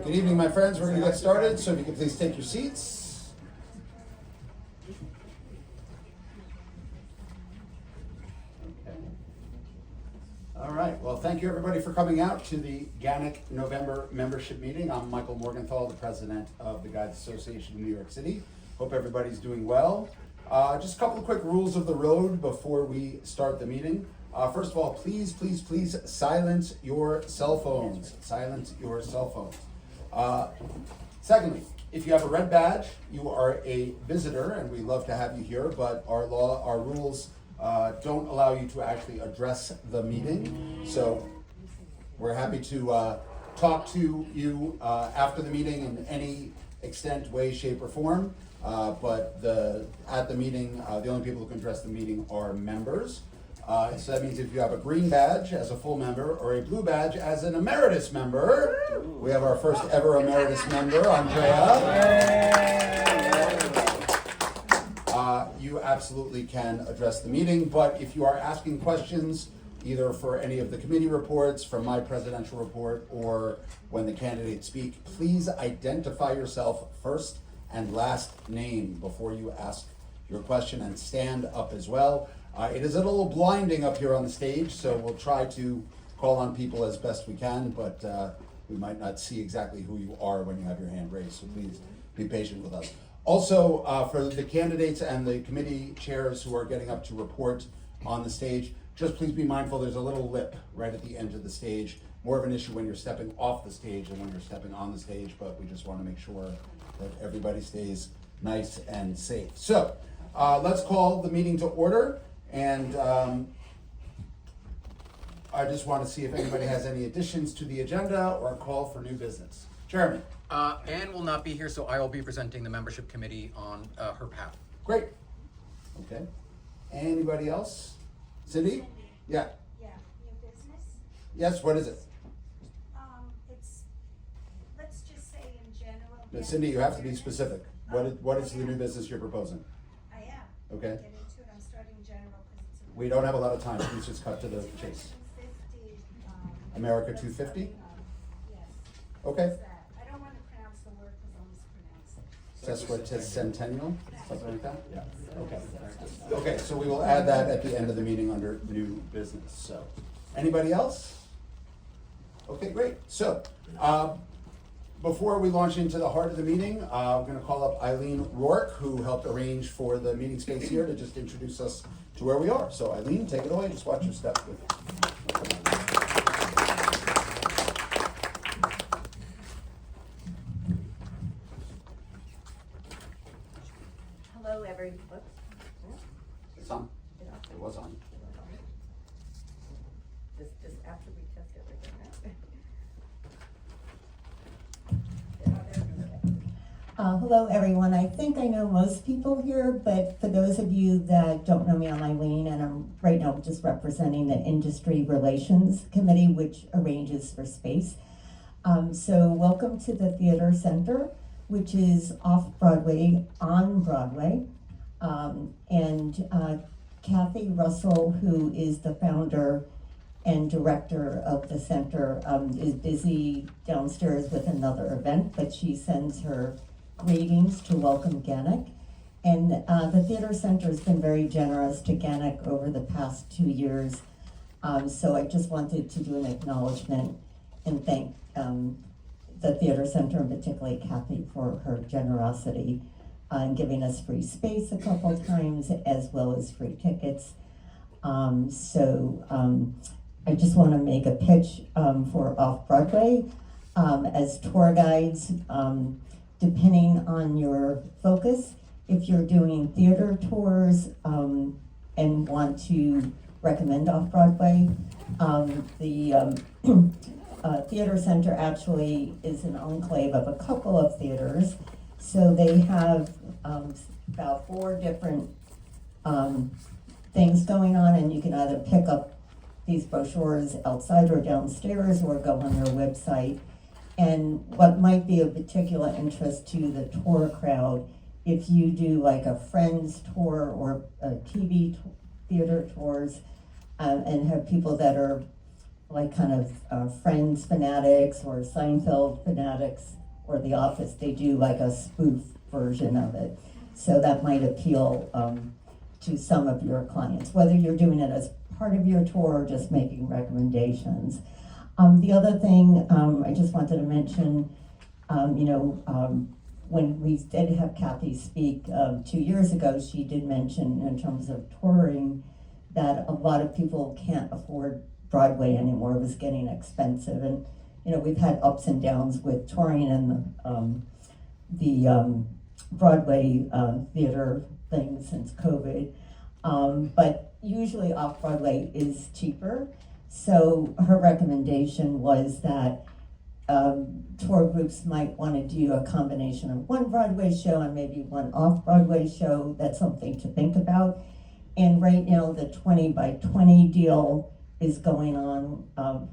Good evening, my friends. We're going to get started, so if you could please take your seats. Okay. All right. Well, thank you, everybody, for coming out to the GANYC November membership meeting. I'm Michael Morgenthau, the president of the Guides Association of New York City. Hope everybody's doing well. Just a couple of quick rules of the road before we start the meeting. First of all, please silence your cell phones. Silence your cell phones. Secondly, if you have a red badge, you are a visitor, and we love to have you here, but our rules don't allow you to actually address the meeting. So we're happy to talk to you after the meeting in any extent, way, shape, or form. But at the meeting, the only people who can address the meeting are members. So that means if you have a green badge as a full member or a blue badge as an emeritus member, we have our first ever emeritus member, Andrea. You absolutely can address the meeting, but if you are asking questions, either for any of the committee reports, from my presidential report, or when the candidates speak, please identify yourself first and last name before you ask your question, and stand up as well. It is a little blinding up here on the stage, so we'll try to call on people as best we can, but we might not see exactly who you are when you have your hand raised, so please be patient with us. Also, for the candidates and the committee chairs who are getting up to report on the stage, just please be mindful there's a little lip right at the end of the stage. More of an issue when you're stepping off the stage than when you're stepping on the stage, but we just want to make sure that everybody stays nice and safe. So let's call the meeting to order. And I just want to see if anybody has any additions to the agenda or a call for new business. Jeremy. Anne will not be here, so I will be presenting the membership committee on her behalf. Great. Okay. Anybody else? Cindy? Yeah. Yeah, new business. Yes, what is it? It's, let's just say in general. But Cindy, you have to be specific. What is the new business you're proposing? I am. Okay. Get into it. I'm starting general because it's. We don't have a lot of time. Please just cut to the chase. 250. America 250? Yes. Okay. What's that? I don't want to pronounce the word because I'll mispronounce it. Sesquicentennial? Something like that? Yeah. Okay. Okay, so we will add that at the end of the meeting under new business. So, anybody else? Okay, great. So, before we launch into the heart of the meeting, I'm going to call up Eileen Rourke, who helped arrange for the meeting space here, to just introduce us to where we are. So, Eileen, take it away. Just watch your step. Hello, everyone. It's on. It was on. Just after we test everything, right? Hello, everyone. I think I know most people here, but for those of you that don't know me, I'm Eileen, and I'm right now just representing the Industry Relations Committee, which arranges for space. So welcome to the Theater Center, which is off Broadway, on Broadway. And Kathy Russell, who is the founder and director of the center, is busy downstairs with another event, but she sends her greetings to welcome GANYC. And the Theater Center has been very generous to GANYC over the past 2 years. So I just wanted to do an acknowledgement and thank the Theater Center, and particularly Kathy, for her generosity in giving us free space a couple times, as well as free tickets. I just want to make a pitch for Off-Broadway. As tour guides, depending on your focus, if you're doing theater tours and want to recommend Off-Broadway, the Theater Center actually is an enclave of a couple of theaters. So they have about 4 different things going on, and you can either pick up these brochures outside or downstairs, or go on their website. And what might be of particular interest to the tour crowd, if you do like a Friends tour or a TV theater tours, and have people that are like kind of Friends fanatics or Seinfeld fanatics or The Office. They do like a spoof version of it. So that might appeal to some of your clients, whether you're doing it as part of your tour or just making recommendations. The other thing I just wanted to mention, when we did have Kathy speak 2 years ago, she did mention in terms of touring that a lot of people can't afford Broadway anymore. It was getting expensive, and we've had ups and downs with touring and the Broadway theater thing since COVID, but usually off-Broadway is cheaper. So her recommendation was that tour groups might want to do a combination of one Broadway show and maybe one off-Broadway show. That's something to think about. And right now, the 20 by 20 deal is going on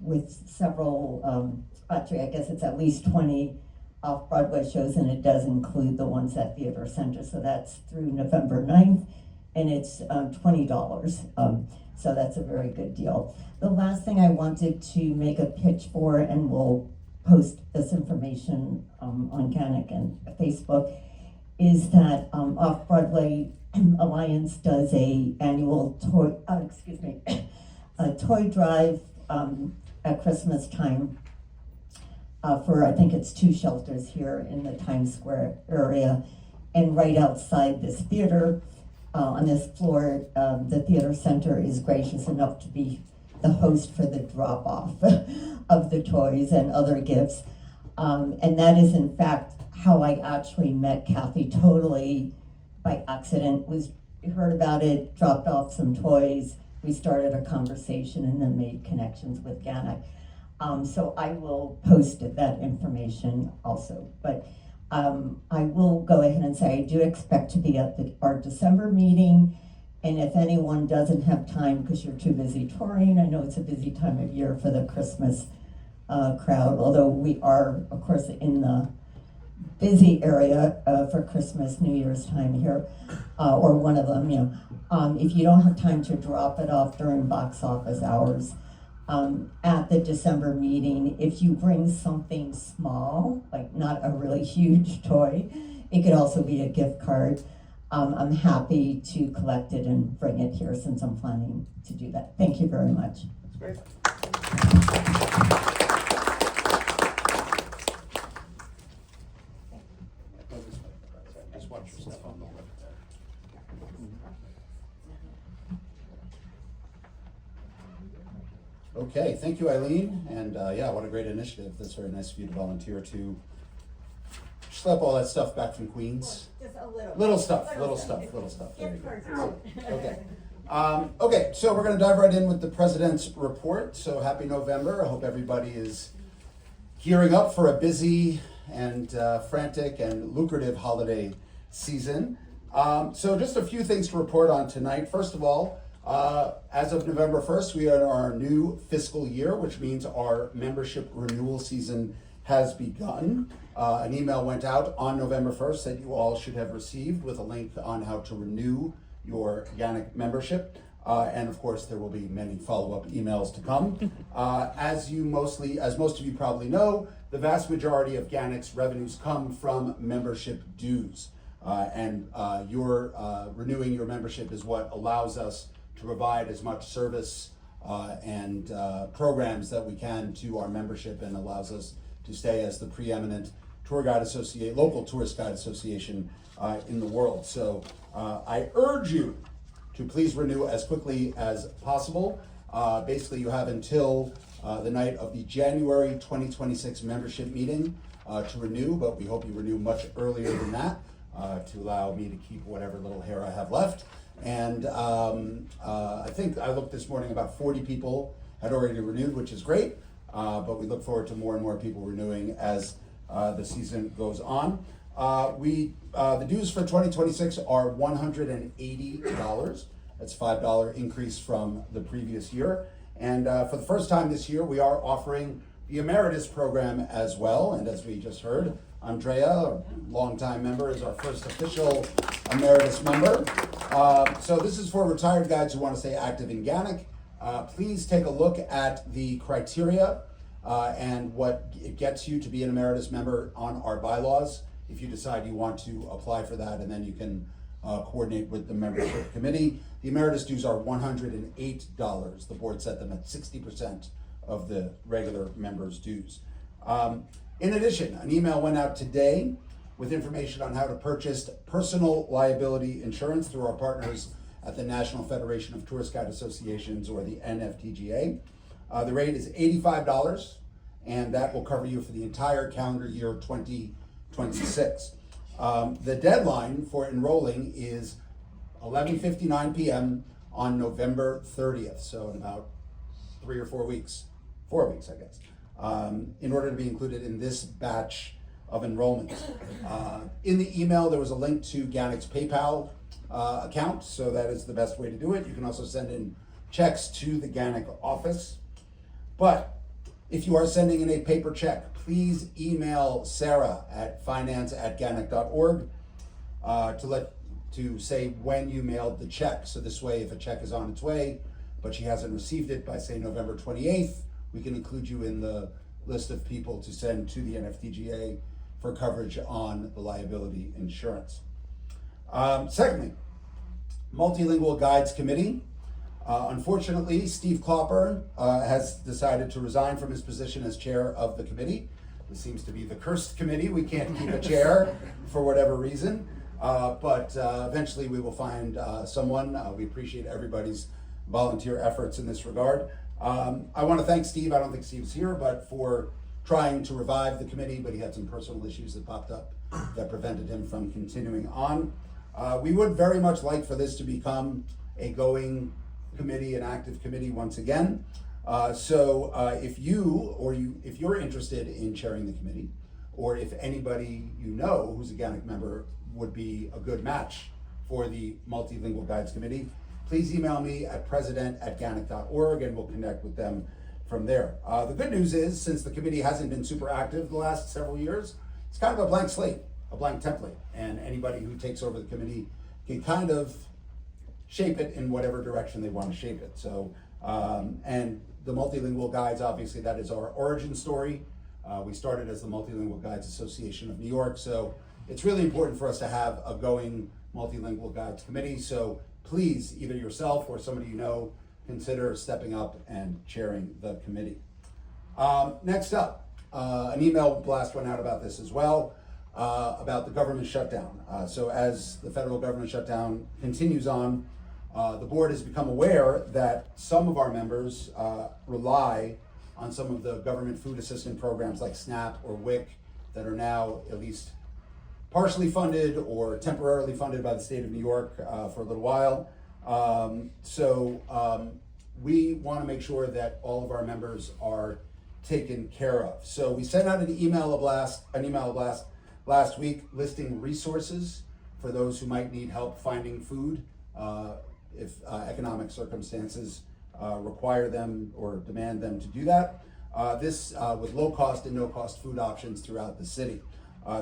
with several, actually, I guess it's at least 20 off-Broadway shows, and it does include the ones at Theater Center. So that's through November 9th, and it's $20. So that's a very good deal. The last thing I wanted to make a pitch for, and we'll post this information on GANYC and Facebook, is that Off-Broadway Alliance does a annual toy drive at Christmas time for, I think it's 2 shelters here in the Times Square area. And right outside this theater, on this floor, the Theater Center is gracious enough to be the host for the drop-off of the toys and other gifts. And that is, in fact, how I actually met Kathy, totally by accident. Heard about it, dropped off some toys, we started a conversation, and then made connections with GANYC. So I will post that information also. But I will go ahead and say I do expect to be at our December meeting. And if anyone doesn't have time because you're too busy touring, I know it's a busy time of year for the Christmas crowd, although we are, of course, in the busy area for Christmas, New Year's time here, or one of them, if you don't have time to drop it off during box office hours, at the December meeting, if you bring something small, like not a really huge toy, it could also be a gift card. I'm happy to collect it and bring it here since I'm planning to do that. Thank you very much. That's great. Just watch yourself on the left there. Okay, thank you, Eileen, and yeah, what a great initiative. That's very nice of you to volunteer to schlep all that stuff back from Queens. Just a little. Little stuff. There you Gift go. cards too. Okay. Okay, so we're going to dive right in with the President's Report. So happy November. I hope everybody is gearing up for a busy and frantic and lucrative holiday season. So just a few things to report on tonight. First of all, as of November 1st, we are in our new fiscal year, which means our membership renewal season has begun. An email went out on November 1st that you all should have received with a link on how to renew your GANYC membership. And of course, there will be many follow-up emails to come. As most of you probably know, the vast majority of GANYC's revenues come from membership dues. And your renewing your membership is what allows us to provide as much service and programs that we can to our membership, and allows us to stay as the preeminent local tourist guide association in the world. So I urge you to please renew as quickly as possible. Basically, you have until the night of the January 2026 membership meeting to renew, but we hope you renew much earlier than that to allow me to keep whatever little hair I have left. And I think I looked this morning, about 40 people had already renewed, which is great. But we look forward to more and more people renewing as the season goes on. The dues for 2026 are $180. That's a $5 increase from the previous year. And for the first time this year, we are offering the Emeritus program as well. And as we just heard, Andrea, a longtime member, is our first official Emeritus member. So this is for retired guides who want to stay active in GANYC, Please take a look at the criteria and what it gets you to be an emeritus member on our bylaws. If you decide you want to apply for that, and then you can coordinate with the membership committee. The emeritus dues are $108. The board set them at 60% of the regular members' dues. In addition, an email went out today with information on how to purchase personal liability insurance through our partners at the National Federation of Tourist Guide Associations, or the NFTGA. The rate is $85, and that will cover you for the entire calendar year 2026. The deadline for enrolling is 11:59 p.m. on November 30th, so in about 3 or 4 weeks, 4 weeks, I guess, in order to be included in this batch of enrollments. In the email, there was a link to GANYC's PayPal account, so that is the best way to do it. You can also send in checks to the GANYC office. But if you are sending in a paper check, please email Sarah at finance@ganyc.org to say when you mailed the check. So this way, if a check is on its way, but she hasn't received it by, say, November 28th, we can include you in the list of people to send to the NFTGA for coverage on the liability insurance. Secondly, Multilingual Guides Committee. Unfortunately, Steve Klopper has decided to resign from his position as chair of the committee. This seems to be the cursed committee. We can't keep a chair for whatever reason, but eventually we will find someone. We appreciate everybody's volunteer efforts in this regard. I want to thank Steve. I don't think Steve's here, but for trying to revive the committee, but he had some personal issues that popped up that prevented him from continuing on. We would very much like for this to become a going committee, an active committee once again. So if you're interested in chairing the committee, or if anybody you know who's a GANYC member would be a good match for the Multilingual Guides Committee, please email me at president@ganyc.org and we'll connect with them from there. The good news is, since the committee hasn't been super active the last several years, it's kind of a blank slate, a blank template, and anybody who takes over the committee can kind of shape it in whatever direction they want to shape it. So, and the Multilingual Guides, obviously that is our origin story. We started as the Multilingual Guides Association of New York, so it's really important for us to have a going Multilingual Guides Committee. So please, either yourself or somebody you know, consider stepping up and chairing the committee. Next up, an email blast went out about this as well, about the government shutdown. So as the federal government shutdown continues on, the board has become aware that some of our members rely on some of the government food assistance programs like SNAP or WIC that are now at least partially funded or temporarily funded by the state of New York for a little while. We want to make sure that all of our members are taken care of. So we sent out an email blast last week listing resources for those who might need help finding food if economic circumstances require them or demand them to do that. This with low cost and no cost food options throughout the city.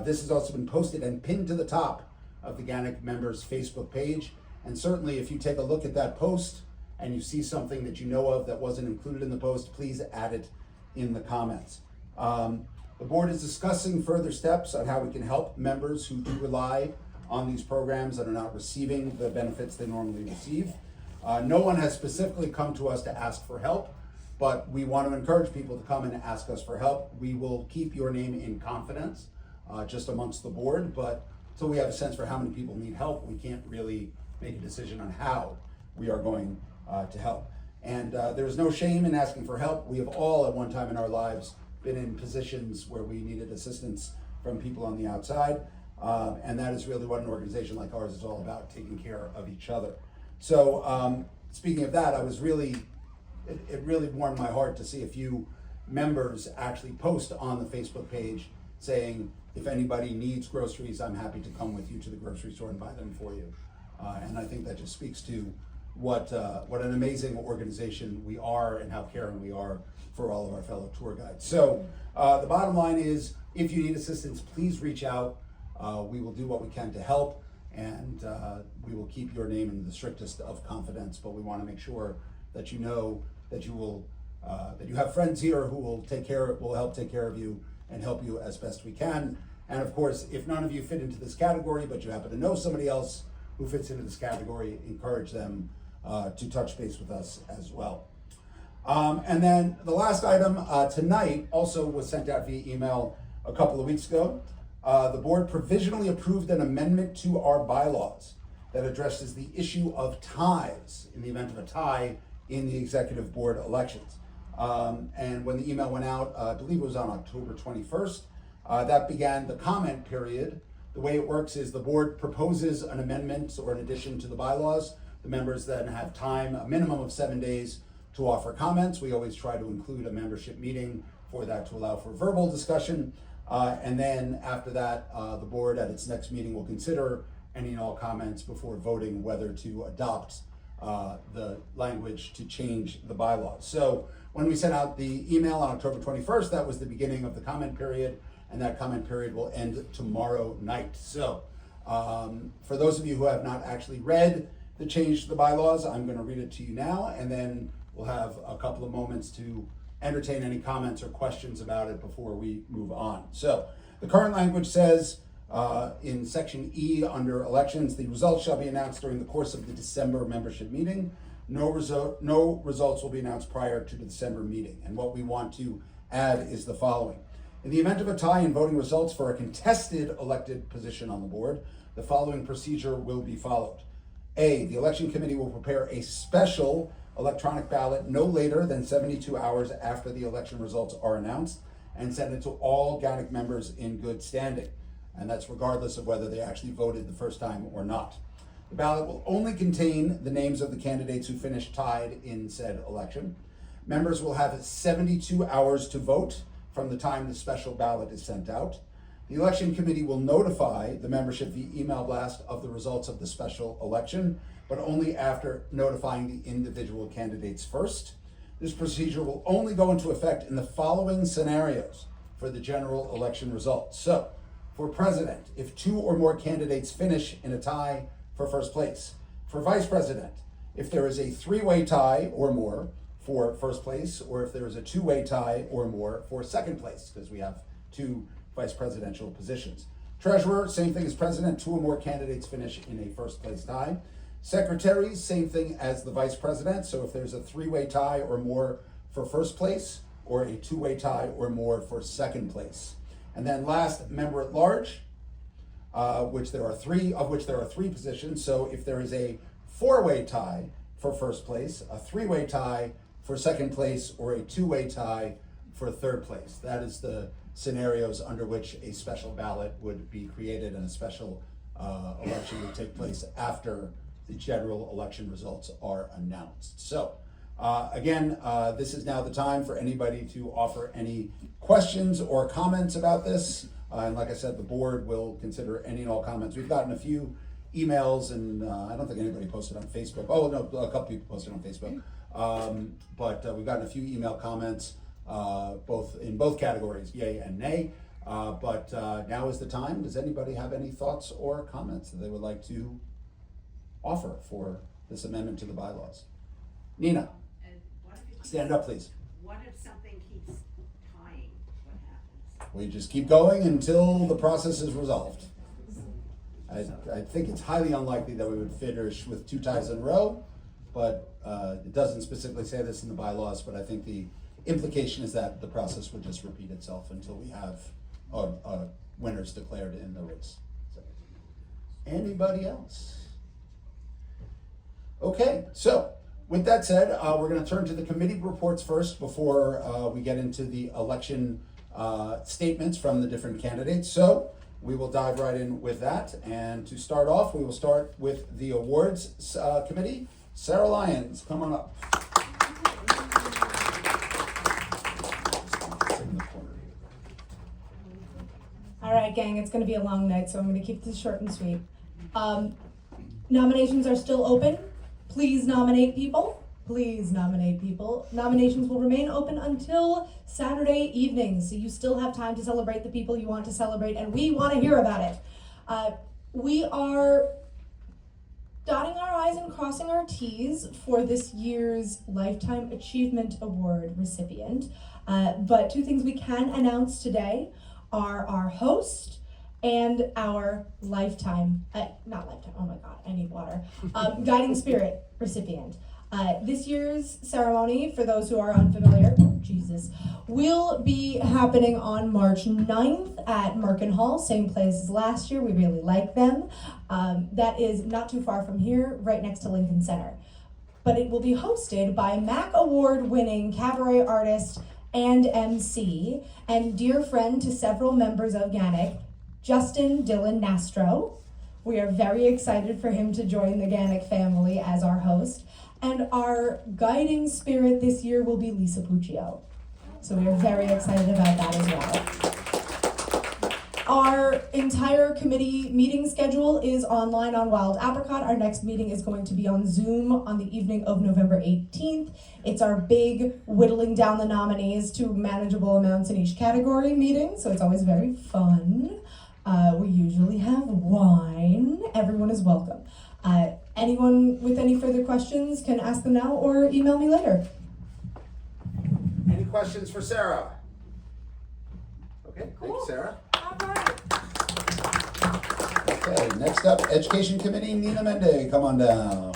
This has also been posted and pinned to the top of the GANYC members Facebook page. And certainly if you take a look at that post and you see something that you know of that wasn't included in the post, please add it in the comments. The board is discussing further steps on how we can help members who do rely on these programs that are not receiving the benefits they normally receive. No one has specifically come to us to ask for help, but we want to encourage people to come and ask us for help. We will keep your name in confidence just amongst the board, but until we have a sense for how many people need help, we can't really make a decision on how we are going to help. And there's no shame in asking for help. We have all at one time in our lives been in positions where we needed assistance from people on the outside. And that is really what an organization like ours is all about, taking care of each other. So speaking of that, it really warmed my heart to see a few members actually post on the Facebook page saying, if anybody needs groceries, I'm happy to come with you to the grocery store and buy them for you. And I think that just speaks to what an amazing organization we are and how caring we are for all of our fellow tour guides. So the bottom line is, if you need assistance, please reach out. We will do what we can to help, and we will keep your name in the strictest of confidence, but we want to make sure that you know that you have friends here who will help take care of you and help you as best we can. And of course, if none of you fit into this category, but you happen to know somebody else who fits into this category, encourage them to touch base with us as well. And then the last item tonight also was sent out via email a couple of weeks ago. The board provisionally approved an amendment to our bylaws that addresses the issue of ties in the event of a tie in the executive board elections. And when the email went out, I believe it was on October 21st, that began the comment period. The way it works is the board proposes an amendment or an addition to the bylaws. The members then have time, a minimum of 7 days, to offer comments. We always try to include a membership meeting for that to allow for verbal discussion. And then after that, the board at its next meeting will consider any and all comments before voting whether to adopt the language to change the bylaws. So when we sent out the email on October 21st, that was the beginning of the comment period, and that comment period will end tomorrow night. So for those of you who have not actually read the change to the bylaws, I'm going to read it to you now, and then we'll have a couple of moments to entertain any comments or questions about it before we move on. So the current language says in section E under elections, the results shall be announced during the course of the December membership meeting. No results will be announced prior to the December meeting. And what we want to add is the following. In the event of a tie in voting results for a contested elected position on the board, the following procedure will be followed. A, the election committee will prepare a special electronic ballot no later than 72 hours after the election results are announced and send it to all GANYC members in good standing. And that's regardless of whether they actually voted the first time or not. The ballot will only contain the names of the candidates who finished tied in said election. Members will have 72 hours to vote from the time the special ballot is sent out. The election committee will notify the membership via email blast of the results of the special election, but only after notifying the individual candidates first. This procedure will only go into effect in the following scenarios for the general election results. So, for president, if 2 or more candidates finish in a tie for first place. For vice president, if there is a 3-way tie or more for first place, or if there is a 2-way tie or more for second place, because we have 2 vice presidential positions. Treasurer, same thing as president, 2 or more candidates finish in a first place tie. Secretaries, same thing as the vice president. So if there's a 3-way tie or more for first place, or a 2-way tie or more for second place. And then last, member at large, which there are 3 positions. So if there is a 4-way tie for first place, a 3-way tie for second place, or a 2-way tie for third place. That is the scenarios under which a special ballot would be created and a special election would take place after the general election results are announced. So again, this is now the time for anybody to offer any questions or comments about this. And like I said, the board will consider any and all comments. We've gotten a few emails, and I don't think anybody posted on Facebook. Oh, no, a couple people posted on Facebook. But we've gotten a few email comments, in both categories, yay and nay. But now is the time. Does anybody have any thoughts or comments that they would like to offer for this amendment to the bylaws? Nina, stand up, please. What if something keeps tying? What happens? We just keep going until the process is resolved. I think it's highly unlikely that we would finish with 2 ties in a row, but it doesn't specifically say this in the bylaws, but I think the implication is that the process would just repeat itself until we have winners declared in the race. So, anybody else? Okay, so with that said, we're going to turn to the committee reports first before we get into the election statements from the different candidates. So we will dive right in with that. And to start off, we will start with the awards committee. Sarah Lyons, come on up. All right, gang, it's going to be a long night, so I'm going to keep this short and sweet. Nominations are still open. Please nominate people. Please nominate people. Nominations will remain open until Saturday evening, so you still have time to celebrate the people you want to celebrate, and we want to hear about it. We are dotting our I's and crossing our T's for this year's Lifetime Achievement Award recipient. But two things we can announce today are our host and our not lifetime, oh my God, I need water, Guiding Spirit recipient. This year's ceremony, for those who are unfamiliar, will be happening on March 9th at Merkin Hall, same place as last year. We really like them. That is not too far from here, right next to Lincoln Center. But it will be hosted by MAC Award-winning cabaret artist and MC, and dear friend to several members of GANYC, Justin Dylan Nastro. We are very excited for him to join the GANYC family as our host. And our guiding spirit this year will be Lisa Puccio. So we are very excited about that as well. Our entire committee meeting schedule is online on Wild Apricot. Our next meeting is going to be on Zoom on the evening of November 18th. It's our big whittling down the nominees to manageable amounts in each category meeting, so it's always very fun. We usually have wine. Everyone is welcome. Anyone with any further questions can ask them now or email me later. Any questions for Sarah? Okay, thank you, Sarah. All right. Okay, next up, Education Committee, Nina Mende, come on down.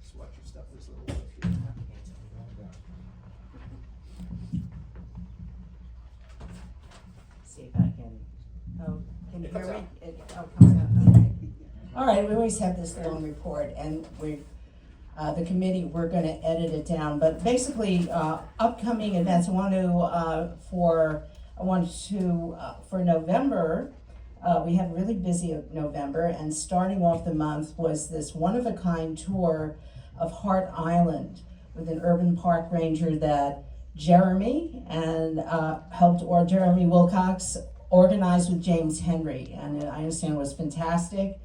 Just watch your step, there's a little lip here. See if I can, can you It comes hear me? out. It comes out, okay. All right, we always have this long report, and the committee, we're gonna edit it down, but basically, upcoming events, I want to, for November, we had a really busy November, and starting off the month was this one-of-a-kind tour of Hart Island with an urban park ranger that Jeremy Jeremy Wilcox organized with James Henry, and I understand it was fantastic,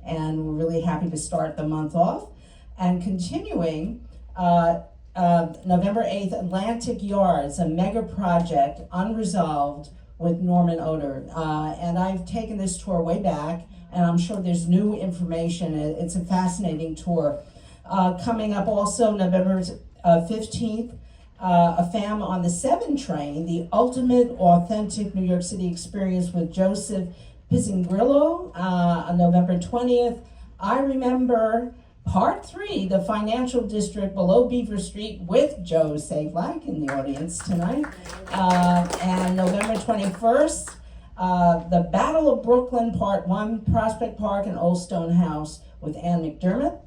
and we're really happy to start the month off. And continuing, November 8th, Atlantic Yards, a mega project, unresolved, with Norman Oder. And I've taken this tour way back, and I'm sure there's new information. It's a fascinating tour. Coming up also, November 15th, a FAM on the 7 train, the ultimate authentic New York City experience with Joseph Pizzingrillo, on November 20th. I Remember Part 3, the financial district below Beaver Street, with Joe Saflack in the audience tonight. And November 21st, the Battle of Brooklyn Part 1, Prospect Park and Old Stone House with Ann McDermott.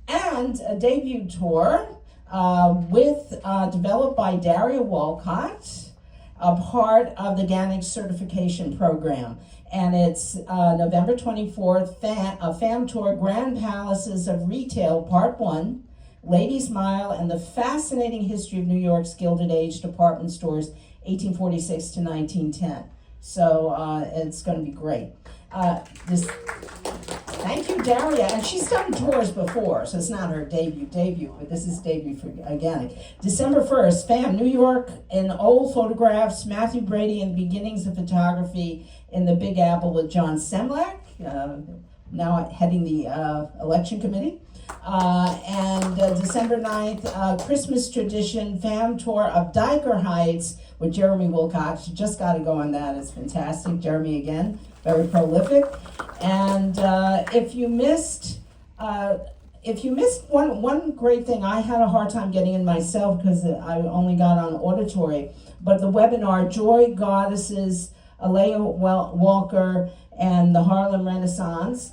And a debut tour developed by Daria Walcott, a part of the GANYC certification program. And it's November 24th, a FAM tour, Grand Palaces of Retail, Part 1, Ladies Mile, and the fascinating history of New York's Gilded Age department stores, 1846 to 1910. So it's going to be great. Thank you, Daria. And she's done tours before, so it's not her debut, but this is debut for GANYC. December 1st, FAM, New York in old photographs, Matthew Brady and beginnings of photography in the Big Apple with John Semlak, now heading the election committee. And December 9th, Christmas tradition FAM tour of Dyker Heights with Jeremy Wilcox. You just got to go on that. It's fantastic. Jeremy again, very prolific. And if you missed one great thing, I had a hard time getting in myself because I only got on auditory, but the webinar, Joy Goddesses, Alea Walker, and the Harlem Renaissance,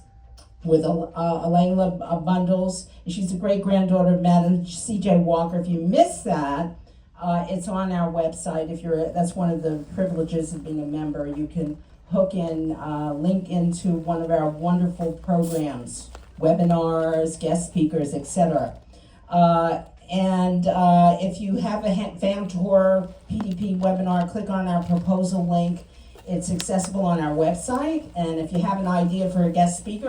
with Alayla Bundles. She's a great-granddaughter of Madam C.J. Walker. If you missed that, it's on our website. That's one of the privileges of being a member. You can hook in, link into one of our wonderful programs, webinars, guest speakers, etc. And if you have a FAM Tour PDP webinar, click on our proposal link. It's accessible on our website. And if you have an idea for a guest speaker,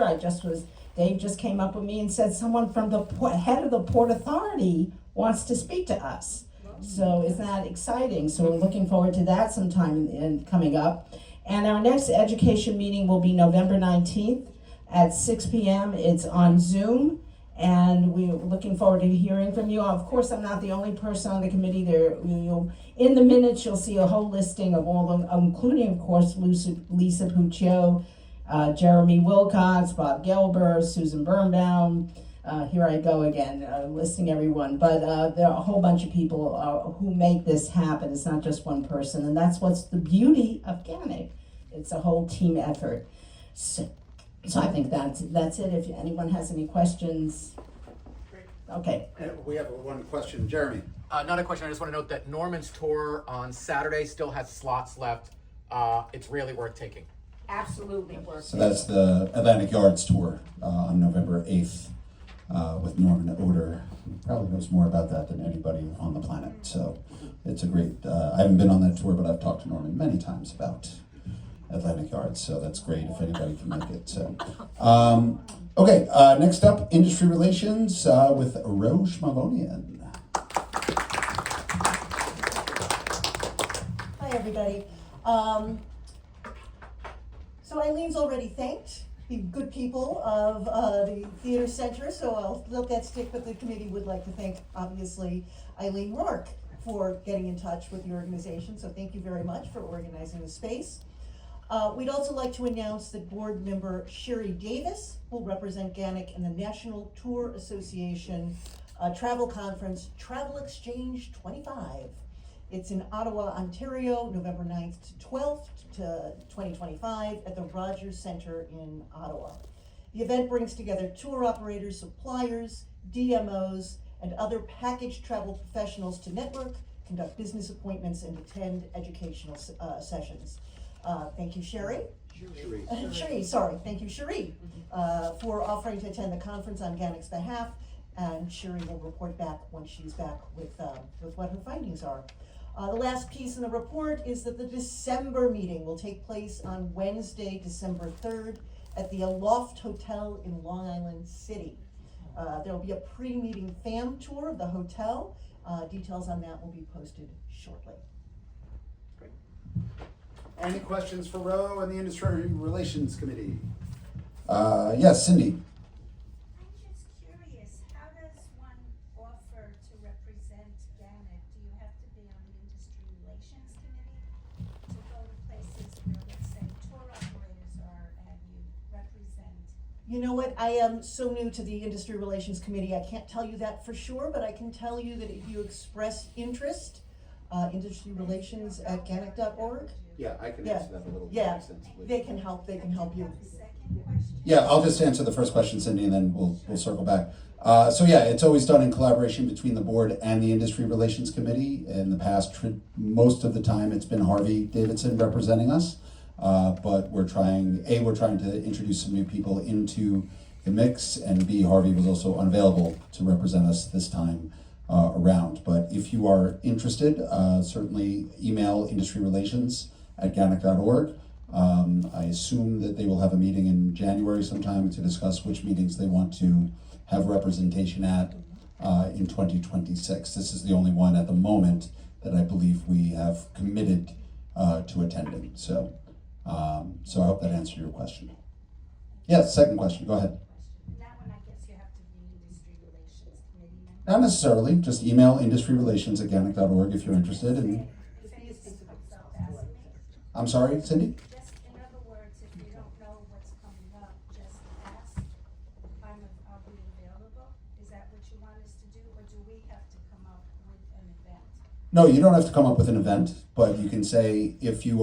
Dave just came up with me and said someone from the head of the Port Authority wants to speak to us. So isn't that exciting? So we're looking forward to that sometime coming up. And our next education meeting will be November 19th at 6 p.m. It's on Zoom. And we're looking forward to hearing from you. Of course, I'm not the only person on the committee. In the minutes, you'll see a whole listing of all of them, including, of course, Lisa Puccio, Jeremy Wilcox, Bob Gelber, Susan Birnbaum. Here I go again, listing everyone. But there are a whole bunch of people who make this happen. It's not just one person. And that's what's the beauty of GANYC. It's a whole team effort. So I think that's it. If anyone has any questions. Okay. We have one question, Jeremy. Not a question, I just want to note that Norman's tour on Saturday still has slots left. It's really worth taking. Absolutely. So that's the Atlantic Yards tour on November 8th with Norman Oder. He probably knows more about that than anybody on the planet. So it's a great, I haven't been on that tour, but I've talked to Norman many times about Atlantic Yards. So that's great if anybody can make it. So, okay, next up, industry relations with Roche Mavonian. Hi, everybody. So Eileen's already thanked the good people of the theater center, so I'll let that stick, but the committee would like to thank, obviously, Eileen Rourke for getting in touch with the organization, so thank you very much for organizing the space. We'd also like to announce that board member Sherry Davis will represent GANYC in the National Tour Association Travel Conference, Travel Exchange 25. It's in Ottawa, Ontario, November 9th to 12th to 2025 at the Rogers Centre in Ottawa. The event brings together tour operators, suppliers, DMOs, and other package travel professionals to network, conduct business appointments, and attend educational sessions. Thank you, Sherry. Cherie, sorry. Thank you, Cherie, for offering to attend the conference on GANYC's behalf, and Cherie will report back when she's back with what her findings are. The last piece in the report is that the December meeting will take place on Wednesday, December 3rd at the Aloft Hotel in Long Island City. There will be a pre-meeting fam tour of the hotel. Details on that will be posted shortly. Great. Any questions for Ro and the Industry Relations Committee? Yes, Cindy. I'm just curious, how does one offer to represent GANYC? Do you have to be on the Industry Relations Committee to go to places where, let's say, tour operators are and you represent? You know what, I am so new to the Industry Relations Committee, I can't tell you that for sure, but I can tell you that if you express interest, industryrelations@ganyc.org. Yeah, I can Yeah. answer that a little Yeah, extensively. they can help you. The second question? Yeah, I'll just answer the first question, Cindy, and then we'll circle back. So yeah, it's always done in collaboration between the board and the Industry Relations Committee. In the past, most of the time, it's been Harvey Davidson representing us. But we're trying to introduce some new people into the mix, and B, Harvey was also unavailable to represent us this time around. But if you are interested, certainly email industryrelations@ganyc.org. I assume that they will have a meeting in January sometime to discuss which meetings they want to have representation at in 2026. This is the only one at the moment that I believe we have committed to attending. So I hope that answered your question. Yes, second question, go ahead. That one, I guess you have to be Industry Relations Committee member. Not necessarily, just email industryrelations@ganyc.org if you're interested. And If anything comes up, ask me. I'm sorry, Cindy? Just, in other words, if you don't know what's coming up, just ask. I'll be available. Is that what you want us to do, or do we have to come up with an event? No, you don't have to come up with an event, but you can say if you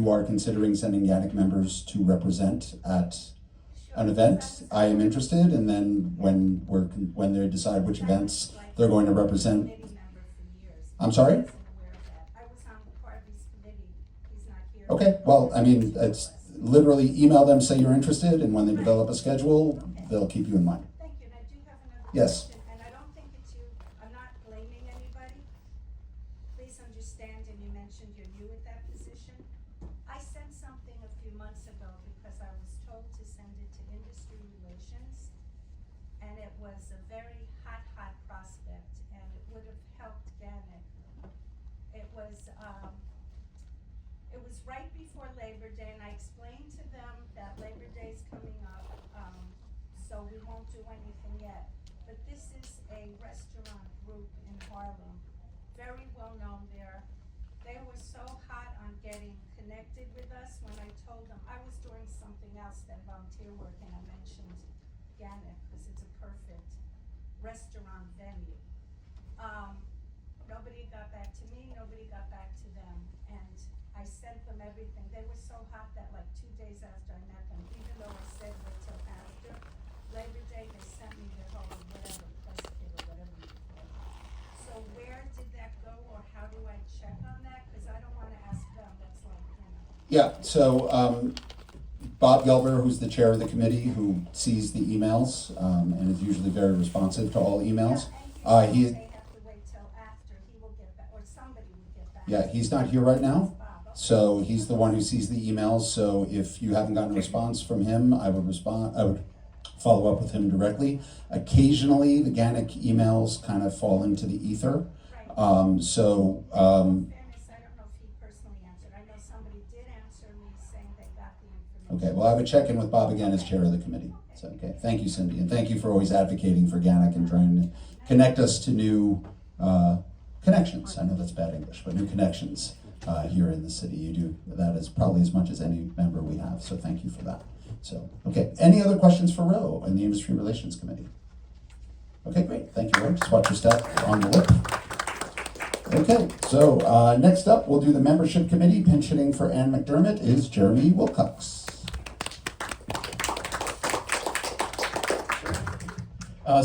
are considering sending GANYC members to represent at an event, I am interested, and then when they decide which events they're going to represent. Committee member for years. I'm sorry? I wasn't aware of that. I was on Harvey's committee. He's not here. Okay, well, I mean, it's literally email them, say you're interested, and when they develop a schedule, they'll keep you in mind. Thank you, and I do have another Yes. question, and I don't think it's you, I'm not blaming anybody. Please understand, and you mentioned you're new at that position. I sent something a few months ago because I was told to send it to Industry Relations, and it was a very hot prospect, and it would have helped GANYC right before Labor Day, and I explained to them that Labor Day's coming up, so we won't do anything yet. But this is a restaurant group in Harlem, very well known there. They were so hot on getting connected with us when I told them I was doing something else than volunteer work, and I mentioned GANYC because it's a perfect restaurant venue. Nobody got back to me, nobody got back to them, and I sent them everything. They were so hot that like 2 days after I met them, even though I said wait till after Labor Day, they sent me their whole whatever, press kit or whatever you call it. So where did that go, or how do I check on that? Because I don't wanna ask them, that's like, Yeah, so Bob Gelber, who's the chair of the committee, who sees the emails and is usually very responsive to all emails. Yeah, and he- they have to wait till after he will get back, or somebody will get back. Yeah, he's not here right now, Bob, okay. so he's the one who sees the emails. So if you haven't gotten a response from him, I would follow up with him directly. Occasionally, the GANYC emails kind of fall into the ether. Right. So In fairness, I don't know if he personally answered. I know somebody did answer me saying they got the information. okay, well, I would check in with Bob again as chair of the committee. So, okay, thank you, Cindy, and thank you for always advocating for GANYC and trying to connect us to new connections. I know that's bad English, but new connections here in the city. You do that as probably as much as any member we have, so thank you for that. So, okay, any other questions for Ro and the Industry Relations Committee? Okay, great, thank you, Ro. Just watch your step on the lip. Okay, so next up, we'll do the Membership Committee. Pinch hitting for Ann McDermott is Jeremy Wilcox.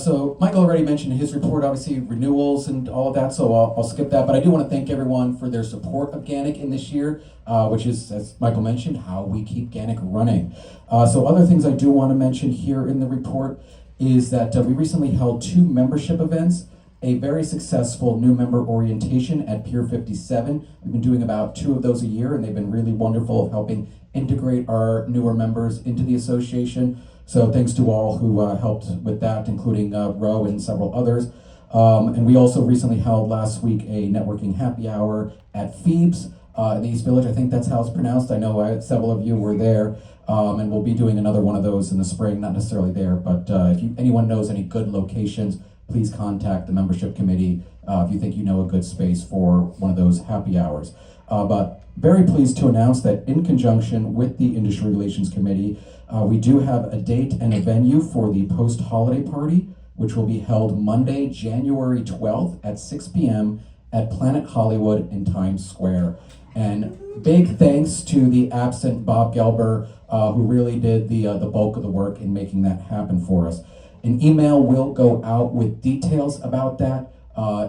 So Michael already mentioned in his report, obviously renewals and all of that, so I'll skip that. But I do want to thank everyone for their support of GANYC in this year, which is, as Michael mentioned, how we keep GANYC running. So other things I do want to mention here in the report is that we recently held 2 membership events, a very successful new member orientation at Pier 57. We've been doing about 2 of those a year, and they've been really wonderful of helping integrate our newer members into the association. So thanks to all who helped with that, including Ro and several others. And we also recently held last week a networking happy hour at Phoebes in the East Village. I think that's how it's pronounced. I know several of you were there. And we'll be doing another one of those in the spring, not necessarily there, but if anyone knows any good locations, please contact the membership committee if you think you know a good space for one of those happy hours. But very pleased to announce that in conjunction with the Industry Relations Committee, we do have a date and a venue for the post-holiday party, which will be held Monday, January 12th at 6 p.m. at Planet Hollywood in Times Square. And big thanks to the absent Bob Gelber, who really did the bulk of the work in making that happen for us. An email will go out with details about that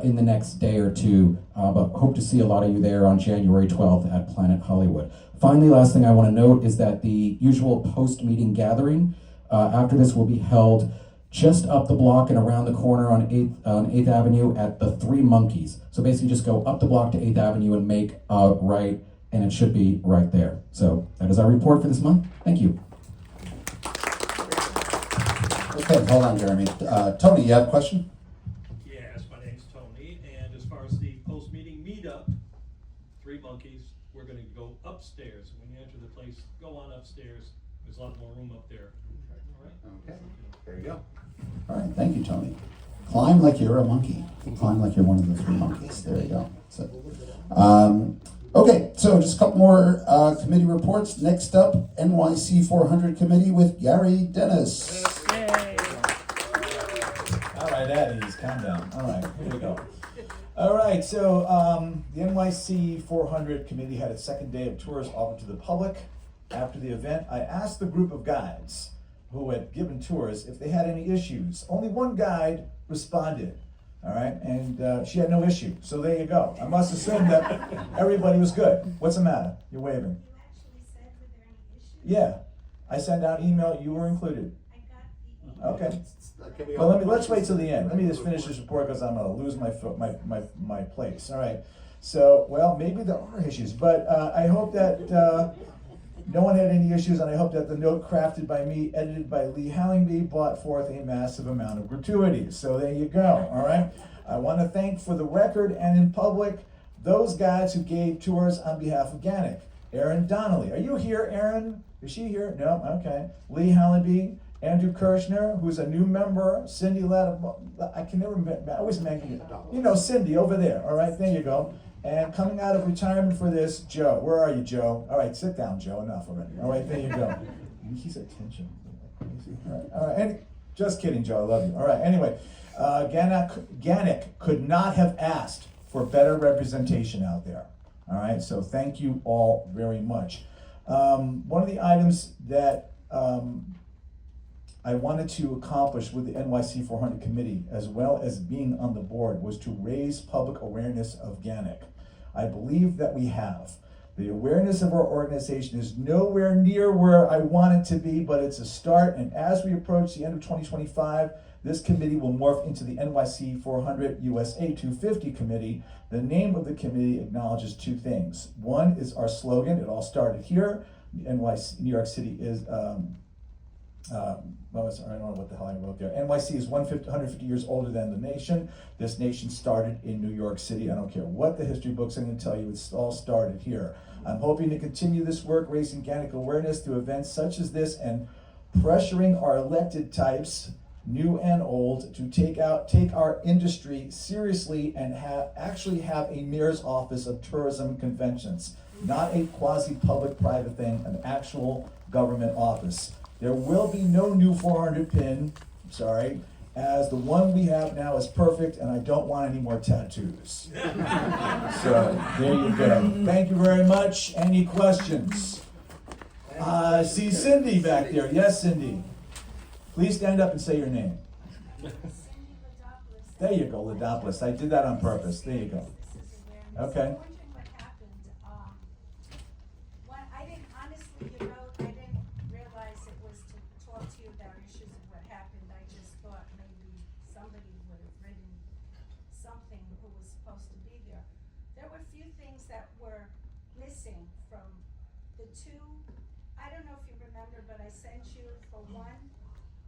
in the next day or two, but hope to see a lot of you there on January 12th at Planet Hollywood. Finally, last thing I want to note is that the usual post-meeting gathering after this will be held just up the block and around the corner on 8th Avenue at the Three Monkeys. So basically just go up the block to 8th Avenue and make a right, and it should be right there. So that is our report for this month. Thank you. Okay, hold on, Jeremy. Tony, you have a question? Yes, my name's Tony, and as far as the post-meeting meetup, Three Monkeys, we're gonna go upstairs. When you enter the place, go on upstairs. There's a lot more room up there. All right? Okay, there you go. All right, thank you, Tony. Climb like you're a monkey. Climb like you're one of the 3 monkeys. There you go. So, okay, so just a couple more committee reports. Next up, NYC 400 committee with Gary Dennis. All right, that is calm down. All right, here we go. All right, so the NYC 400 committee had its second day of tours offered to the public. After the event, I asked the group of guides who had given tours if they had any issues. Only one guide responded, all right, and she had no issue. So there you go. I must assume that everybody was good. What's the matter? You're waving. You actually said, were there any issues? Yeah, I sent out email. You were included. I got the email. Okay. Well, let's wait till the end. Let me just finish this report because I'm gonna lose my place. All right. So, well, maybe there are issues, but I hope that no one had any issues, and I hope that the note crafted by me, edited by Lee Hallingby, brought forth a massive amount of gratuities. So there you go. All right. I want to thank, for the record and in public, those guides who gave tours on behalf of GANYC. Erin Donnelly. Are you here, Erin? Is she here? No? Okay. Lee Hallaby, Andrew Kirshner, who's a new member, Cindy I can never remember, I always make it. You know Cindy over there, all right, there you go. And coming out of retirement for this, Joe. Where are you, Joe? All right, sit down, Joe, enough already. All right, there you go. He's attention. All right, and just kidding, Joe, I love you. All right, anyway, GANYC could not have asked for better representation out there. All right, so thank you all very much. One of the items that I wanted to accomplish with the NYC 400 committee, as well as being on the board, was to raise public awareness of GANYC. I believe that we have. The awareness of our organization is nowhere near where I want it to be, but it's a start. And as we approach the end of 2025, this committee will morph into the NYC 400 USA 250 committee. The name of the committee acknowledges two things. One is our slogan. It all started here. NYC, New York City is, I don't know what the hell I wrote there. NYC is 150 years older than the nation. This nation started in New York City. I don't care what the history books are going to tell you, it's all started here. I'm hoping to continue this work, raising GANYC awareness through events such as this and pressuring our elected types, new and old, to take our industry seriously and actually have a mayor's office of tourism conventions, not a quasi-public-private thing, an actual government office. There will be no new 400 pin, sorry, as the one we have now is perfect and I don't want any more tattoos. So, there you go. Thank you very much. Any questions? I see Cindy back there. Yes, Cindy. Please stand up and say your name. There you go, Ladopoulos. I did that on purpose. There you go. Okay. But I sent you for one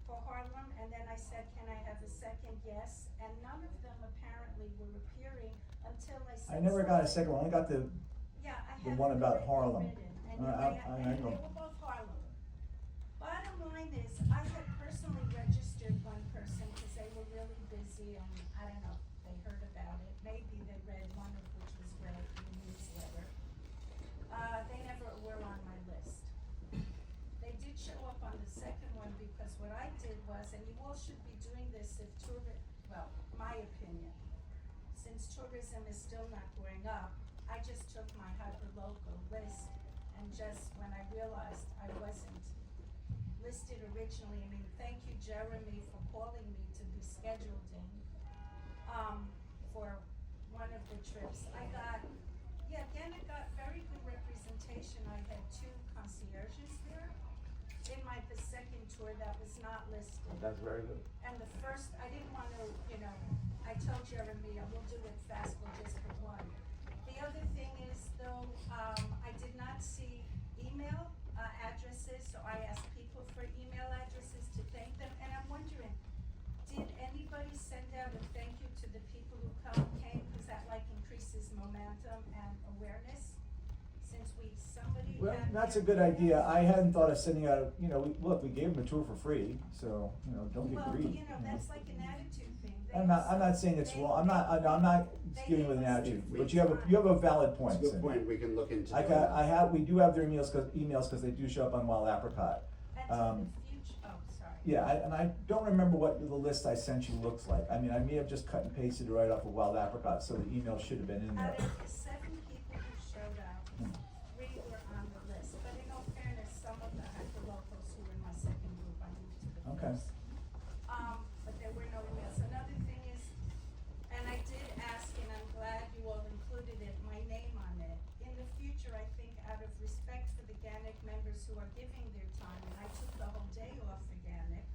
for Harlem, and then I said, can I have a second? Yes, and none of them apparently were appearing until I said. I never got a second one. I got the one about Harlem. And they were both Harlem. Bottom line is, I had personally registered one person because they were really busy, and I don't know, they heard about it. Maybe they read one of which was read in the newsletter. They never were on my list. They did show up on the second one because what I did was, and you all should be doing this if my opinion, since tourism is still not going up, I just took my hyperlocal list and just, when I realized I wasn't listed originally, I mean, thank you, Jeremy, for calling me to be scheduled in, for one of the trips. Again, I got very good representation. I had 2 concierges there. In the second tour, that was not listed. That's very good. And the first, I didn't want to, I told Jeremy, we'll do it fast, we'll just put one. The other thing is, though, I did not see email addresses, so I asked people for email addresses to thank them. And I'm wondering, did anybody send out a thank you to the people who came? Because that increases momentum and awareness. Since somebody Well, had that's a their good idea. email. I hadn't thought of sending out, we gave them a tour for free, so, don't get Well, greedy. that's like an attitude thing. I'm not saying it's wrong. I'm not giving with an attitude, but you have a valid point. It's a good Cindy. point, we can look into doing that. We do have their emails because they do show up on Wild Apricot. That's in the future, sorry. Yeah, and I don't remember what the list I sent you looks like. I mean, I may have just cut and pasted it right off of Wild Apricot, so the email should have been in there. Out of the 7 people who showed up, 3 were on the list, but in all fairness, some of the hyperlocals who were in my second group, I moved to the Okay. first. But there were no emails. Another thing is, and I did ask, and I'm glad you all included it, my name on it. In the future, I think out of respect for the GANYC members who are giving their time, and I took the whole day off for GANYC,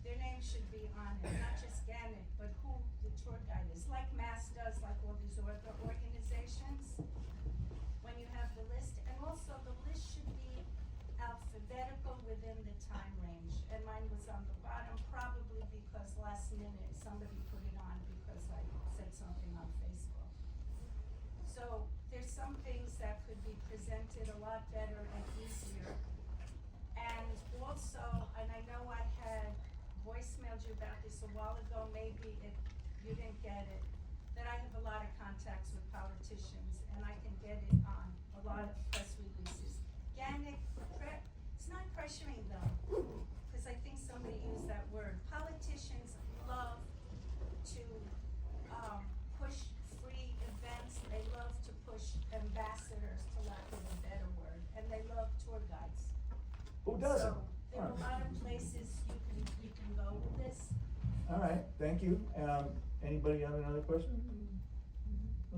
their name should be on it, not just GANYC, but who the tour guide is, like Mass does, like all these other organizations. When you have the list, and also the list should be alphabetical within the time range, and mine was on the bottom, probably because last minute somebody put it on because I said something on Facebook. So there's some things that could be presented a lot better and easier. And also, and I know I had voicemailed you about this a while ago, maybe if you didn't get it, that I have a lot of contacts with politicians, and I can get it on a lot of press releases. GANYC, it's not pressuring them, because I think somebody used that word. Politicians love to push free events, they love to push ambassadors, to lack of a better word, and they love tour guides. Who doesn't? So, there are a lot of places you can go with this. All right, thank you. Anybody have another question?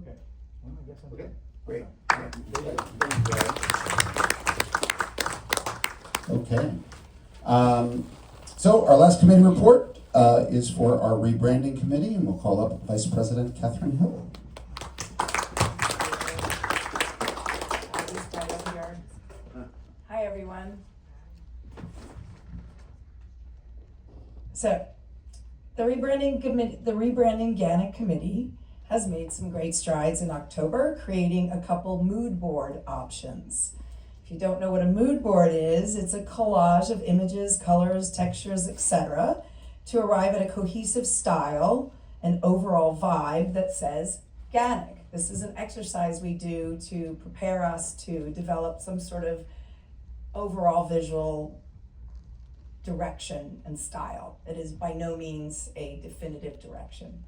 Okay, well, I guess I'm. Okay, great. Yeah. Okay. So our last committee report is for our rebranding committee, and we'll call up Vice President Catherine Hill. Hi, everyone. So, the rebranding GANYC committee has made some great strides in October, creating a couple mood board options. If you don't know what a mood board is, it's a collage of images, colors, textures, etc., to arrive at a cohesive style and overall vibe that says GANYC. This is an exercise we do to prepare us to develop some sort of overall visual direction and style. It is by no means a definitive direction.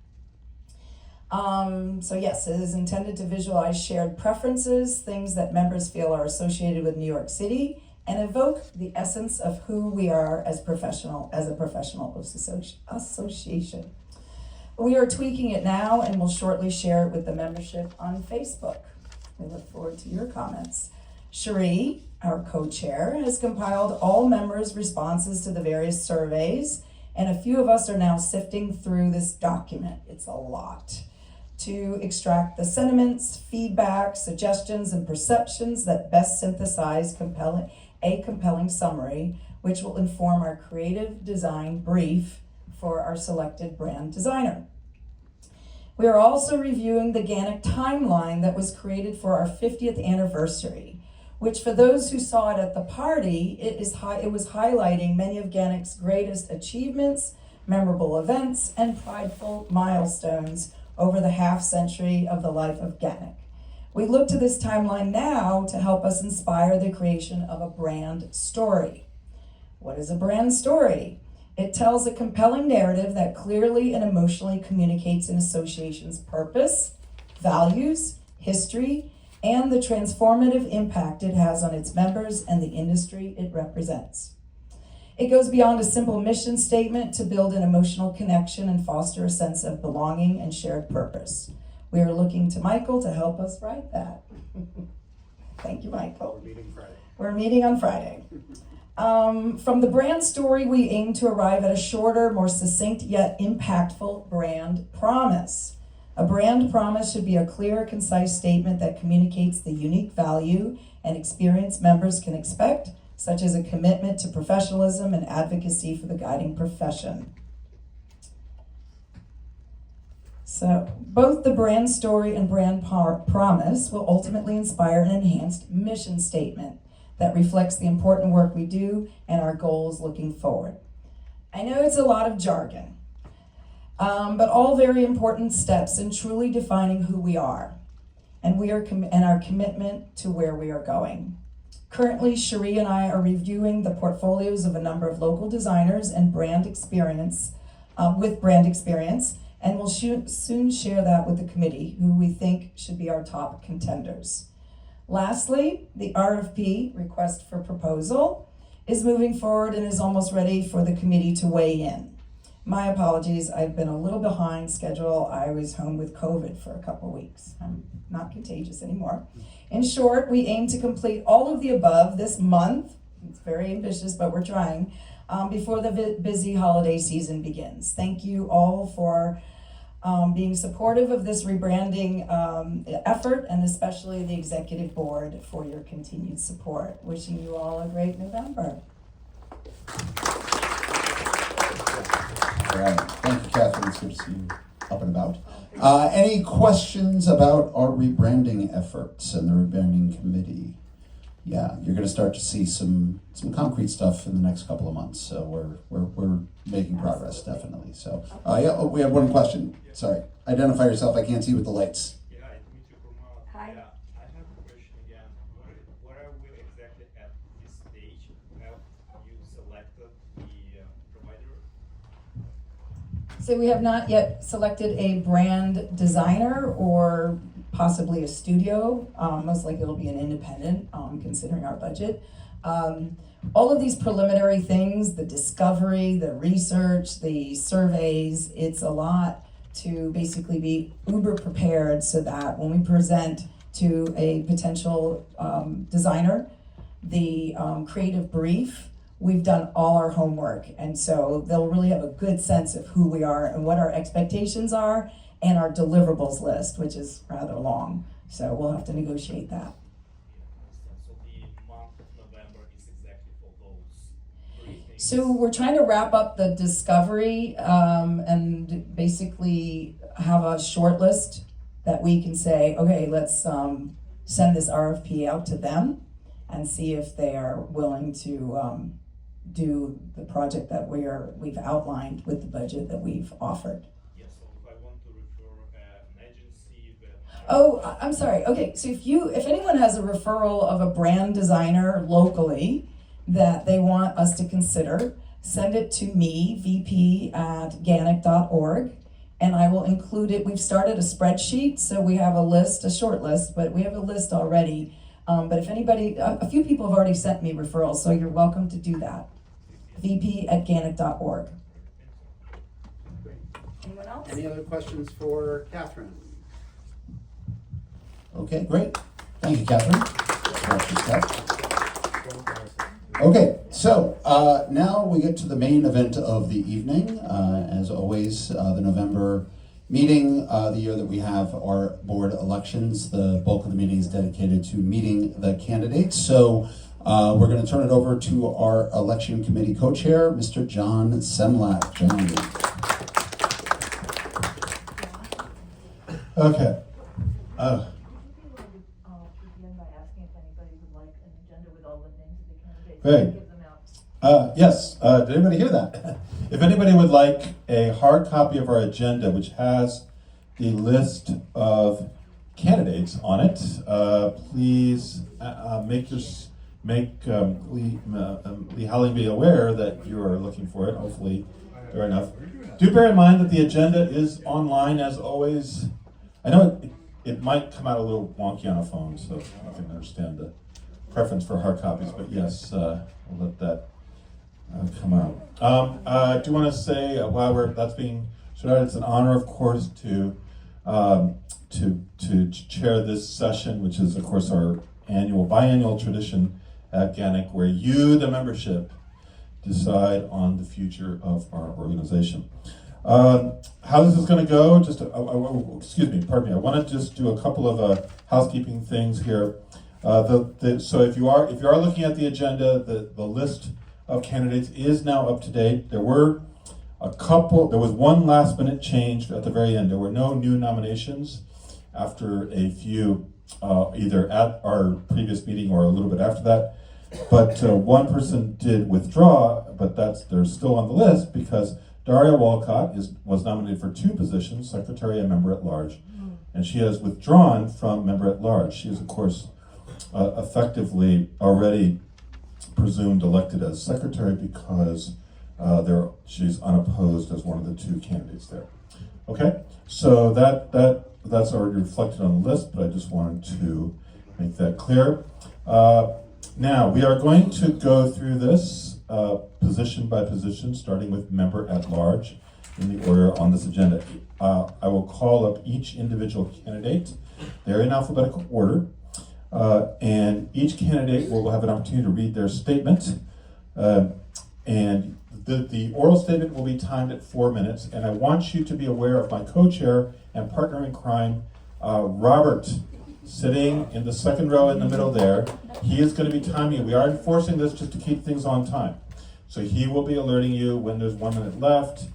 So yes, it is intended to visualize shared preferences, things that members feel are associated with New York City, and evoke the essence of who we are as a professional association. We are tweaking it now and will shortly share it with the membership on Facebook. We look forward to your comments. Cherie, our co-chair, has compiled all members' responses to the various surveys, and a few of us are now sifting through this document. It's a lot. To extract the sentiments, feedback, suggestions, and perceptions that best synthesize a compelling summary, which will inform our creative design brief for our selected brand designer. We are also reviewing the GANYC timeline that was created for our 50th anniversary, which for those who saw it at the party, it was highlighting many of GANYC's greatest achievements, memorable events, and prideful milestones over the half century of the life of GANYC. We look to this timeline now to help us inspire the creation of a brand story. What is a brand story? It tells a compelling narrative that clearly and emotionally communicates an association's purpose, values, history, and the transformative impact it has on its members and the industry it represents. It goes beyond a simple mission statement to build an emotional connection and foster a sense of belonging and shared purpose. We are looking to Michael to help us write that. Thank you, Michael. We're meeting Friday. We're meeting on Friday. From the brand story, we aim to arrive at a shorter, more succinct yet impactful brand promise. A brand promise should be a clear, concise statement that communicates the unique value and experience members can expect, such as a commitment to professionalism and advocacy for the guiding profession. So, both the brand story and brand promise will ultimately inspire an enhanced mission statement that reflects the important work we do and our goals looking forward. I know it's a lot of jargon, but all very important steps in truly defining who we are and our commitment to where we are going. Currently, Cherie and I are reviewing the portfolios of a number of local designers and brand experience, and we'll soon share that with the committee, who we think should be our top contenders. Lastly, the RFP, request for proposal, is moving forward and is almost ready for the committee to weigh in. My apologies, I've been a little behind schedule. I was home with COVID for a couple weeks. I'm not contagious anymore. In short, we aim to complete all of the above this month. It's very ambitious, but we're trying, before the busy holiday season begins. Thank you all for being supportive of this rebranding effort, and especially the executive board for your continued support. Wishing you all a great November. All right, thank you, Catherine. It's good to see you up and about. Any questions about our rebranding efforts and the rebranding committee? Yeah, you're going to start to see some concrete stuff in the next couple of months. So we're making progress, definitely. So we have one question. Sorry, identify yourself. I can't see with the lights. Hi. Yeah, I have a question again. What are we exactly at this stage? Have you selected the provider? So we have not yet selected a brand designer or possibly a studio. Most likely it'll be an independent, considering our budget. All of these preliminary things, the discovery, the research, the surveys, it's a lot to basically be uber prepared so that when we present to a potential designer the creative brief, we've done all our homework. And so they'll really have a good sense of who we are and what our expectations are and our deliverables list, which is rather long. So we'll have to negotiate that. So the month of November is exactly for those briefings. So we're trying to wrap up the discovery and basically have a short list that we can say, okay, let's send this RFP out to them and see if they are willing to do the project that we've outlined with the budget that we've offered. Yes, so if I want to refer an agency that... Oh, I'm sorry. Okay, so if anyone has a referral of a brand designer locally that they want us to consider, send it to me, vp@ganyc.org, and I will include it. We've started a spreadsheet, so we have a short list, but we have a list already. But if anybody, a few people have already sent me referrals, so you're welcome to do that. vp@ganyc.org. Anyone else? Any other questions for Catherine? Okay, great. Thank you, Catherine. Okay, so now we get to the main event of the evening. As always, the November meeting, the year that we have our board elections, the bulk of the meeting is dedicated to meeting the candidates. So we're going to turn it over to our election committee co-chair, Mr. John Semlak. John. Okay. Begin by asking if anybody would like an agenda with all the names of the candidates. Great. Give them out. Yes, did anybody hear that? If anybody would like a hard copy of our agenda, which has the list of candidates on it, please make Lee Hallingby aware that you are looking for it. Hopefully, fair enough. Do bear in mind that the agenda is online as always. I know it might come out a little wonky on a phone, so I can understand the preference for hard copies, but yes, we'll let that come out. I do want to say while that's being started, it's an honor, of course, to chair this session, which is, of course, our biannual tradition at GANYC, where you, the membership, decide on the future of our organization. How this is going to go? Pardon me. I want to just do a couple of housekeeping things here. So if you are looking at the agenda, the list of candidates is now up to date. There was one last minute change at the very end. There were no new nominations after a few, either at our previous meeting or a little bit after that. But one person did withdraw, but they're still on the list because Daria Walcott was nominated for 2 positions, secretary and member at large, and she has withdrawn from member at large. She is, of course, effectively already presumed elected as secretary because she's unopposed as one of the 2 candidates there. Okay, so that's already reflected on the list, but I just wanted to make that clear. Now we are going to go through this position by position, starting with member at large in the order on this agenda. I will call up each individual candidate. They're in alphabetical order. And each candidate will have an opportunity to read their statement. And the oral statement will be timed at 4 minutes. And I want you to be aware of my co-chair and partner in crime, Robert, sitting in the second row in the middle there. He is going to be timing. We are enforcing this just to keep things on time. So he will be alerting you when there's 1 minute left,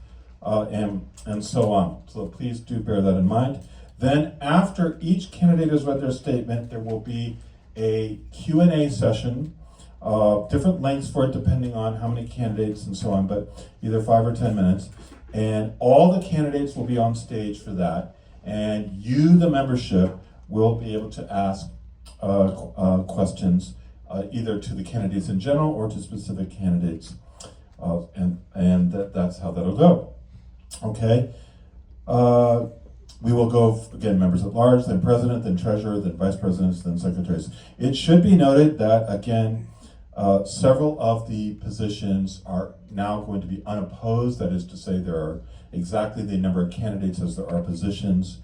and so on. So please do bear that in mind. Then after each candidate has read their statement, there will be a Q&A session, different lengths for it depending on how many candidates and so on, but either 5 or 10 minutes. And all the candidates will be on stage for that. And you, the membership, will be able to ask questions either to the candidates in general or to specific candidates. And that's how that'll go. Okay. We will go, again, members at large, then president, then treasurer, then vice presidents, then secretaries. It should be noted that, again, several of the positions are now going to be unopposed. That is to say, there are exactly the number of candidates as there are positions.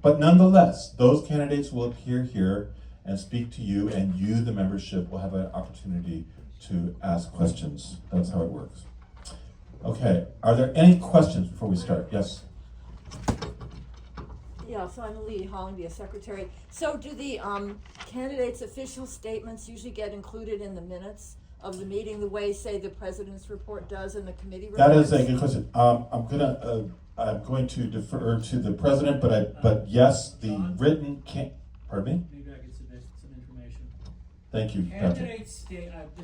But nonetheless, those candidates will appear here and speak to you, and you, the membership, will have an opportunity to ask questions. That's how it works. Okay, are there any questions before we start? Yes? Yeah, so I'm Lee Hollingby, a secretary. So do the candidates' official statements usually get included in the minutes of the meeting the way, say, the president's report does and the committee reports? That is a good question. I'm going to defer to the president, but yes, the written pardon me? Maybe I could submit some information. Thank you, Patrick. Candidates,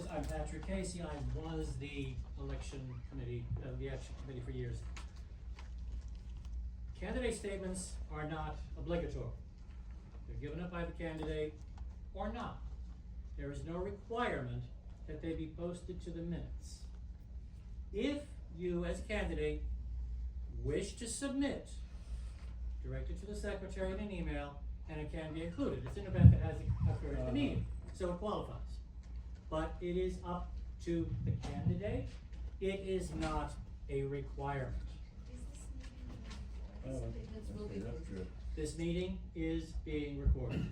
I'm Patrick Casey. I was the election committee, the election committee for years. Candidate statements are not obligatory. They're given up by the candidate or not. There is no requirement that they be posted to the minutes. If you, as a candidate, wish to submit, direct it to the secretary in an email, and it can be included. It's an event that has occurred at the meeting, so it qualifies. But it is up to the candidate. It is not a requirement. This meeting is being recorded.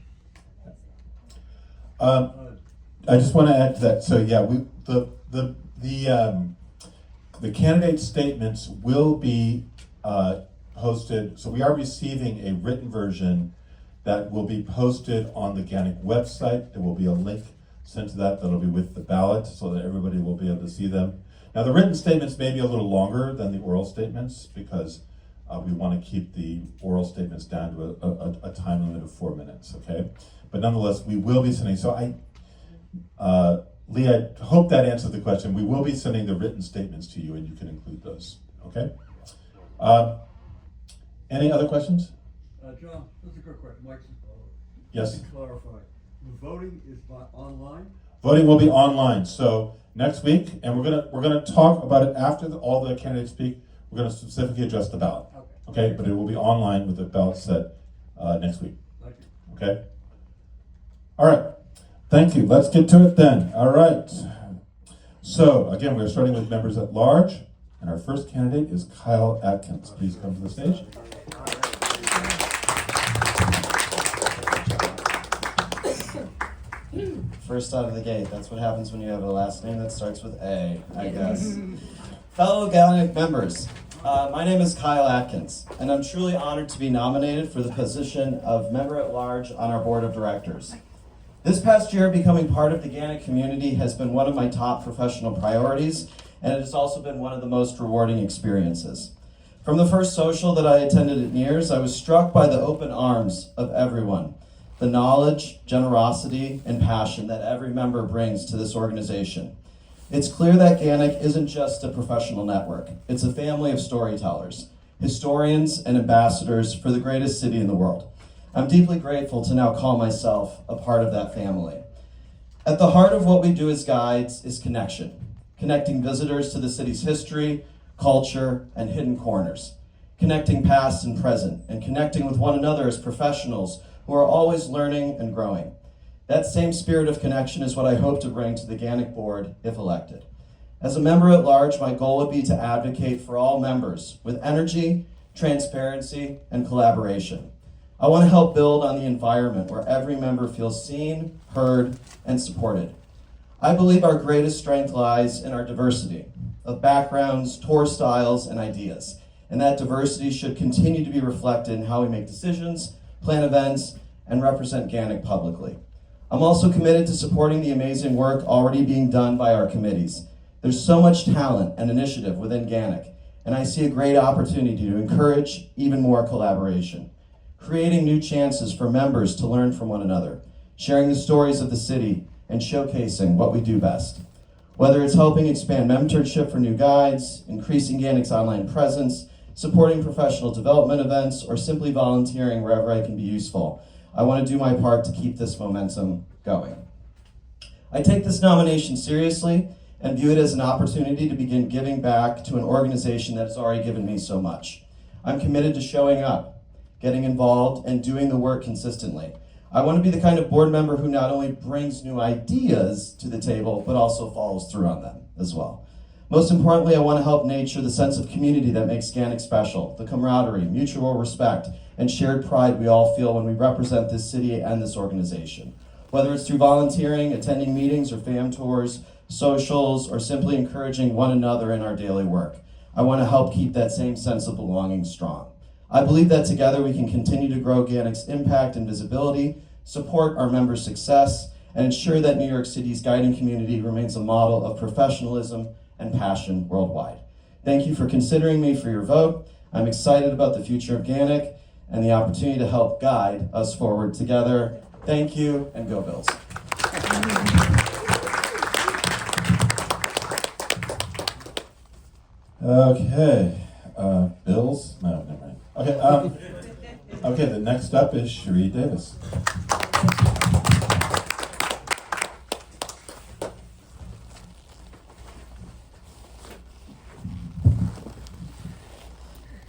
I just want to add to that. So yeah, the candidate statements will be posted. So we are receiving a written version that will be posted on the GANYC website. There will be a link sent to that that'll be with the ballot so that everybody will be able to see them. Now the written statements may be a little longer than the oral statements because we want to keep the oral statements down to a time limit of 4 minutes, okay? But nonetheless, we will be sending, so Lee, I hope that answered the question. We will be sending the written statements to you and you can include those, okay? Any other questions? John, this is a quick question. Mike, yes. to clarify, the voting is online? Voting will be online, so next week, and we're gonna talk about it after all the candidates speak. We're going to specifically address the ballot. Okay, but it will be online with the ballot set next week. Thank you. Okay? All right. Thank you. Let's get to it then. All right. So, again, we're starting with members at large, and our first candidate is Kyle Atkins. Please come to the stage. First out of the gate. That's what happens when you have a last name that starts with A, I guess. Fellow GANYC members, my name is Kyle Atkins, and I'm truly honored to be nominated for the position of member at large on our board of directors. This past year, becoming part of the GANYC community has been one of my top professional priorities, and it has also been one of the most rewarding experiences. From the first social that I attended at NEARS, I was struck by the open arms of everyone, the knowledge, generosity, and passion that every member brings to this organization. It's clear that GANYC isn't just a professional network. It's a family of storytellers, historians, and ambassadors for the greatest city in the world. I'm deeply grateful to now call myself a part of that family. At the heart of what we do as guides is connection, connecting visitors to the city's history, culture, and hidden corners, connecting past and present, and connecting with one another as professionals who are always learning and growing. That same spirit of connection is what I hope to bring to the GANYC board if elected. As a member at large, my goal would be to advocate for all members with energy, transparency, and collaboration. I want to help build on the environment where every member feels seen, heard, and supported. I believe our greatest strength lies in our diversity of backgrounds, tour styles, and ideas. And that diversity should continue to be reflected in how we make decisions, plan events, and represent GANYC publicly. I'm also committed to supporting the amazing work already being done by our committees. There's so much talent and initiative within GANYC, and I see a great opportunity to encourage even more collaboration, creating new chances for members to learn from one another, sharing the stories of the city, and showcasing what we do best. Whether it's helping expand mentorship for new guides, increasing GANYC's online presence, supporting professional development events, or simply volunteering wherever I can be useful, I want to do my part to keep this momentum going. I take this nomination seriously and view it as an opportunity to begin giving back to an organization that has already given me so much. I'm committed to showing up, getting involved, and doing the work consistently. I want to be the kind of board member who not only brings new ideas to the table, but also follows through on them as well. Most importantly, I want to help nurture the sense of community that makes GANYC special, the camaraderie, mutual respect, and shared pride we all feel when we represent this city and this organization. Whether it's through volunteering, attending meetings or fam tours, socials, or simply encouraging one another in our daily work, I want to help keep that same sense of belonging strong. I believe that together we can continue to grow GANYC's impact and visibility, support our members' success, and ensure that New York City's guiding community remains a model of professionalism and passion worldwide. Thank you for considering me for your vote. I'm excited about the future of GANYC and the opportunity to help guide us forward together. Thank you, and go Bills. Okay, Bills? No, never mind. Okay, okay, the next up is Cherie Davis.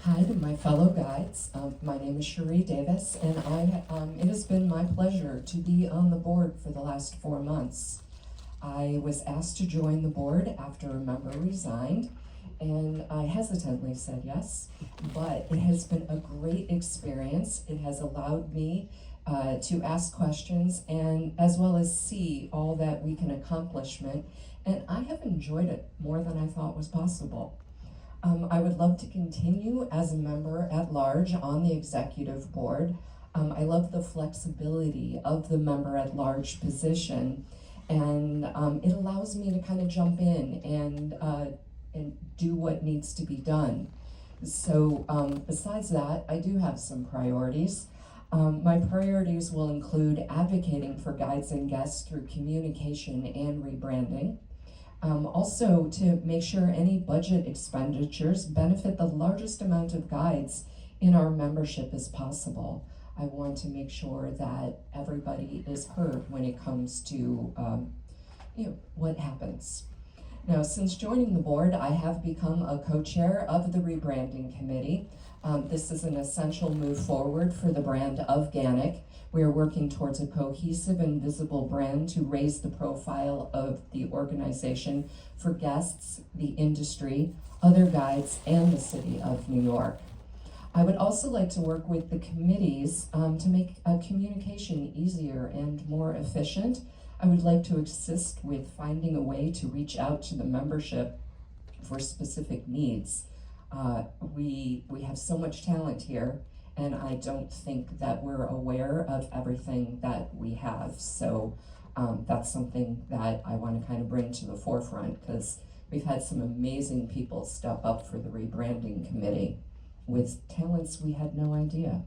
Hi to my fellow guides. My name is Cherie Davis, and it has been my pleasure to be on the board for the last 4 months. I was asked to join the board after a member resigned, and I hesitantly said yes, but it has been a great experience. It has allowed me to ask questions and as well as see all that we can accomplish, and I have enjoyed it more than I thought was possible. I would love to continue as a member at large on the executive board. I love the flexibility of the member at large position, and it allows me to kind of jump in and do what needs to be done. So besides that, I do have some priorities. My priorities will include advocating for guides and guests through communication and rebranding. Also to make sure any budget expenditures benefit the largest amount of guides in our membership as possible. I want to make sure that everybody is heard when it comes to what happens. Now, since joining the board, I have become a co-chair of the rebranding committee. This is an essential move forward for the brand of GANYC. We are working towards a cohesive and visible brand to raise the profile of the organization for guests, the industry, other guides, and the city of New York. I would also like to work with the committees to make communication easier and more efficient. I would like to assist with finding a way to reach out to the membership for specific needs. We have so much talent here, and I don't think that we're aware of everything that we have. So that's something that I want to kind of bring to the forefront, because we've had some amazing people step up for the rebranding committee with talents we had no idea.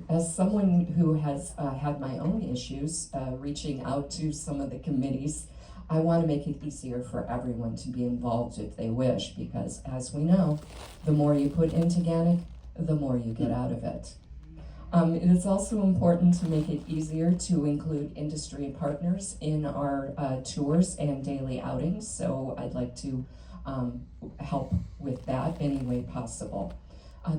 As someone who has had my own issues reaching out to some of the committees, I want to make it easier for everyone to be involved if they wish, because as we know, the more you put into GANYC, the more you get out of it. It is also important to make it easier to include industry partners in our tours and daily outings, so I'd like to help with that any way possible.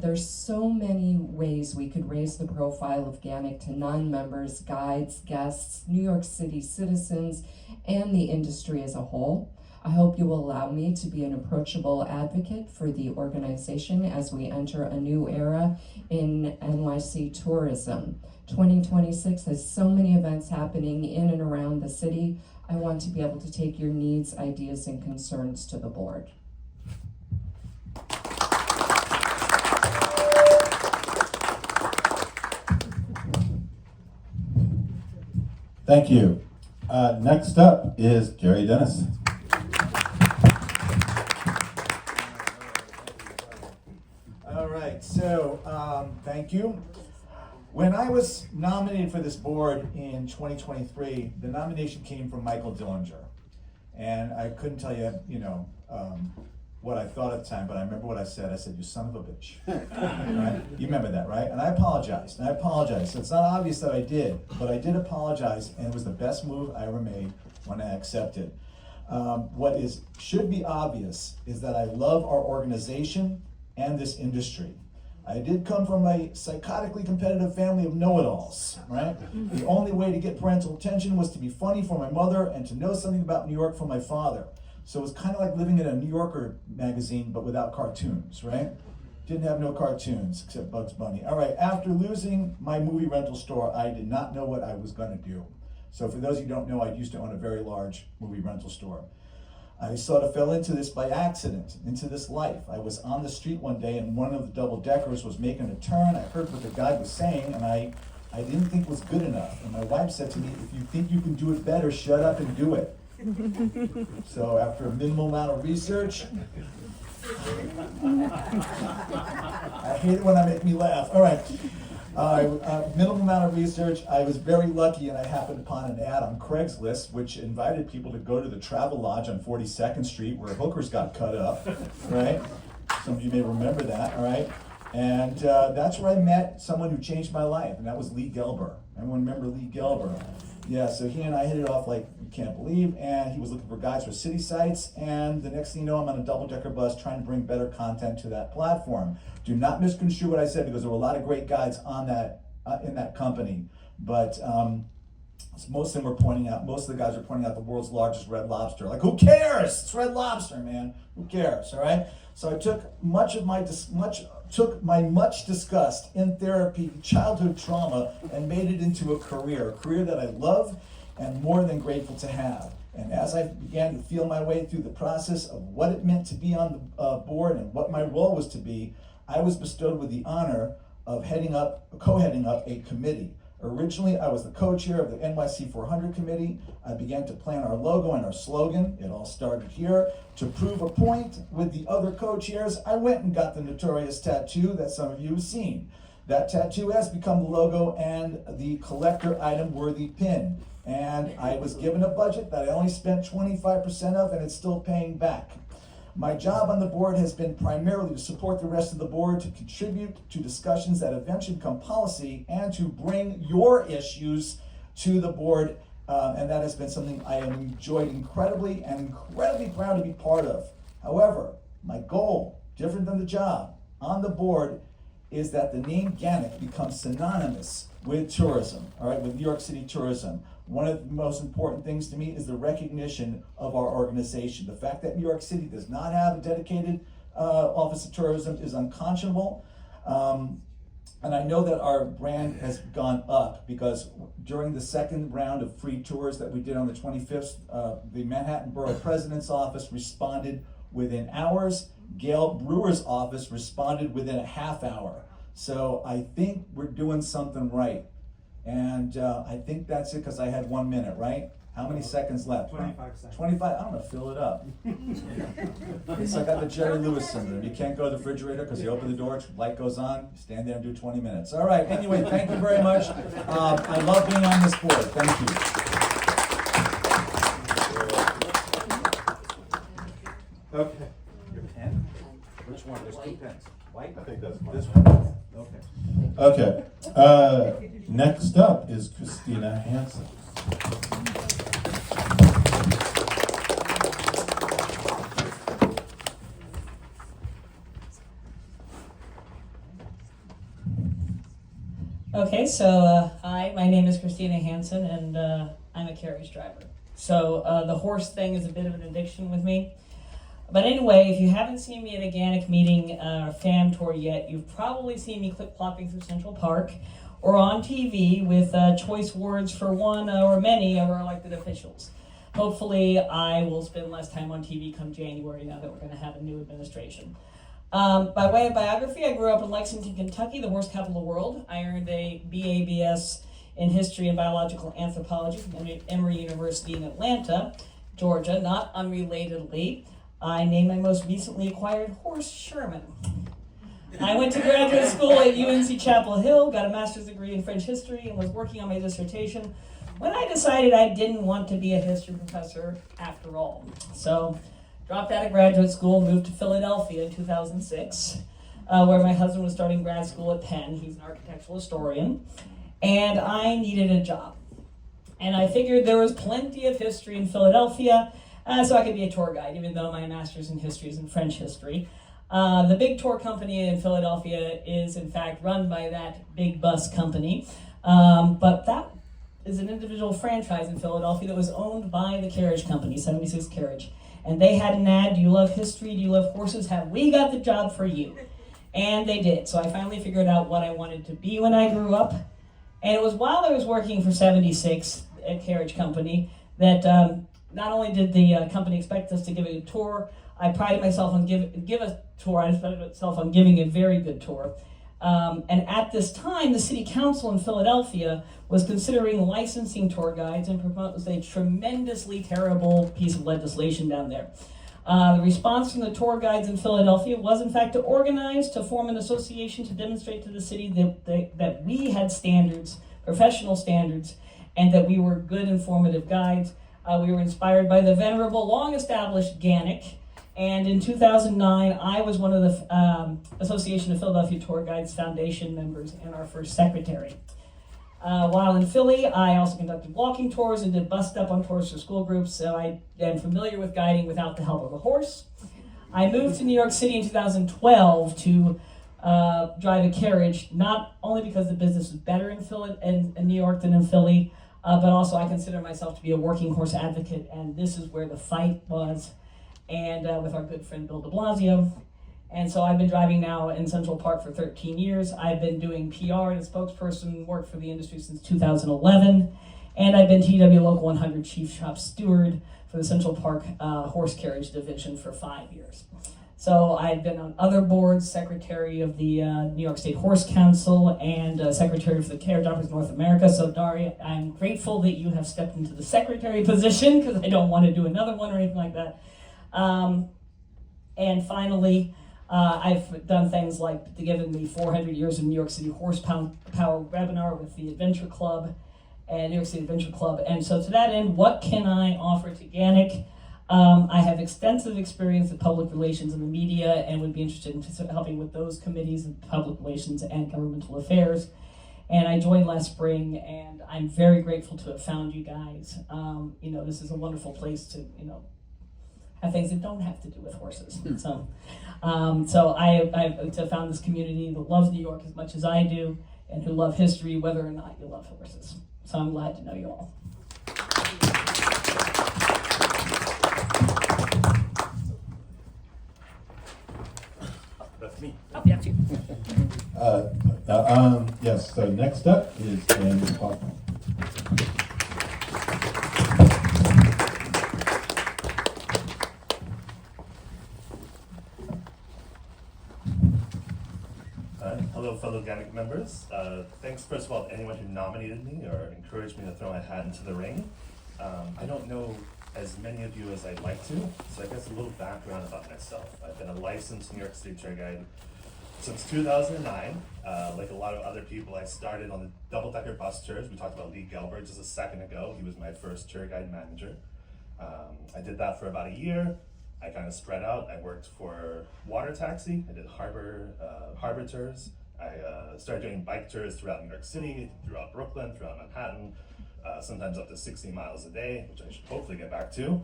There's so many ways we could raise the profile of GANYC to non-members, guides, guests, New York City citizens, and the industry as a whole. I hope you will allow me to be an approachable advocate for the organization as we enter a new era in NYC tourism. 2026 has so many events happening in and around the city. I want to be able to take your needs, ideas, and concerns to the board. Thank you. Next up is Gary Dennis. right, so, thank you. When I was nominated for this board in 2023, the nomination came from Michael Dillinger. And I couldn't tell you, what I thought at the time, but I remember what I said. I said, "You son of a bitch." Right? You remember that, right? And I apologized, So it's not obvious that I did, but I did apologize, and it was the best move I ever made when I accepted. What should be obvious is that I love our organization and this industry. I did come from a psychotically competitive family of know-it-alls, right? The only way to get parental attention was to be funny for my mother and to know something about New York from my father. So it was kind of like living in a New Yorker magazine, but without cartoons, right? Didn't have no cartoons except Bugs Bunny. All right, after losing my movie rental store, I did not know what I was gonna do. So for those of you who don't know, I used to own a very large movie rental store. I sort of fell into this by accident, into this life. I was on the street one day and one of the double-deckers was making a turn. I heard what the guy was saying and I didn't think it was good enough. And my wife said to me, "If you think you can do it better, shut up and do it." So after a minimal amount of research, I hate it when I make me laugh. All right. Minimal amount of research. I was very lucky and I happened upon an ad on Craigslist which invited people to go to the Travel Lodge on 42nd Street where hookers got cut up, right? Some of you may remember that, all right? And that's where I met someone who changed my life, and that was Lee Gelber. Everyone remember Lee Gelber? Yeah, so he and I hit it off like you can't believe, and he was looking for guides for city sites, and the next thing you know, I'm on a double-decker bus trying to bring better content to that platform. Do not misconstrue what I said, because there were a lot of great guides on that, in that company, but most of the guys were pointing out the world's largest red lobster. Like, who cares? It's Red Lobster, man. Who cares, all right? So I took my much discussed in therapy childhood trauma and made it into a career that I love and more than grateful to have. And as I began to feel my way through the process of what it meant to be on the board and what my role was to be, I was bestowed with the honor of co-heading up a committee. Originally, I was the co-chair of the NYC 400 committee. I began to plan our logo and our slogan. It all started here. To prove a point with the other co-chairs, I went and got the notorious tattoo that some of you have seen. That tattoo has become the logo and the collector item worthy pin. And I was given a budget that I only spent 25% of, and it's still paying back. My job on the board has been primarily to support the rest of the board, to contribute to discussions that eventually become policy, and to bring your issues to the board. And that has been something I have enjoyed incredibly and incredibly proud to be part of. However, my goal, different than the job, on the board is that the name GANYC becomes synonymous with tourism, all right, with New York City tourism. One of the most important things to me is the recognition of our organization. The fact that New York City does not have a dedicated Office of Tourism is unconscionable. And I know that our brand has gone up because during the second round of free tours that we did on the 25th, the Manhattan Borough President's Office responded within hours. Gail Brewer's office responded within a half hour. So I think we're doing something right. And I think that's it because I had 1 minute, right? How many seconds left? 25 seconds. 25? I'm gonna fill it up. It's like I got the Jerry Lewis syndrome. You can't go to the refrigerator because you open the door, light goes on, you stand there and do 20 minutes. All right, anyway, thank you very much. I love being on this board. Thank you. Okay. Your pen? Which one? There's two pens. White? I think that's mine. This one? Okay. Okay. Next up is Christina Hansen. Okay, so hi, my name is Christina Hansen, and I'm a carriage driver. So the horse thing is a bit of an addiction with me. But anyway, if you haven't seen me at a GANYC meeting or FAM tour yet, you've probably seen me clip-clopping through Central Park or on TV with choice words for one or many of our elected officials. Hopefully, I will spend less time on TV come January now that we're going to have a new administration. By way of biography, I grew up in Lexington, Kentucky, the horse capital of the world. I earned a BA/BS in History and Biological Anthropology from Emory University in Atlanta, Georgia. Not unrelatedly, I named my most recently acquired horse Sherman. I went to graduate school at UNC Chapel Hill, got a master's degree in French history, and was working on my dissertation when I decided I didn't want to be a history professor after all. So, dropped out of graduate school, moved to Philadelphia in 2006, where my husband was starting grad school at Penn. He's an architectural historian, and I needed a job. And I figured there was plenty of history in Philadelphia, so I could be a tour guide, even though my master's in history is in French history. The big tour company in Philadelphia is, in fact, run by that big bus company, but that is an individual franchise in Philadelphia that was owned by the carriage company, 76 Carriage. And they had an ad, do you love history, do you love horses, have we got the job for you? And they did. So I finally figured out what I wanted to be when I grew up. And it was while I was working for 76 at Carriage Company that not only did the company expect us to give a tour, I prided myself on giving a very good tour. And at this time, the city council in Philadelphia was considering licensing tour guides and proposed a tremendously terrible piece of legislation down there. The response from the tour guides in Philadelphia was, in fact, to organize, to form an association to demonstrate to the city that we had standards, professional standards, and that we were good, informative guides. We were inspired by the venerable, long-established GANYC. And in 2009, I was one of the Association of Philadelphia Tour Guides Foundation members and our first secretary. While in Philly, I also conducted walking tours and did bus step on tours for school groups, so I am familiar with guiding without the help of a horse. I moved to New York City in 2012 to drive a carriage, not only because the business was better in New York than in Philly, but also I consider myself to be a working horse advocate, and this is where the fight was, and with our good friend Bill de Blasio. And so I've been driving now in Central Park for 13 years. I've been doing PR and a spokesperson work for the industry since 2011. And I've been TW Local 100 Chief Shop Steward for the Central Park Horse Carriage Division for 5 years. So I've been on other boards, secretary of the New York State Horse Council and secretary for the Carriage Operators North America. So Daria, I'm grateful that you have stepped into the secretary position because I don't want to do another one or anything like that. And finally, I've done things like given the 400 years of New York City Horsepower webinar with the Adventure Club and New York City Adventure Club. And so to that end, what can I offer to GANYC? I have extensive experience in public relations and the media and would be interested in helping with those committees in public relations and governmental affairs. And I joined last spring, and I'm very grateful to have found you guys. This is a wonderful place to, have things that don't have to do with horses. So I've found this community that loves New York as much as I do, and who love history, whether or not you love horses. So I'm glad to know you all. That's me. Oh, that's you. Yes, so next up is Andy Kaufman. Hello, fellow GANYC members. Thanks, first of all, to anyone who nominated me or encouraged me to throw my hat into the ring. I don't know as many of you as I'd like to, so I guess a little background about myself. I've been a licensed New York City tour guide since 2009. Like a lot of other people, I started on the double-decker bus tours. We talked about Lee Gelbert just a second ago. He was my first tour guide manager. I did that for about a year. I kind of spread out. I worked for water taxi. I did harbor tours. I started doing bike tours throughout New York City, throughout Brooklyn, throughout Manhattan, sometimes up to 60 miles a day, which I should hopefully get back to.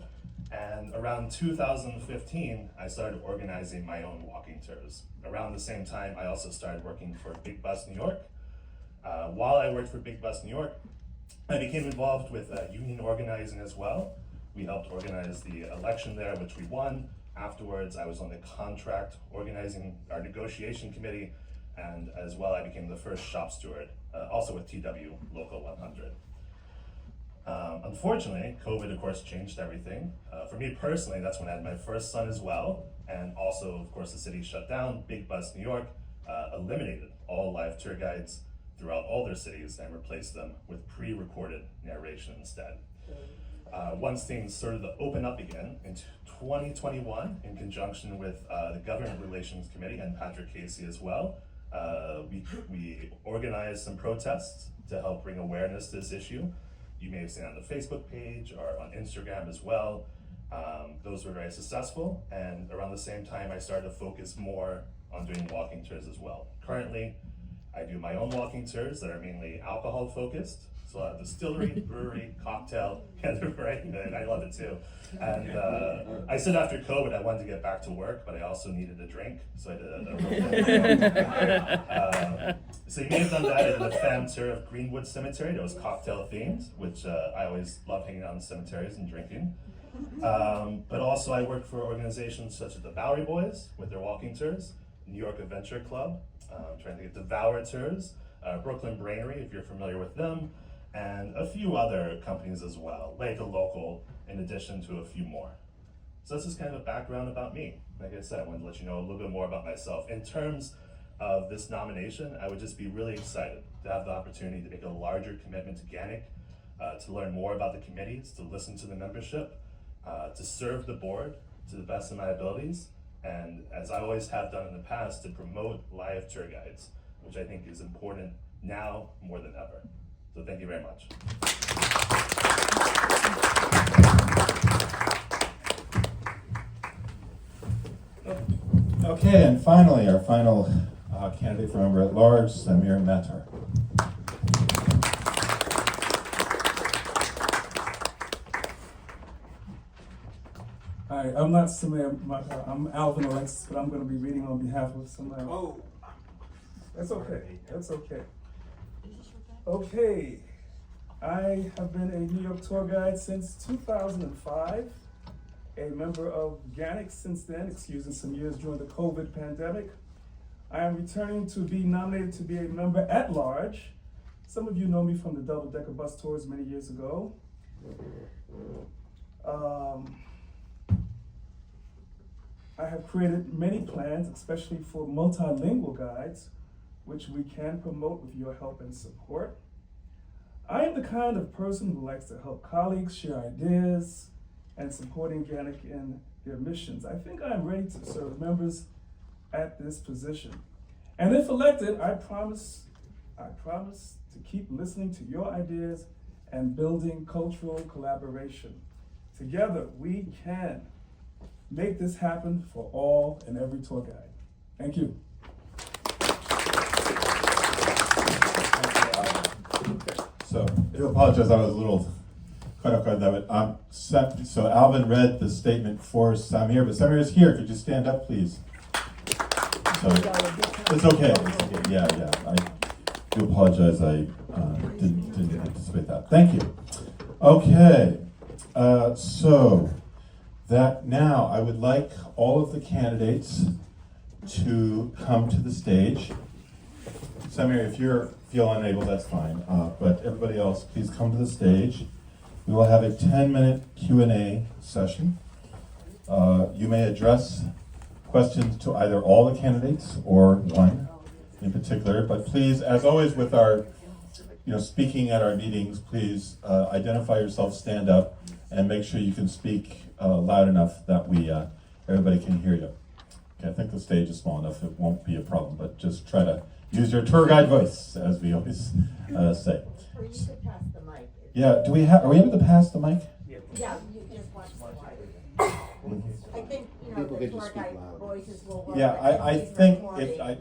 And around 2015, I started organizing my own walking tours. Around the same time, I also started working for Big Bus New York. While I worked for Big Bus New York, I became involved with union organizing as well. We helped organize the election there, which we won. Afterwards, I was on the contract organizing our negotiation committee, and as well, I became the first shop steward, also with TW Local 100. Unfortunately, COVID, of course, changed everything. For me personally, that's when I had my first son as well, and also, of course, the city shut down. Big Bus New York eliminated all live tour guides throughout all their cities and replaced them with pre-recorded narration instead. once things started to open up again in 2021, in conjunction with the Government Relations Committee and Patrick Casey as well, we organized some protests to help bring awareness to this issue. You may have seen it on the Facebook page or on Instagram as well. Those were very successful, and around the same time I started to focus more on doing walking tours as well. Currently, I do my own walking tours that are mainly alcohol focused. So a distillery, brewery, cocktail, right? And I love it too. And I said after COVID I wanted to get back to work, but I also needed a drink, so I did so you may have done that. I did a fan tour of Greenwood Cemetery that was cocktail themed, which I always love hanging out in cemeteries and drinking. But also I work for organizations such as the Bowery Boys with their walking tours, New York Adventure Club, trying to get Devour Tours, Brooklyn Brainery, if you're familiar with them, and a few other companies as well, like a local, in addition to a few more. So this is kind of a background about me. Like I said, I wanted to let you know a little bit more about myself. In terms of this nomination, I would just be really excited to have the opportunity to make a larger commitment to GANYC, to learn more about the committees, to listen to the membership, to serve the board to the best of my abilities, and as I always have done in the past, to promote live tour guides, which I think is important now more than ever. So thank you very much. Okay, and finally, our final candidate for member at large, Samir Matar. Hi, I'm not Samir Matar, I'm Alvin Alexis, but I'm going to be reading on behalf of Samir. Oh, that's okay, that's okay. Okay, I have been a New York tour guide since 2005, a member of GANYC since then, excusing some years during the COVID pandemic. I am returning to be nominated to be a member at large. Some of you know me from the double-decker bus tours many years ago. I have created many plans, especially for multilingual guides, which we can promote with your help and support. I am the kind of person who likes to help colleagues share ideas and supporting GANYC in their missions. I think I am ready to serve members at this position. And if elected, I promise to keep listening to your ideas and building cultural collaboration. Together, we can make this happen for all and every tour guide. Thank you. So I do apologize, I was a little caught off guard that, but so Alvin read the statement for Samir, but Samir is here. Could you stand up, please? So it's okay. Yeah. I do apologize. I didn't anticipate that. Thank you. Okay. So that now I would like all of the candidates to come to the stage. Samir, if you feel unable, that's fine. But everybody else, please come to the stage. We will have a 10-minute Q&A session. You may address questions to either all the candidates or one in particular, but please, as always with our, speaking at our meetings, please identify yourself, stand up, and make sure you can speak loud enough that everybody can hear you. Okay, I think the stage is small enough, it won't be a problem, but just try to use your tour guide voice, as we always say. Or you could pass the mic. Yeah, are we able to pass the mic? Yeah, you just watch the mic. I think, the tour guide voices will work. Yeah, I think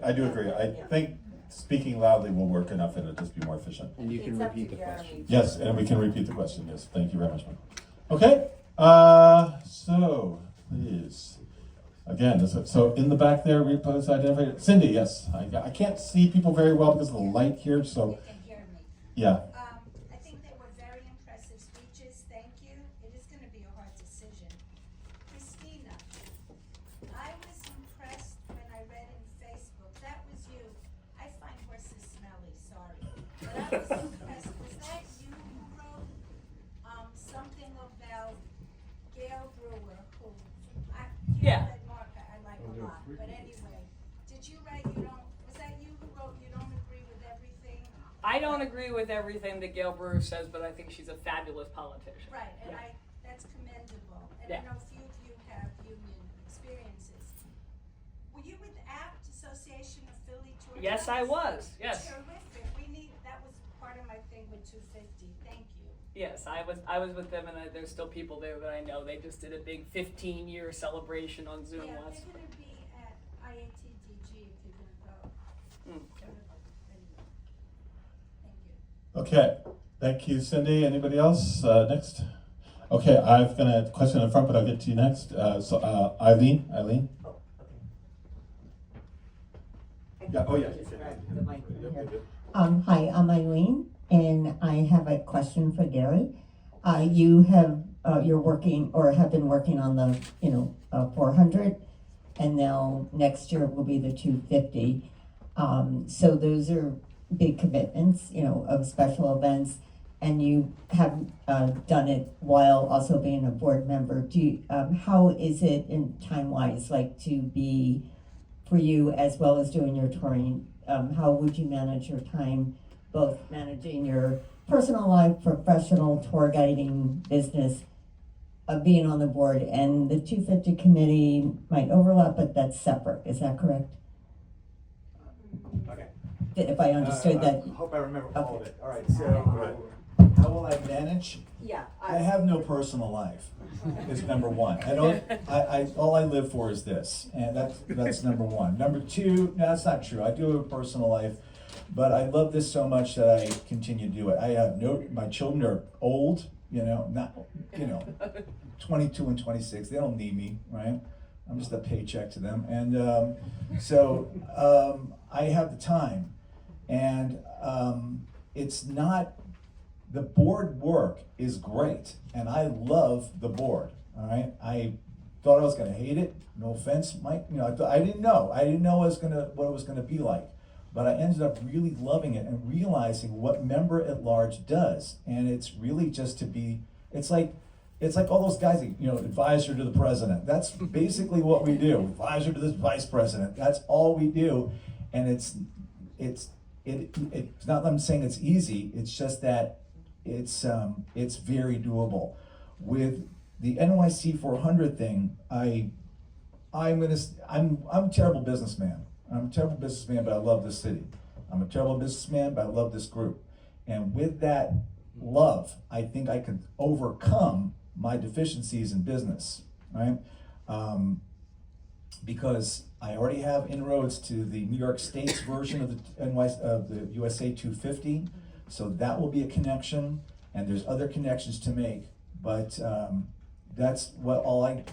I do agree. I think speaking loudly will work enough and it'll just be more efficient. And you can repeat the question. Yes, and we can repeat the question. Yes, thank you very much, Michael. Okay, so please, again, so in the back there, please identify. Cindy, yes, I can't see people very well because of the light here, so. Yeah. I think they were very impressive speeches. Thank you. It is going to be a hard decision. Christina, I was impressed when I read in Facebook. That was you. I find horses smelly, sorry. But I was impressed. Was that you who wrote something about Gail Brewer, who Yeah. that marker I like a lot. But anyway, did you write was that you who wrote you don't agree with everything? I don't agree with everything that Gail Brewer says, but I think she's a fabulous politician. Right, and Yeah. that's commendable, and Yeah. I know few of you have union experiences. Were you with ACT, Association of Philly Tour Yes, I Guides? was, yes. Terrific, that was part of my thing with 250, thank you. Yes, I was with them, and there's still people there that I know. They just did a big 15-year celebration on Zoom Yeah, last. they're gonna be at IATDG if you're gonna go. Mm. Okay, thank you, Cindy. Anybody else? Next. Okay, I've got a question in the front, but I'll get to you next. Eileen. Yeah. Oh, yeah. Hi, I'm Eileen, and I have a question for Gary. You have you're working or have been working on the 400, and now next year will be the 250. So those are big commitments, of special events, and you have done it while also being a board member. Do you, how is it in time-wise, like to be for you as well as doing your touring? How would you manage your time, both managing your personal life, professional tour guiding business, being on the board, and the 250 committee might overlap, but that's separate. Is that correct? Okay. If I understood that. I hope I remember all of Okay. it. All right, so how will I manage? Yeah. I have no personal life, is number one. I don't, all I live for is this, and that's number one. Number two, no, that's not true. I do have a personal life, but I love this so much that I continue to do it. I have my children are old, not, 22 and 26. They don't need me, right? I'm just a paycheck to them. And I have the time. And it's not, the board work is great. And I love the board, all right? I thought I was gonna hate it. No offense, Mike. I didn't know. I didn't know what it was gonna be like. But I ended up really loving it and realizing what member at large does. And it's really just to be, it's like all those guys, advisor to the president. That's basically what we do. Advisor to the vice president. That's all we do. And it's not that I'm saying it's easy. It's just that it's very doable. With the NYC 400 thing, I'm a terrible businessman. I'm a terrible businessman, but I love this city. I'm a terrible businessman, but I love this group. And with that love, I think I could overcome my deficiencies in business, right? Because I already have inroads to the New York State's version of the USA 250, so that will be a connection, and there's other connections to make. But that's what all I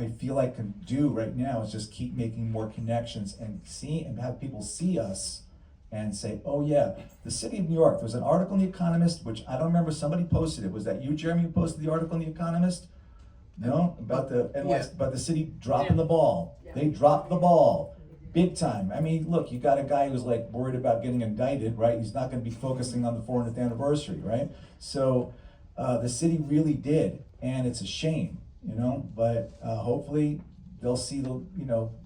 feel I can do right now is just keep making more connections and have people see us and say, oh yeah, the city of New York, there was an article in The Economist, which I don't remember, somebody posted it. Was that you, Jeremy, who posted the article in The Economist? No? About the city dropping the ball. Yeah. They dropped the ball. Big time. I mean, look, you got a guy who's like worried about getting indicted, right? He's not gonna be focusing on the 400th anniversary, right? So the city really did, and it's a shame, but hopefully they'll see the,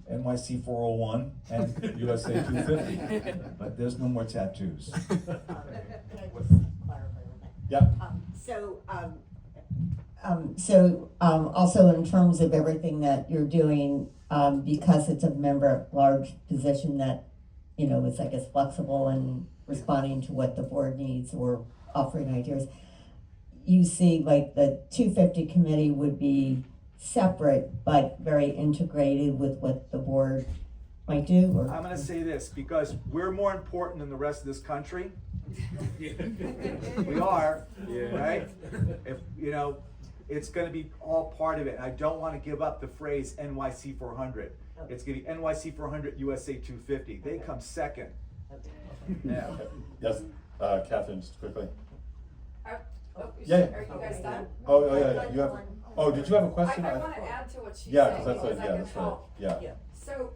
NYC 401 and USA 250, but there's no more tattoos. Can I just clarify one thing? Yeah. Also in terms of everything that you're doing, because it's a member at large position that, is, I guess, flexible and responding to what the board needs or offering ideas, you see like the 250 committee would be separate but very integrated with what the board might do? Or? I'm going to say this because we're more important than the rest of this country. We are, right? If it's going to be all part of it. I don't want to give up the phrase NYC 400. It's going to be NYC 400 USA 250. They come second. Yeah. Yes, Catherine, just quickly. Are you guys done? Oh yeah, you have. Oh, did you have a question? I want to add to what she's saying. saying. That's because right. I That's can right. help. Yeah. So,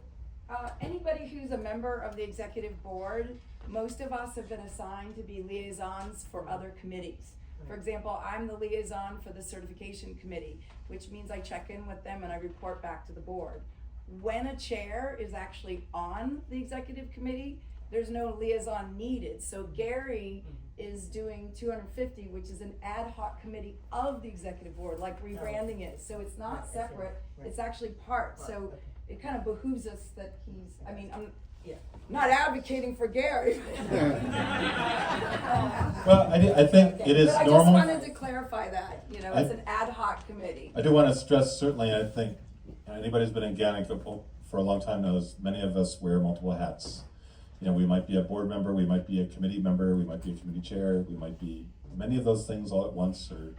anybody who's a member of the executive board, most of us have been assigned to be liaisons for other committees. For example, I'm the liaison for the certification committee, which means I check in with them and I report back to the board. When a chair is actually on the executive committee, there's no liaison needed. So Gary is doing 250, which is an ad hoc committee of the executive board, like rebranding it. So it's not separate, it's actually part. So it kind of behooves us that he's, I mean, I'm not advocating for Gary. Well, I think it is but normal. I just wanted to clarify that, you know, it's an ad hoc committee. I do want to stress, certainly, I think anybody who's been in GANYC for a long time knows many of us wear multiple hats. You know, we might be a board member, we might be a committee member, we might be a committee chair, we might be many of those things all at once or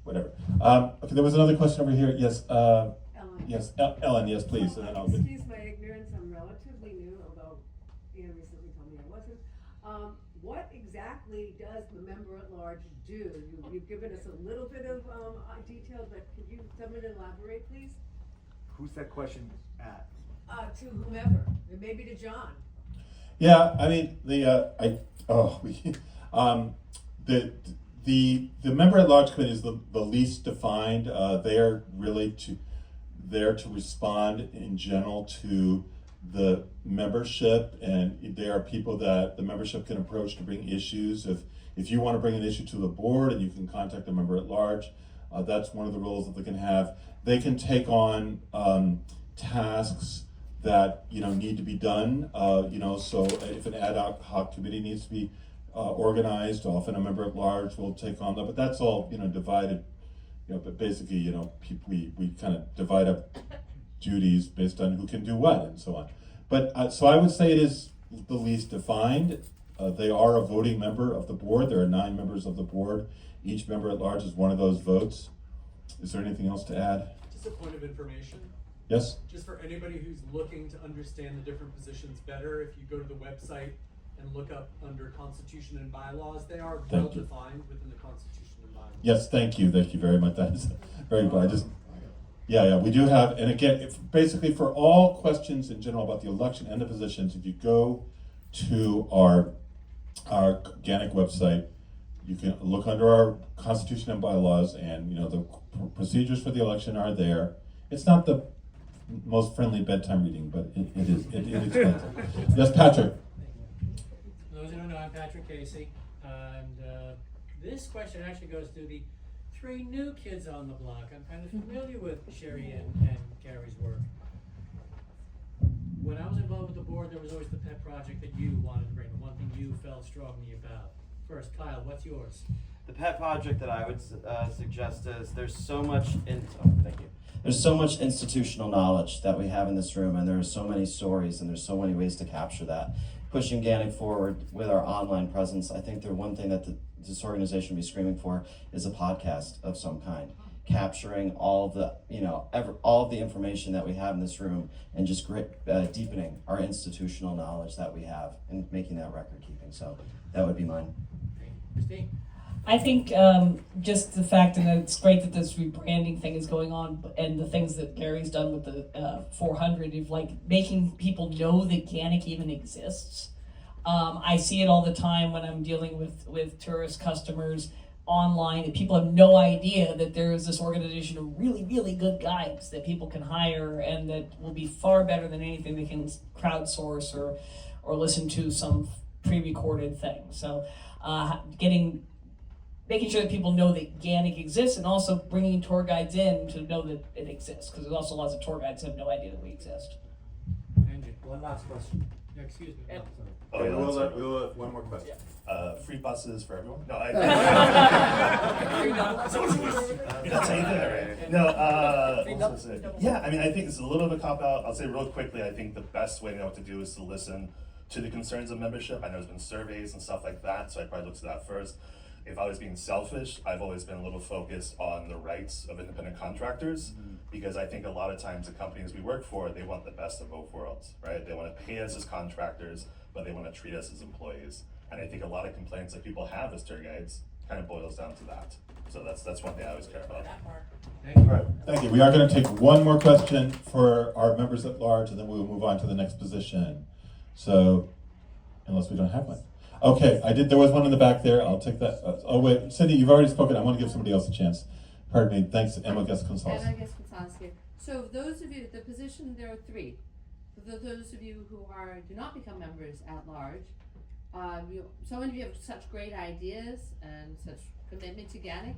whatever. Okay, there was another question over here. Yes, Ellen. Yes, Ellen, yes, please. And then I'll Excuse my ignorance, I'm relatively new, although Ian recently told me I wasn't. What exactly does the member at large do? You've given us a little bit of detail, but could you someone elaborate, please? Who's that question at? To whomever, maybe to John. yeah, I mean the member at large committee is the least defined. They are really there to respond in general to the membership, and they are people that the membership can approach to bring issues. If you want to bring an issue to the board, and you can contact a member at large, that's one of the roles that they can have. They can take on tasks that need to be done. So if an ad hoc committee needs to be organized, often a member at large will take on that. But that's all divided. But basically, we kind of divide up duties based on who can do what and so on. But so I would say it is the least defined. They are a voting member of the board. There are 9 members of the board. Each member at large is one of those votes. Is there anything else to add? Just a point of information. Yes? Just for anybody who's looking to understand the different positions better, if you go to the website and look up under Constitution and Bylaws, they are well defined within the Constitution and Bylaws. Yes, thank you very much. That is very good. We do have, and again, basically for all questions in general about the election and the positions, if you go to our GANYC website, you can look under our Constitution and Bylaws, and the procedures for the election are there. It's not the most friendly bedtime reading, but it explains it. Yes, Patrick. For those who don't know, I'm Patrick Casey, and this question actually goes to the 3 new kids on the block. I'm kind of familiar with Sherry and Gary's work. When I was involved with the board, there was always the pet project that you wanted to bring, the one thing you felt strongly about. First, Kyle, what's yours? The pet project that I would suggest is there's so much There's so much institutional knowledge that we have in this room, and there are so many stories, and there's so many ways to capture that. Pushing GANYC forward with our online presence, I think the one thing that this organization will be screaming for is a podcast of some kind, capturing all the all of the information that we have in this room, and just deepening our institutional knowledge that we have, and making that record keeping. So that would be mine. Christine? I think just the fact that it's great that this rebranding thing is going on, and the things that Gary's done with the 400 of making people know that GANYC even exists. I see it all the time when I'm dealing with tourist customers online, and people have no idea that there is this organization of really, really good guides that people can hire, and that will be far better than anything they can crowdsource or listen to some pre-recorded thing. So making sure that people know that GANYC exists, and also bringing tour guides in to know that it exists, because there's also lots of tour guides who have no idea that we exist. Angie, one last question. Excuse me. Oh, Okay, yeah, we'll sorry. have one more question. Free buses for everyone? No, That's how you did it, right? No, what was I gonna say? Yeah, I mean, I think it's a little bit of a cop-out. I'll say real quickly, I think the best way to know what to do is to listen to the concerns of membership. I know there's been surveys and stuff like that, so I'd probably look to that first. If I was being selfish, I've always been a little focused on the rights of independent contractors, because I think a lot of times the companies we work for, they want the best of both worlds, right? They want to pay us as contractors, but they want to treat us as employees. And I think a lot of complaints that people have as tour guides kind of boils down to that. So that's one thing I always care about. All right, thank you. We are going to take one more question for our members at large, and then we will move on to the next position. So, unless we don't have one. Okay, there was one in the back there. I'll take that. Oh wait, Cindy, you've already spoken. I want to give somebody else a chance. Pardon me. Thanks, Emma Guest-Gonzalez. Emma Guest-Gonzalez here. So those of you, the position, there are 3. for those of you who do not become members at large, so many of you have such great ideas and such commitment to GANYC.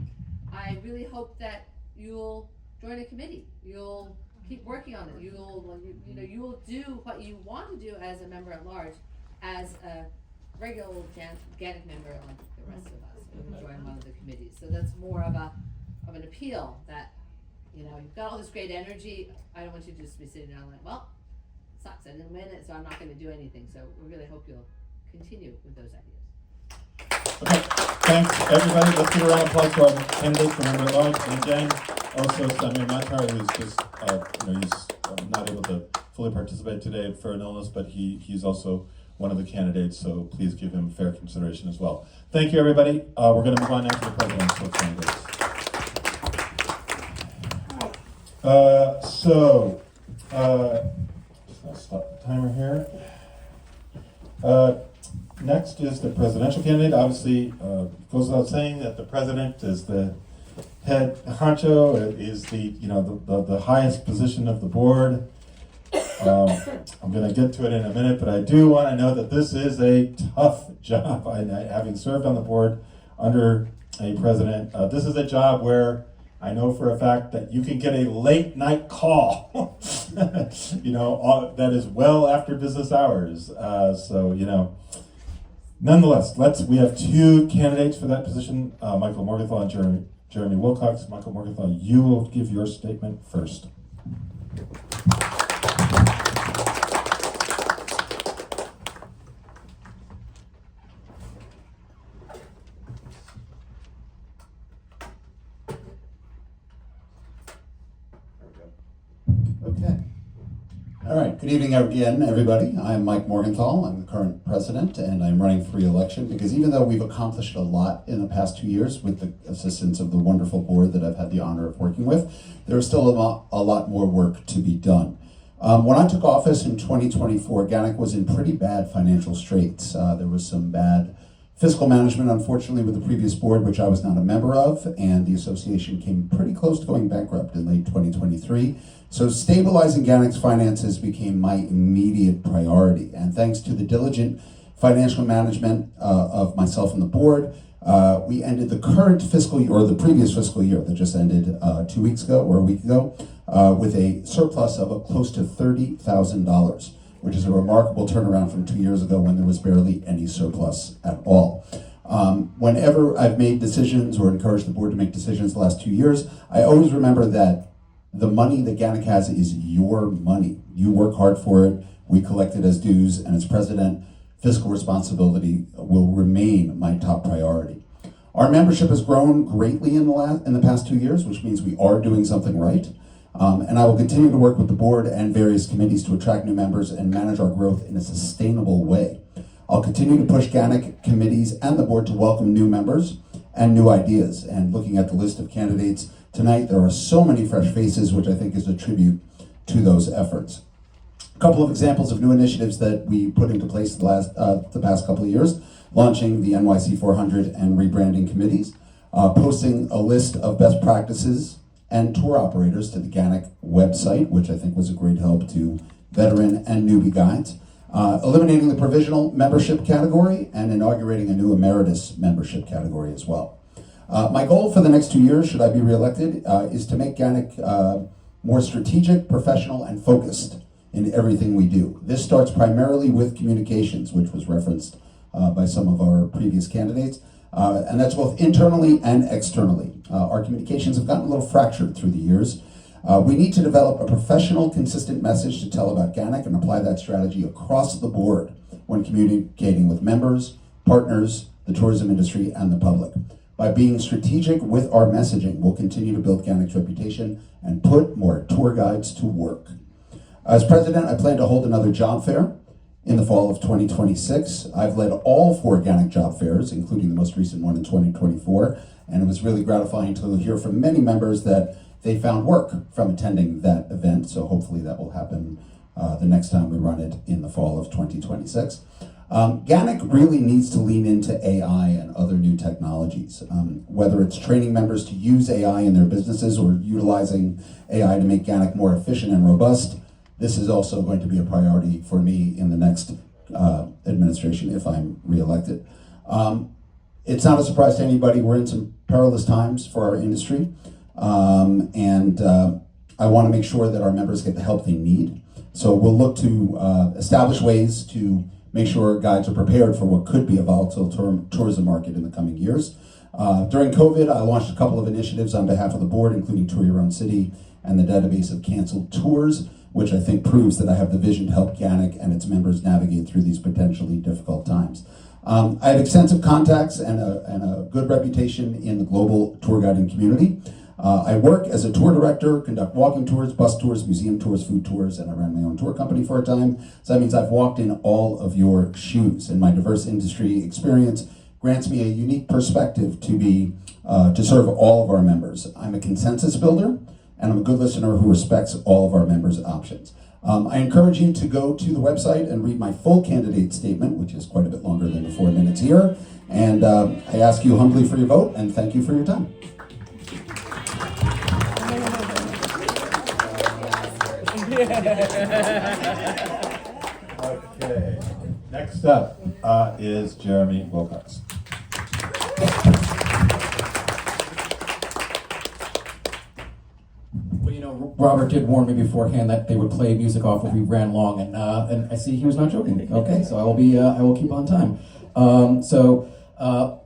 I really hope that you'll join a committee. You'll keep working on it. You will do what you want to do as a member at large, as a regular GANYC member like the rest of us who join one of the committees. So that's more of an appeal that, you've got all this great energy. I don't want you to just be sitting down like, well, it sucks, I didn't win it, so I'm not going to do anything. So we really hope you'll continue with those ideas. Okay, thanks everybody. Let's give a round of applause to our candidates for member at large. And again, also Samir Matar, who's just, he's not able to fully participate today for an illness, but he's also one of the candidates, so please give him fair consideration as well. Thank you, everybody. We're going to move on now to the presidential candidates. Just going to stop the timer here. Next is the presidential candidate. Obviously, goes without saying that the president is the head honcho, is the highest position of the board. I'm going to get to it in a minute, but I do want to know that this is a tough job. Having served on the board under a president, this is a job where I know for a fact that you can get a late night call, that is well after business hours. Nonetheless, we have two candidates for that position, Michael Morgenthau and Jeremy Wilcox. Michael Morgenthau, you will give your statement first. Okay. All right. Good evening again, everybody. I'm Mike Morgenthau. I'm the current president, and I'm running for re-election because even though we've accomplished a lot in the past 2 years with the assistance of the wonderful board that I've had the honor of working with, there's still a lot more work to be done. When I took office in 2024, GANYC was in pretty bad financial straits. There was some bad fiscal management, unfortunately, with the previous board, which I was not a member of, and the association came pretty close to going bankrupt in late 2023. So stabilizing GANYC's finances became my immediate priority. And thanks to the diligent financial management of myself and the board, we ended the current fiscal year, or the previous fiscal year that just ended 2 weeks ago or a week ago, with a surplus of close to $30,000, which is a remarkable turnaround from 2 years ago when there was barely any surplus at all. Whenever I've made decisions or encouraged the board to make decisions the last 2 years, I always remember that the money that GANYC has is your money. You work hard for it, we collect it as dues, and as president, fiscal responsibility will remain my top priority. Our membership has grown greatly in the past 2 years, which means we are doing something right. And I will continue to work with the board and various committees to attract new members and manage our growth in a sustainable way. I'll continue to push GANYC committees and the board to welcome new members and new ideas. And looking at the list of candidates tonight, there are so many fresh faces, which I think is a tribute to those efforts. A couple of examples of new initiatives that we put into place the past couple of years: launching the NYC 400 and rebranding committees, posting a list of best practices and tour operators to the GANYC website, which I think was a great help to veteran and newbie guides, eliminating the provisional membership category and inaugurating a new emeritus membership category as well. My goal for the next 2 years, should I be reelected, is to make GANYC more strategic, professional, and focused in everything we do. This starts primarily with communications, which was referenced by some of our previous candidates, and that's both internally and externally. Our communications have gotten a little fractured through the years. We need to develop a professional, consistent message to tell about GANYC and apply that strategy across the board when communicating with members, partners, the tourism industry, and the public. By being strategic with our messaging, we'll continue to build GANYC's reputation and put more tour guides to work. As president, I plan to hold another job fair in the fall of 2026. I've led all 4 GANYC job fairs, including the most recent one in 2024, and it was really gratifying to hear from many members that they found work from attending that event, so hopefully that will happen the next time we run it in the fall of 2026. GANYC really needs to lean into AI and other new technologies, whether it's training members to use AI in their businesses or utilizing AI to make GANYC more efficient and robust. this is also going to be a priority for me in the next administration if I'm reelected. It's not a surprise to anybody, we're in some perilous times for our industry, and I want to make sure that our members get the help they need. So we'll look to establish ways to make sure guides are prepared for what could be a volatile tourism market in the coming years. During COVID, I launched a couple of initiatives on behalf of the board, including Tour Your Own City and the database of canceled tours, which I think proves that I have the vision to help GANYC and its members navigate through these potentially difficult times. I have extensive contacts and a good reputation in the global tour guiding community. I work as a tour director, conduct walking tours, bus tours, museum tours, food tours, and I ran my own tour company for a time. So that means I've walked in all of your shoes, and my diverse industry experience grants me a unique perspective to serve all of our members. I'm a consensus builder, and I'm a good listener who respects all of our members' options. I encourage you to go to the website and read my full candidate statement, which is quite a bit longer than the 4 minutes here. And I ask you humbly for your vote, and thank you for your time. Okay, next up is Jeremy Wilcox. Well, you know, Robert did warn me beforehand that they would play music off if we ran long, and I see he was not joking. Okay, so I will keep on time.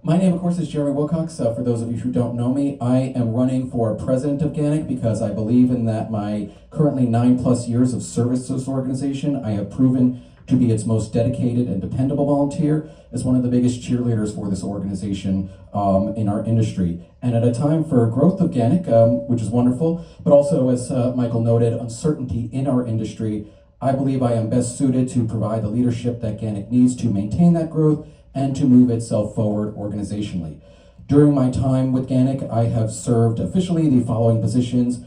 My name, of course, is Jeremy Wilcox. For those of you who don't know me, I am running for president of GANYC because I believe in that my currently 9+ years of service to this organization, I have proven to be its most dedicated and dependable volunteer, as one of the biggest cheerleaders for this organization in our industry. And at a time for growth of GANYC, which is wonderful, but also, as Michael noted, uncertainty in our industry, I believe I am best suited to provide the leadership that GANYC needs to maintain that growth and to move itself forward organizationally. During my time with GANYC, I have served officially the following positions: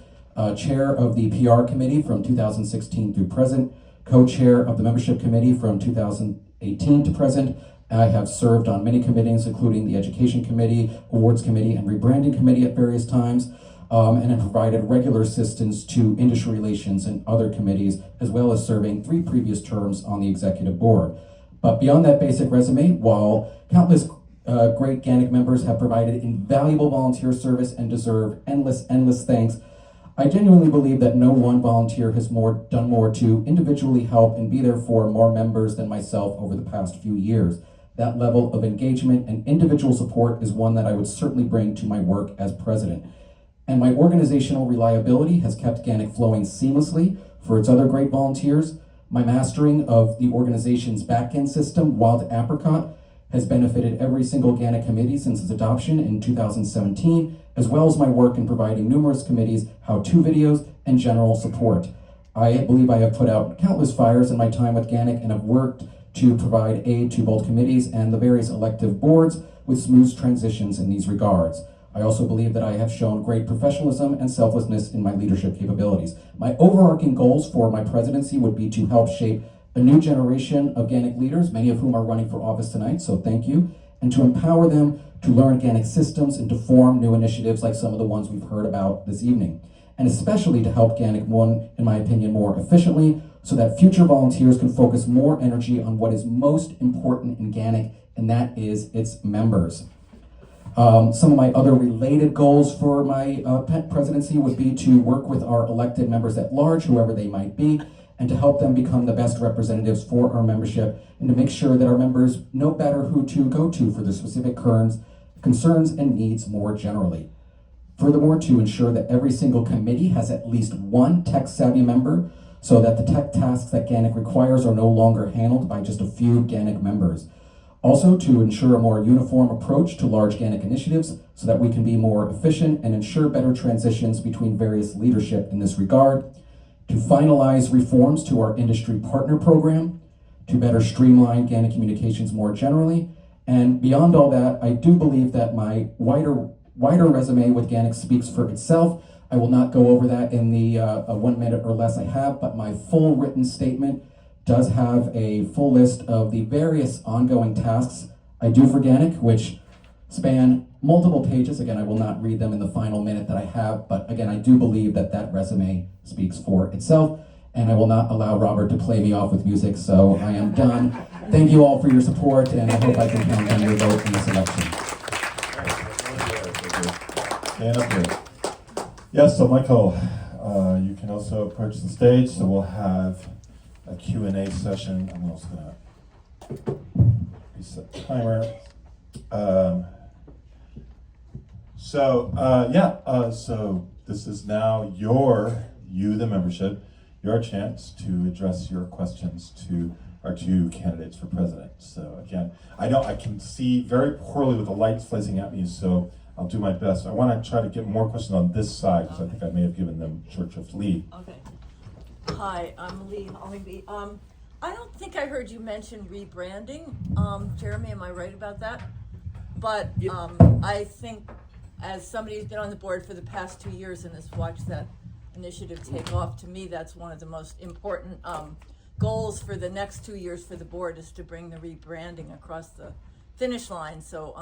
chair of the PR committee from 2016 through present, co-chair of the membership committee from 2018 to present. I have served on many committees, including the education committee, awards committee, and rebranding committee at various times, and have provided regular assistance to industry relations and other committees, as well as serving 3 previous terms on the executive board. But beyond that basic resume, while countless great GANYC members have provided invaluable volunteer service and deserve endless thanks, I genuinely believe that no one volunteer has done more to individually help and be there for more members than myself over the past few years. That level of engagement and individual support is one that I would certainly bring to my work as president. And my organizational reliability has kept GANYC flowing seamlessly for its other great volunteers. My mastering of the organization's back-end system, Wild Apricot, has benefited every single GANYC committee since its adoption in 2017, as well as my work in providing numerous committees how-to videos and general support. I believe I have put out countless fires in my time with GANYC and have worked to provide aid to both committees and the various elective boards with smooth transitions in these regards. I also believe that I have shown great professionalism and selflessness in my leadership capabilities. My overarching goals for my presidency would be to help shape a new generation of GANYC leaders, many of whom are running for office tonight, so thank you, and to empower them to learn GANYC systems and to form new initiatives like some of the ones we've heard about this evening. And especially to help GANYC run, in my opinion, more efficiently so that future volunteers can focus more energy on what is most important in GANYC, and that is its members. Some of my other related goals for my presidency would be to work with our elected members at large, whoever they might be, and to help them become the best representatives for our membership, and to make sure that our members know better who to go to for their specific concerns and needs more generally. Furthermore, to ensure that every single committee has at least one tech-savvy member so that the tech tasks that GANYC requires are no longer handled by just a few GANYC members. Also, to ensure a more uniform approach to large GANYC initiatives so that we can be more efficient and ensure better transitions between various leadership in this regard. To finalize reforms to our industry partner program, to better streamline GANYC communications more generally. And beyond all that, I do believe that my wider resume with GANYC speaks for itself. I will not go over that in the 1 minute or less I have, but my full written statement does have a full list of the various ongoing tasks I do for GANYC, which span multiple pages. Again, I will not read them in the final minute that I have, but again, I do believe that that resume speaks for itself. and I will not allow Robert to play me off with music, so I am done. Thank you all for your support, and I hope I can count on your vote in this election. Stand up here. Yes, so Michael, you can also approach the stage, so we'll have a Q&A session. I'm also gonna reset the timer. So this is now you the membership, your chance to address your questions to our two candidates for president. So again, I can see very poorly with the lights slicing at me, so I'll do my best. I want to try to get more questions on this side, because I think I may have given them short shift lead. Okay. Hi, I'm Lee Hollingby. I don't think I heard you mention rebranding. Jeremy, am I right about that? But I think as somebody who's been on the board for the past 2 years and has watched that initiative take off, to me that's one of the most important goals for the next 2 years for the board, is to bring the rebranding across the finish line. So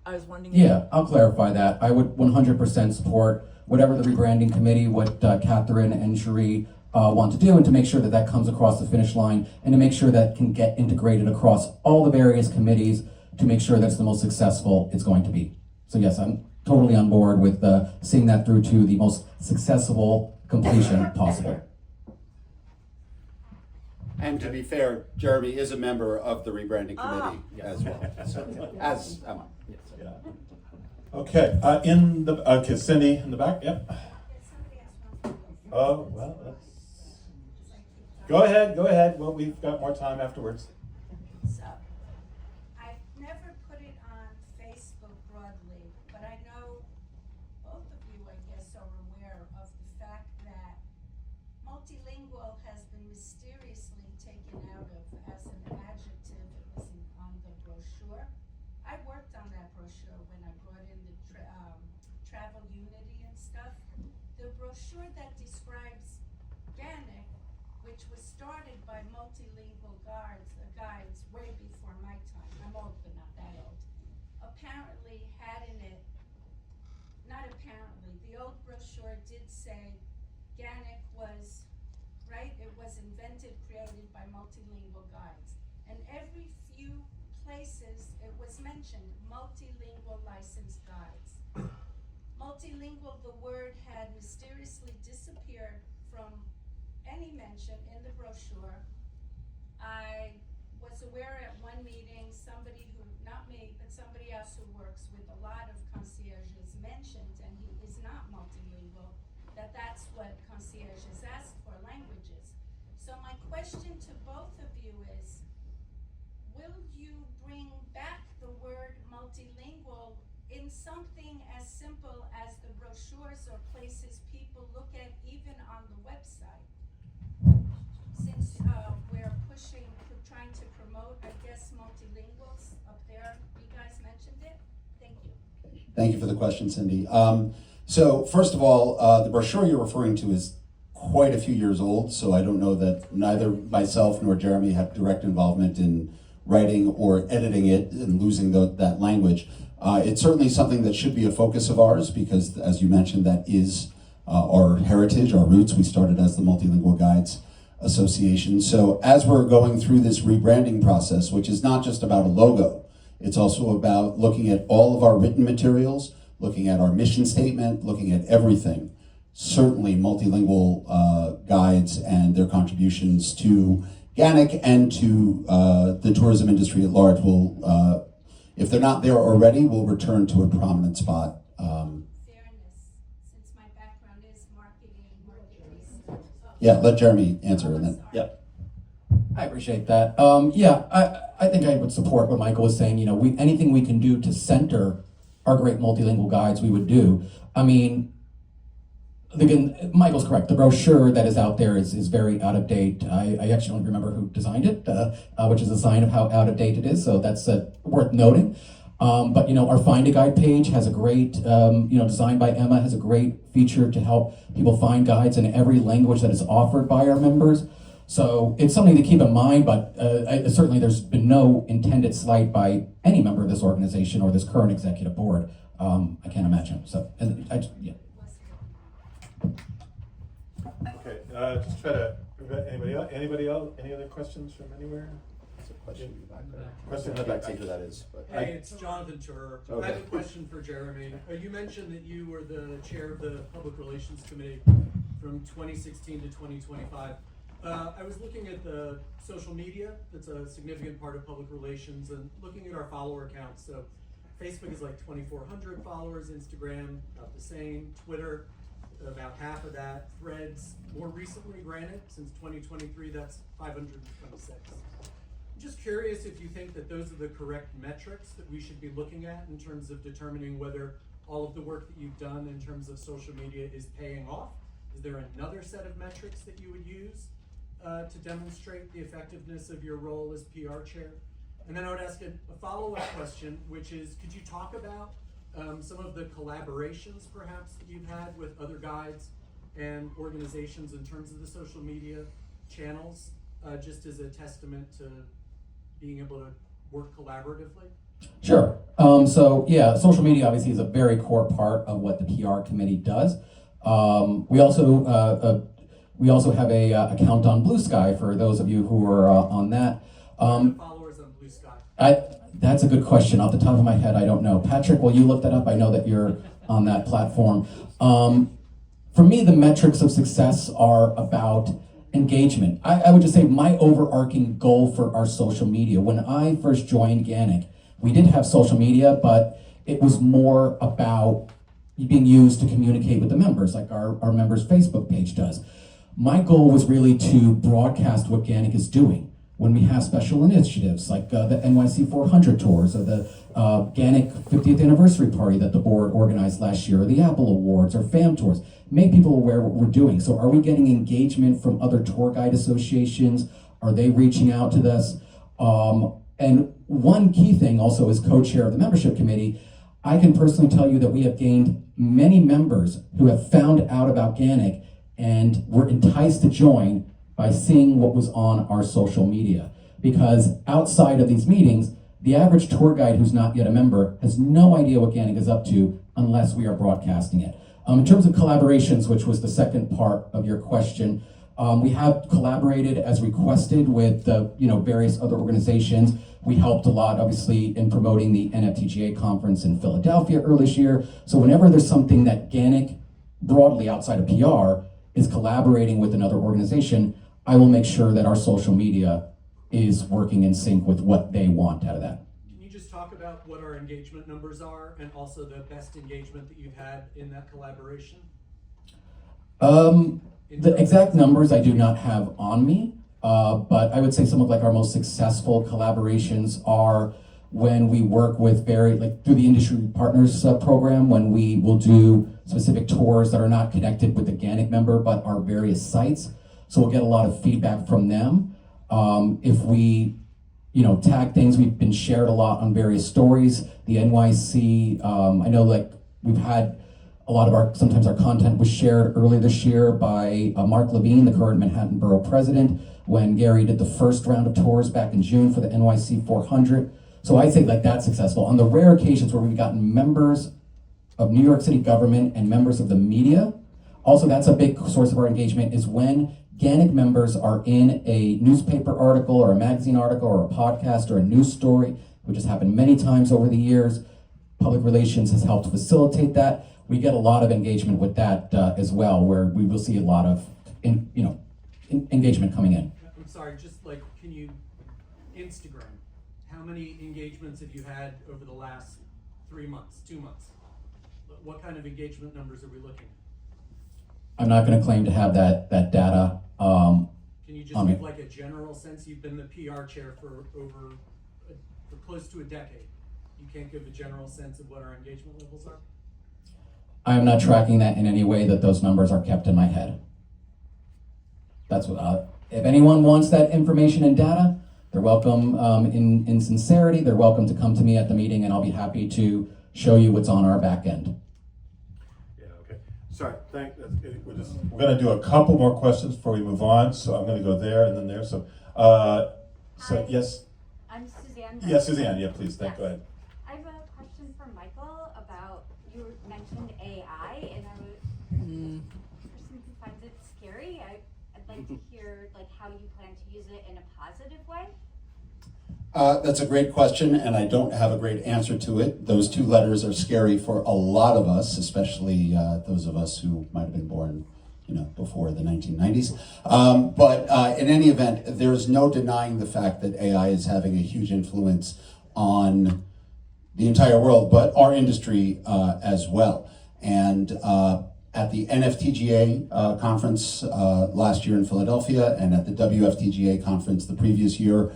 I was wondering. Yeah, I'll clarify that. I would 100% support whatever the rebranding committee, what Catherine and Cherie want to do, and to make sure that that comes across the finish line, and to make sure that can get integrated across all the various committees to make sure that's the most successful it's going to be. So yes, I'm totally on board with seeing that through to the most successful completion possible. And to be fair, Jeremy is a member of the rebranding committee as well. So, as am I. Yeah. Okay, Cindy in the back, yep. Oh, well, go ahead. Well, we've got more time afterwards. So, I've never put it on Facebook broadly, but I know both of you, I guess, are aware of the fact that multilingual has been mysteriously taken out of as an adjective. It wasn't on the brochure. I worked on that brochure when I brought in the travel unity and stuff. The brochure that describes GANYC, which was started by multilingual guides way before my time. I'm old, but not that old. Apparently had in it, not apparently, the old brochure did say GANYC was, right? It was invented, created by multilingual guides. And every few places it was mentioned, multilingual licensed guides. Multilingual, the word had mysteriously disappeared from any mention in the brochure. I was aware at one meeting, somebody who, not me, but somebody else who works with a lot of concierges mentioned, and he is not multilingual, that's what concierges ask for, languages. So my question to both of you is, will you bring back the word multilingual in something as simple as the brochures or places people look at, even on the website? Since we're trying to promote, I guess, multilinguals up there, you guys mentioned it. Thank you. Thank you for the question, Cindy. So first of all, the brochure you're referring to is quite a few years old, so I don't know that neither myself nor Jeremy had direct involvement in writing or editing it and losing that language. It's certainly something that should be a focus of ours, because as you mentioned, that is our heritage, our roots. We started as the Multilingual Guides Association. So as we're going through this rebranding process, which is not just about a logo, it's also about looking at all of our written materials, looking at our mission statement, looking at everything. Certainly multilingual guides and their contributions to GANYC and to the tourism industry at large will, if they're not there already, will return to a prominent spot. Fairness, since my background is marketing, Yeah, let Jeremy answer and then, yeah. I appreciate that. I think I would support what Michael was saying. You know, anything we can do to center our great multilingual guides, we would do. I mean, again, Michael's correct. The brochure that is out there is very out of date. I actually don't remember who designed it, which is a sign of how out of date it is. So that's worth noting. But you know, our Find a Guide page has a great, designed by Emma, has a great feature to help people find guides in every language that is offered by our members. So it's something to keep in mind, but certainly there's been no intended slight by any member of this organization or this current executive board. I can't imagine. So, Okay, just try to Anybody else? Any other questions from anywhere? That's a question in the background. Question in the back, who that is. But Hey, it's Jonathan Turer. I Okay. have a question for Jeremy. You mentioned that you were the chair of the Public Relations Committee from 2016 to 2025. I was looking at the social media. That's a significant part of public relations, and looking at our follower counts. So Facebook is like 2,400 followers, Instagram about the same, Twitter about half of that, Threads more recently, granted, since 2023, that's 526. I'm just curious if you think that those are the correct metrics that we should be looking at in terms of determining whether all of the work that you've done in terms of social media is paying off. Is there another set of metrics that you would use to demonstrate the effectiveness of your role as PR chair? And then I would ask a follow-up question, which is, could you talk about some of the collaborations perhaps that you've had with other guides and organizations in terms of the social media channels, just as a testament to being able to work collaboratively? Sure. So yeah, social media obviously is a very core part of what the PR committee does. We also have a account on Blue Sky for those of you who are on that. Followers on Blue Sky. That's a good question. Off the top of my head, I don't know. Patrick, will you look that up? I know that you're on that platform. For me, the metrics of success are about engagement. I would just say my overarching goal for our social media, when I first joined GANYC, we did have social media, but it was more about being used to communicate with the members, like our members' Facebook page does. My goal was really to broadcast what GANYC is doing. When we have special initiatives like the NYC 400 tours or the GANYC 50th anniversary party that the board organized last year, or the Apple Awards or FAM tours, make people aware what we're doing. So are we getting engagement from other tour guide associations? Are they reaching out to us? And one key thing also as co-chair of the membership committee, I can personally tell you that we have gained many members who have found out about GANYC and were enticed to join by seeing what was on our social media. Because outside of these meetings, the average tour guide who's not yet a member has no idea what GANYC is up to unless we are broadcasting it. In terms of collaborations, which was the second part of your question, we have collaborated as requested with various other organizations. We helped a lot, obviously, in promoting the NFTGA conference in Philadelphia earlier this year. So whenever there's something that GANYC, broadly outside of PR, is collaborating with another organization, I will make sure that our social media is working in sync with what they want out of that. Can you just talk about what our engagement numbers are and also the best engagement that you've had in that collaboration? The exact numbers I do not have on me, but I would say some of our most successful collaborations are when we work with through the Industry Partners program, when we will do specific tours that are not connected with the GANYC member, but are various sites. So we'll get a lot of feedback from them. If we, tag things, we've been shared a lot on various stories. The NYC, I know we've had a lot of sometimes our content was shared earlier this year by Mark Levine, the current Manhattan Borough President, when Gary did the first round of tours back in June for the NYC 400. So I'd say that's successful. On the rare occasions where we've gotten members of New York City government and members of the media, also that's a big source of our engagement, is when GANYC members are in a newspaper article or a magazine article or a podcast or a news story, which has happened many times over the years. Public relations has helped facilitate that. We get a lot of engagement with that as well, where we will see a lot of engagement coming in. I'm sorry, can you, Instagram, how many engagements have you had over the last 3 months, 2 months? What kind of engagement numbers are we looking at? I'm not going to claim to have that data. Can you just give a general sense? You've been the PR chair for close to a decade. You can't give a general sense of what our engagement levels are? I'm not tracking that in any way, that those numbers are kept in my head. That's what, if anyone wants that information and data, they're welcome in sincerity. They're welcome to come to me at the meeting, and I'll be happy to show you what's on our back end. Yeah, okay. Sorry, we're going to do a couple more questions before we move on, so I'm going to go there and then there. So yes? I'm Suzanne. Yes, Suzanne, yeah, please, go ahead. I have a question for Michael about, you mentioned AI, and I was a person who finds it scary. I'd like to hear how you plan to use it in a positive way? That's a great question, and I don't have a great answer to it. Those two letters are scary for a lot of us, especially those of us who might have been born, before the 1990s. But in any event, there's no denying the fact that AI is having a huge influence on the entire world, but our industry as well. And at the NFTGA conference last year in Philadelphia, and at the WFTGA conference the previous year,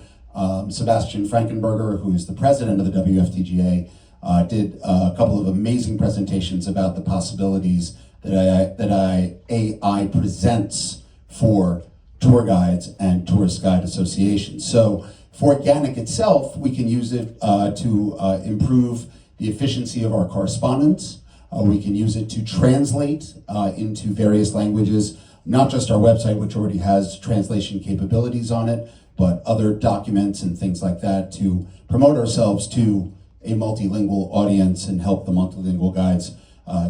Sebastian Frankenberger, who is the president of the WFTGA, did a couple of amazing presentations about the possibilities that AI presents for tour guides and tourist guide associations. So for GANYC itself, we can use it to improve the efficiency of our correspondence. We can use it to translate into various languages, not just our website, which already has translation capabilities on it, but other documents and things like that to promote ourselves to a multilingual audience and help the multilingual guides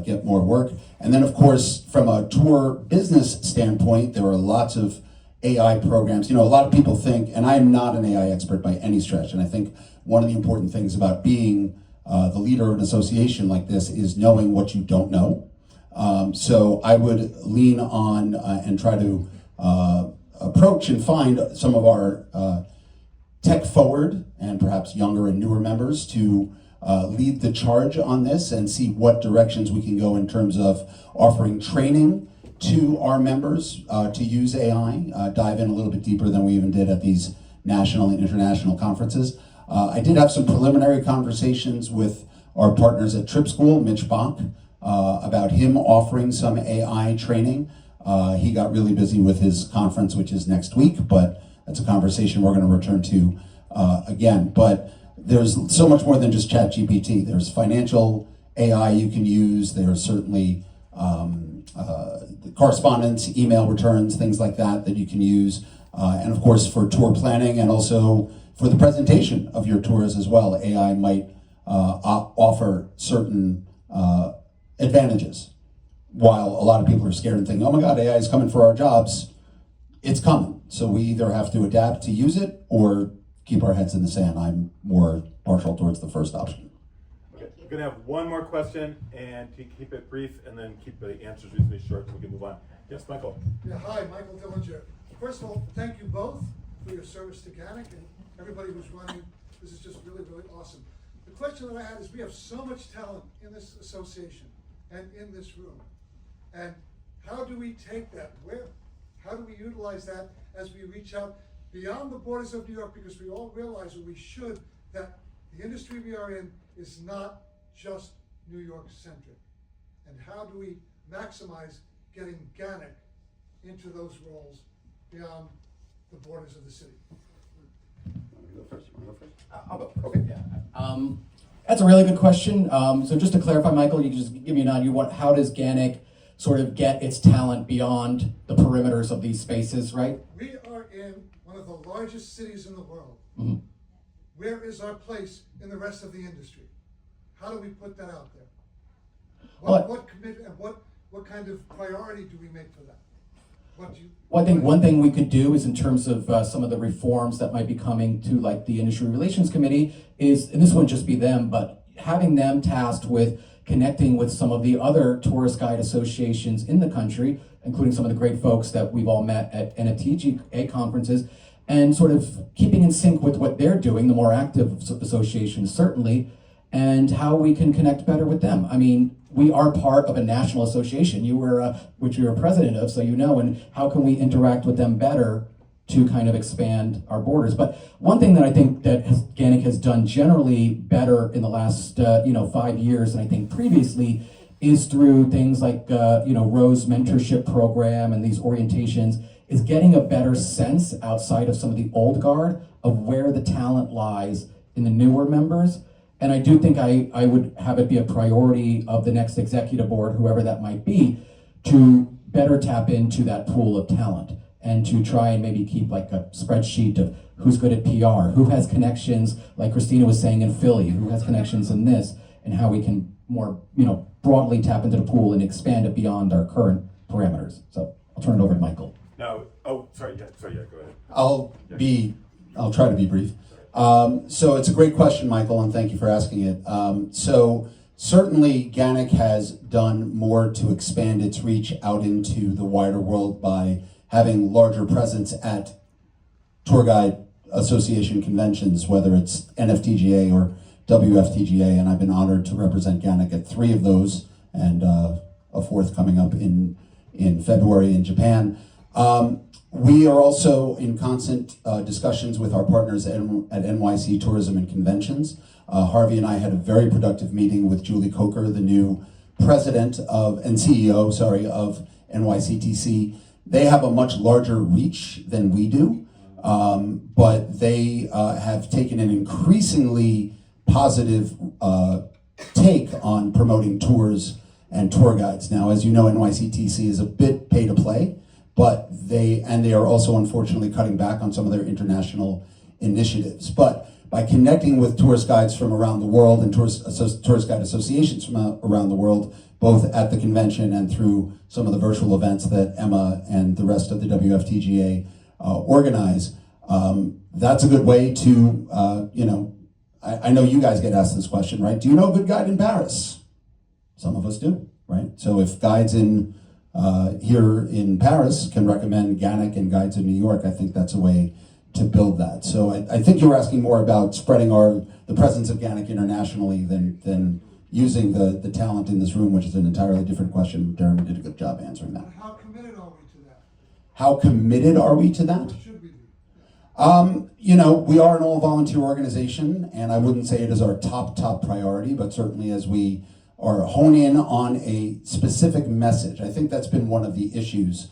get more work. And then, of course, from a tour business standpoint, there are lots of AI programs. A lot of people think, and I am not an AI expert by any stretch, and I think one of the important things about being the leader of an association like this is knowing what you don't know. So I would lean on and try to approach and find some of our tech forward and perhaps younger and newer members to lead the charge on this and see what directions we can go in terms of offering training to our members to use AI, dive in a little bit deeper than we even did at these national and international conferences. I did have some preliminary conversations with our partners at Trip School, Mitch Bach, about him offering some AI training. He got really busy with his conference, which is next week, but that's a conversation we're going to return to again. But there's so much more than just ChatGPT. There's financial AI you can use. There's certainly correspondence, email returns, things like that you can use. And of course, for tour planning and also for the presentation of your tours as well, AI might offer certain advantages. While a lot of people are scared and think, oh my God, AI is coming for our jobs, it's coming. So we either have to adapt to use it or keep our heads in the sand. I'm more partial towards the first option. Okay, we're gonna have one more question and to keep it brief and then keep the answers reasonably short so we can move on. Yes, Michael. Yeah, hi, Michael Dillinger. First of all, thank you both for your service to GANYC and everybody who's running. This is just really, really awesome. The question that I had is we have so much talent in this association and in this room. And how do we take that? How do we utilize that as we reach out beyond the borders of New York? Because we all realize, or we should, that the industry we are in is not just New York centric. And how do we maximize getting GANYC into those roles beyond the borders of the city? You go first. You want to go first? I'll go. Okay. Yeah. That's a really good question. So just to clarify, Michael, you can just give me a nod. How does GANYC sort of get its talent beyond the perimeters of these spaces, right? We are in one of the largest cities in the world. Mm-hmm. Where is our place in the rest of the industry? How do we put that out there? What commitment and what kind of priority do we make for that? Well, I think one thing we could do is in terms of some of the reforms that might be coming to like the Industry Relations Committee is, and this wouldn't just be them, but having them tasked with connecting with some of the other tourist guide associations in the country, including some of the great folks that we've all met at NFTGA conferences, and sort of keeping in sync with what they're doing, the more active associations certainly, and how we can connect better with them. I mean, we are part of a national association. You were, which you were president of, so you know, and how can we interact with them better to kind of expand our borders? But one thing that I think that GANYC has done generally better in the last 5 years, and I think previously, is through things like Rose mentorship program and these orientations, is getting a better sense outside of some of the old guard of where the talent lies in the newer members. And I do think I would have it be a priority of the next executive board, whoever that might be, to better tap into that pool of talent and to try and maybe keep like a spreadsheet of who's good at PR, who has connections, like Christina was saying in Philly, who has connections in this, and how we can more, broadly tap into the pool and expand it beyond our current parameters. So I'll turn it over to Michael. Now, Oh, sorry, yeah, go ahead. I'll try to be brief. So it's a great question, Michael, and thank you for asking it. So certainly GANYC has done more to expand its reach out into the wider world by having larger presence at tour guide association conventions, whether it's NFTGA or WFTGA, and I've been honored to represent GANYC at 3 of those, and a 4th coming up in February in Japan. We are also in constant discussions with our partners at NYC Tourism and Conventions. Harvey and I had a very productive meeting with Julie Coker, the new president and CEO, of NYCTC. They have a much larger reach than we do, but they have taken an increasingly positive take on promoting tours and tour guides. Now, as you know, NYCTC is a bit pay to play, but they are also unfortunately cutting back on some of their international initiatives. But by connecting with tourist guides from around the world and tourist guide associations from around the world, both at the convention and through some of the virtual events that Emma and the rest of the WFTGA organize, that's a good way to, I know you guys get asked this question, right? Do you know a good guide in Paris? Some of us do, right? So if guides here in Paris can recommend GANYC and guides in New York, I think that's a way to build that. So I think you're asking more about spreading the presence of GANYC internationally than using the talent in this room, which is an entirely different question. Darren did a good job answering that. How committed are we to that? How committed are we to that? What should we do? We are an all-volunteer organization, and I wouldn't say it is our top priority, but certainly as we are hone in on a specific message. I think that's been one of the issues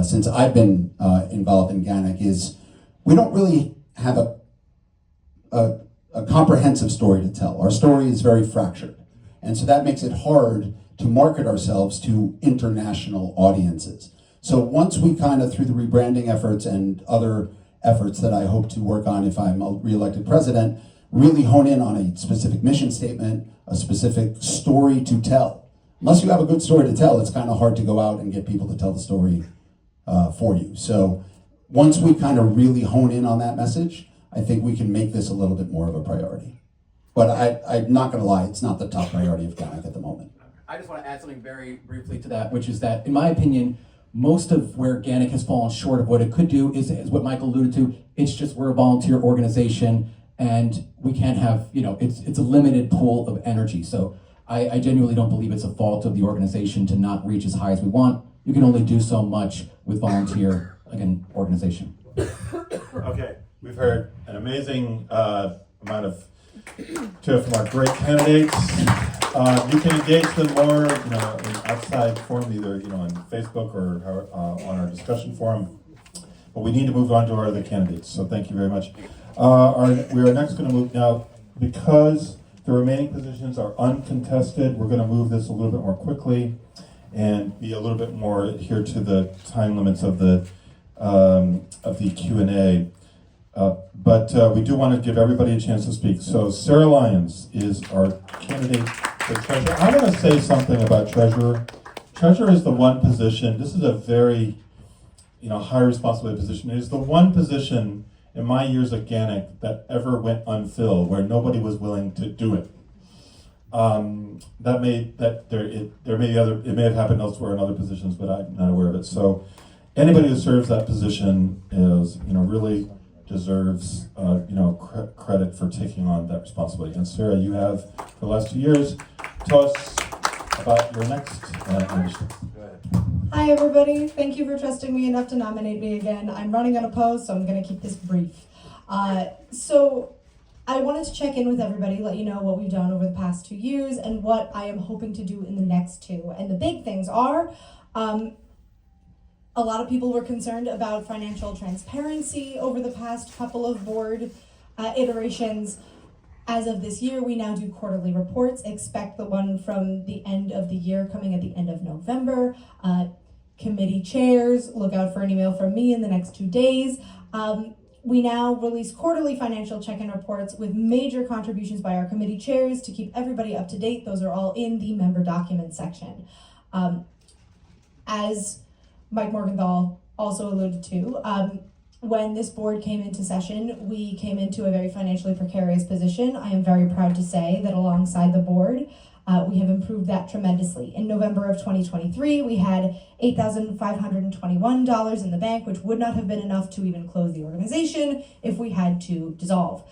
since I've been involved in GANYC is we don't really have a comprehensive story to tell. Our story is very fractured. And so that makes it hard to market ourselves to international audiences. So once we kind of, through the rebranding efforts and other efforts that I hope to work on if I'm re-elected president, really hone in on a specific mission statement, a specific story to tell. Unless you have a good story to tell, it's kind of hard to go out and get people to tell the story for you. So once we kind of really hone in on that message, I think we can make this a little bit more of a priority. But I'm not going to lie, it's not the top priority of GANYC at the moment. I just want to add something very briefly to that, which is that, in my opinion, most of where GANYC has fallen short of what it could do is what Michael alluded to. It's just we're a volunteer organization, and we can't have, it's a limited pool of energy. So I genuinely don't believe it's a fault of the organization to not reach as high as we want. You can only do so much with volunteer, again, organization. Okay, we've heard an amazing amount of from our great candidates. You can engage them more, in outside forum, either on Facebook or on our discussion forum. But we need to move on to our other candidates. So thank you very much. We are next going to move now, because the remaining positions are uncontested. We're going to move this a little bit more quickly and be a little bit more adhere to the time limits of the Q&A. But we do want to give everybody a chance to speak. So Sarah Lyons is our candidate for treasurer. I want to say something about treasurer. Treasurer is the one position, this is a very high responsibility position. It is the one position in my years at GANYC that ever went unfilled, where nobody was willing to do it. It may have happened elsewhere in other positions, but I'm not aware of it. So anybody who serves that position is, really deserves, credit for taking on that responsibility. And Sarah, you have for the last 2 years. Tell us about your next initiative. Go ahead. Hi everybody, thank you for trusting me enough to nominate me again. I'm running unopposed, so I'm going to keep this brief. So I wanted to check in with everybody, let you know what we've done over the past 2 years and what I am hoping to do in the next 2. And the big things are, a lot of people were concerned about financial transparency over the past couple of board iterations. As of this year, we now do quarterly reports. Expect the one from the end of the year coming at the end of November. Committee chairs, look out for an email from me in the next 2 days. We now release quarterly financial check-in reports with major contributions by our committee chairs to keep everybody up to date. Those are all in the member document section. As Mike Morgenthau also alluded to, when this board came into session, we came into a very financially precarious position. I am very proud to say that alongside the board, we have improved that tremendously. In November of 2023, we had $8,521 in the bank, which would not have been enough to even close the organization if we had to dissolve.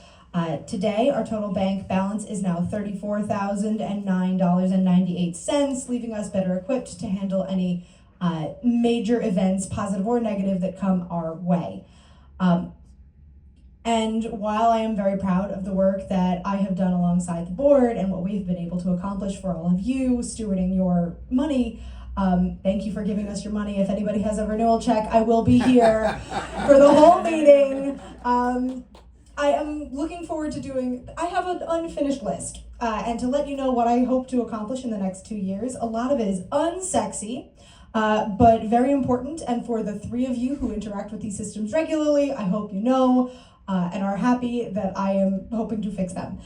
Today, our total bank balance is now $34,009.98, leaving us better equipped to handle any major events, positive or negative, that come our way. And while I am very proud of the work that I have done alongside the board and what we've been able to accomplish for all of you, stewarding your money, thank you for giving us your money. If anybody has a renewal check, I will be here for the whole meeting. I am looking forward to I have an unfinished list, and to let you know what I hope to accomplish in the next 2 years. A lot of it is unsexy, but very important, and for the 3 of you who interact with these systems regularly, I hope you know and are happy that I am hoping to fix them.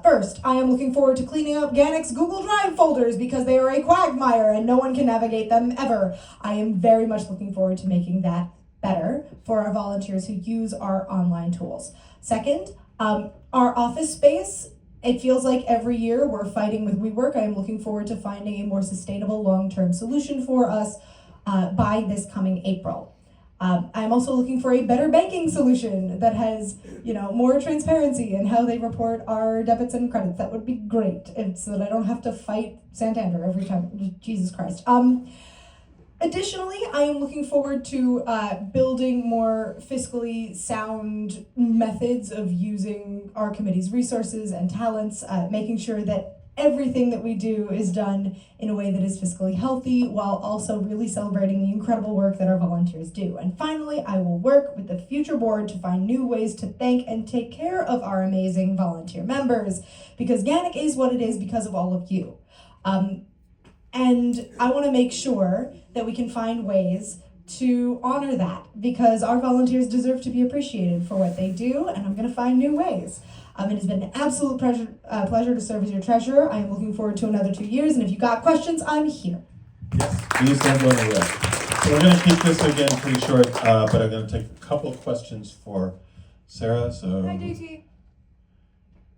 First, I am looking forward to cleaning up GANYC's Google Drive folders because they are a quagmire and no one can navigate them ever. I am very much looking forward to making that better for our volunteers who use our online tools. Second, our office space. It feels like every year we're fighting with WeWork. I am looking forward to finding a more sustainable long-term solution for us by this coming April. I'm also looking for a better banking solution that has, more transparency in how they report our debits and credits. That would be great, so that I don't have to fight Santander every time. Jesus Christ. Additionally, I am looking forward to building more fiscally sound methods of using our committee's resources and talents, making sure that everything that we do is done in a way that is fiscally healthy while also really celebrating the incredible work that our volunteers do. And finally, I will work with the future board to find new ways to thank and take care of our amazing volunteer members, because GANYC is what it is because of all of you. And I want to make sure that we can find ways to honor that, because our volunteers deserve to be appreciated for what they do, and I'm going to find new ways. It has been an absolute pleasure to serve as your treasurer. I am looking forward to another 2 years, and if you got questions, I'm here. Yes, please don't go anywhere. So we're going to keep this again pretty short, but I'm going to take a couple of questions for Sarah. So, Hi, JT.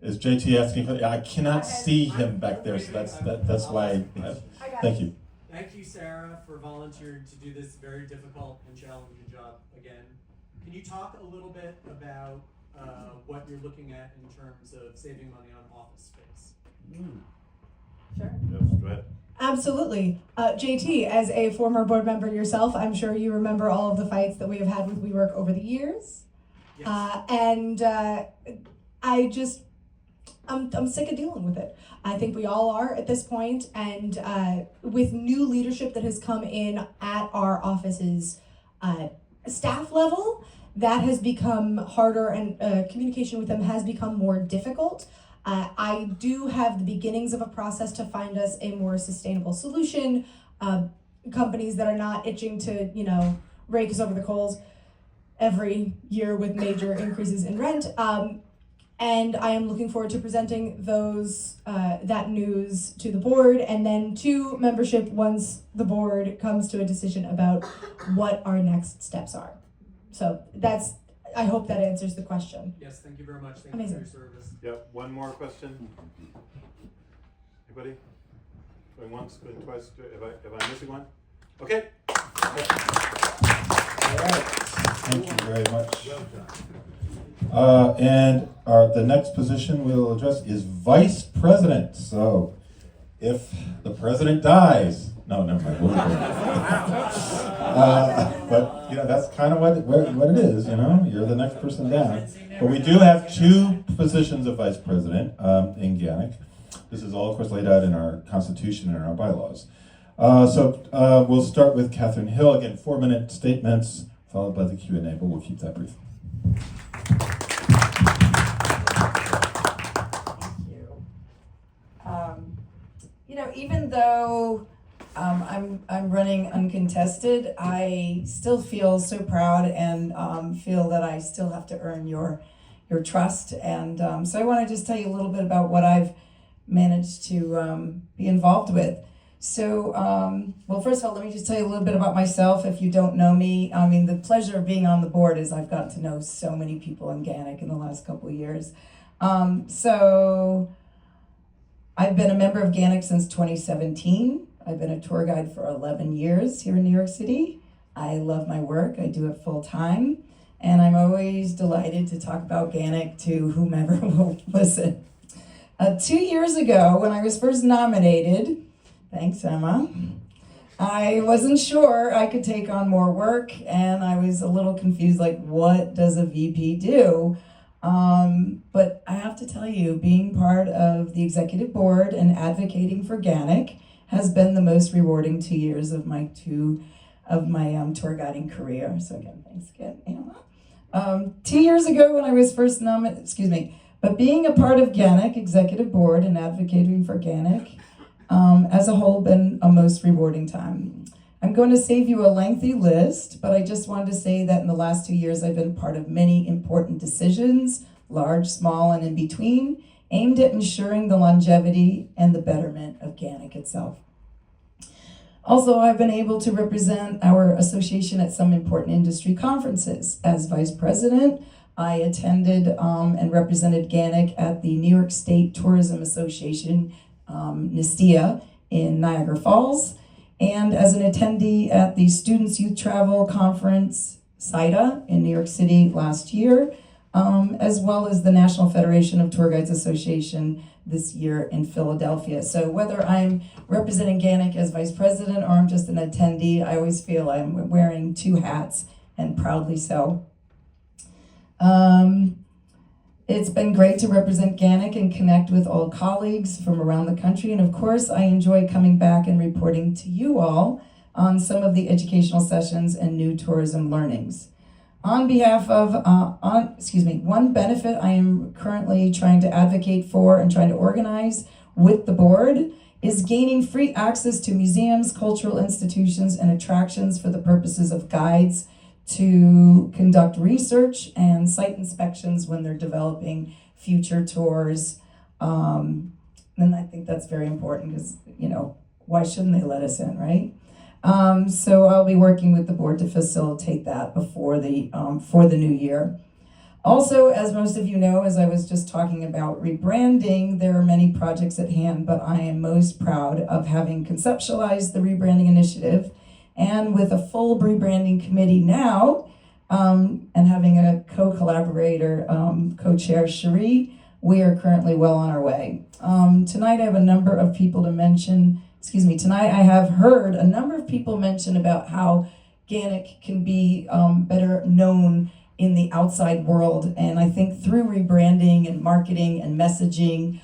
Is JT asking? I cannot see him back there, so that's why. Thank you. Thank you, Sarah, for volunteering to do this very difficult and challenging job again. Can you talk a little bit about what you're looking at in terms of saving money on office space? Sure. Yes, go ahead. Absolutely. JT, as a former board member yourself, I'm sure you remember all of the fights that we have had with WeWork over the years. Yes. I'm sick of dealing with it. I think we all are at this point, and with new leadership that has come in at our office's staff level, that has become harder, and communication with them has become more difficult. I do have the beginnings of a process to find us a more sustainable solution. Companies that are not itching to, rake us over the coals every year with major increases in rent. And I am looking forward to presenting that news to the board and then to membership once the board comes to a decision about what our next steps are. So I hope that answers the question. Yes, thank you very much. Thank Amazing. you for your service. Yep, one more question. Anybody? Going once, going twice, am I missing one? Okay. All right. Thank you very much. And the next position we'll address is vice president. So, if the president dies, no, never mind. But that's kind of what it is. You're the next person down. But we do have 2 positions of vice president in GANYC. This is all, of course, laid out in our constitution and our bylaws. So we'll start with Catherine Hill. Again, 4-minute statements followed by the Q&A, but we'll keep that brief. Even though I'm running uncontested, I still feel so proud and feel that I still have to earn your trust. And so I want to just tell you a little bit about what I've managed to be involved with. So, well, first of all, let me just tell you a little bit about myself if you don't know me. I mean, the pleasure of being on the board is I've gotten to know so many people in GANYC in the last couple of years. So, I've been a member of GANYC since 2017. I've been a tour guide for 11 years here in New York City. I love my work. I do it full time. And I'm always delighted to talk about GANYC to whomever will listen. 2 years ago, when I was first nominated, thanks, Emma, I wasn't sure I could take on more work, and I was a little confused, like, what does a VP do? But I have to tell you, being part of the executive board and advocating for GANYC has been the most rewarding 2 years of my tour guiding career. So again, thanks again, Emma. 2 years ago, when I was first nominated, but being a part of GANYC executive board and advocating for GANYC as a whole been a most rewarding time. I'm going to save you a lengthy list, but I just wanted to say that in the last 2 years, I've been part of many important decisions, large, small, and in between, aimed at ensuring the longevity and the betterment of GANYC itself. Also, I've been able to represent our association at some important industry conferences. As vice president, I attended and represented GANYC at the New York State Tourism Association, NSTIA, in Niagara Falls, and as an attendee at the Students Youth Travel Conference, SIDA, in New York City last year, as well as the National Federation of Tour Guides Association this year in Philadelphia. So whether I'm representing GANYC as vice president or I'm just an attendee, I always feel I'm wearing two hats, and proudly so. It's been great to represent GANYC and connect with all colleagues from around the country. And of course, I enjoy coming back and reporting to you all on some of the educational sessions and new tourism learnings. On behalf of, one benefit I am currently trying to advocate for and trying to organize with the board is gaining free access to museums, cultural institutions, and attractions for the purposes of guides to conduct research and site inspections when they're developing future tours. And I think that's very important because, why shouldn't they let us in, right? So I'll be working with the board to facilitate that before for the new year. Also, as most of you know, as I was just talking about rebranding, there are many projects at hand, but I am most proud of having conceptualized the rebranding initiative. And with a full rebranding committee now, and having a co-collaborator, co-chair Cherie, we are currently well on our way. Tonight I have a number of people to mention, tonight I have heard a number of people mention about how GANYC can be better known in the outside world. And I think through rebranding and marketing and messaging,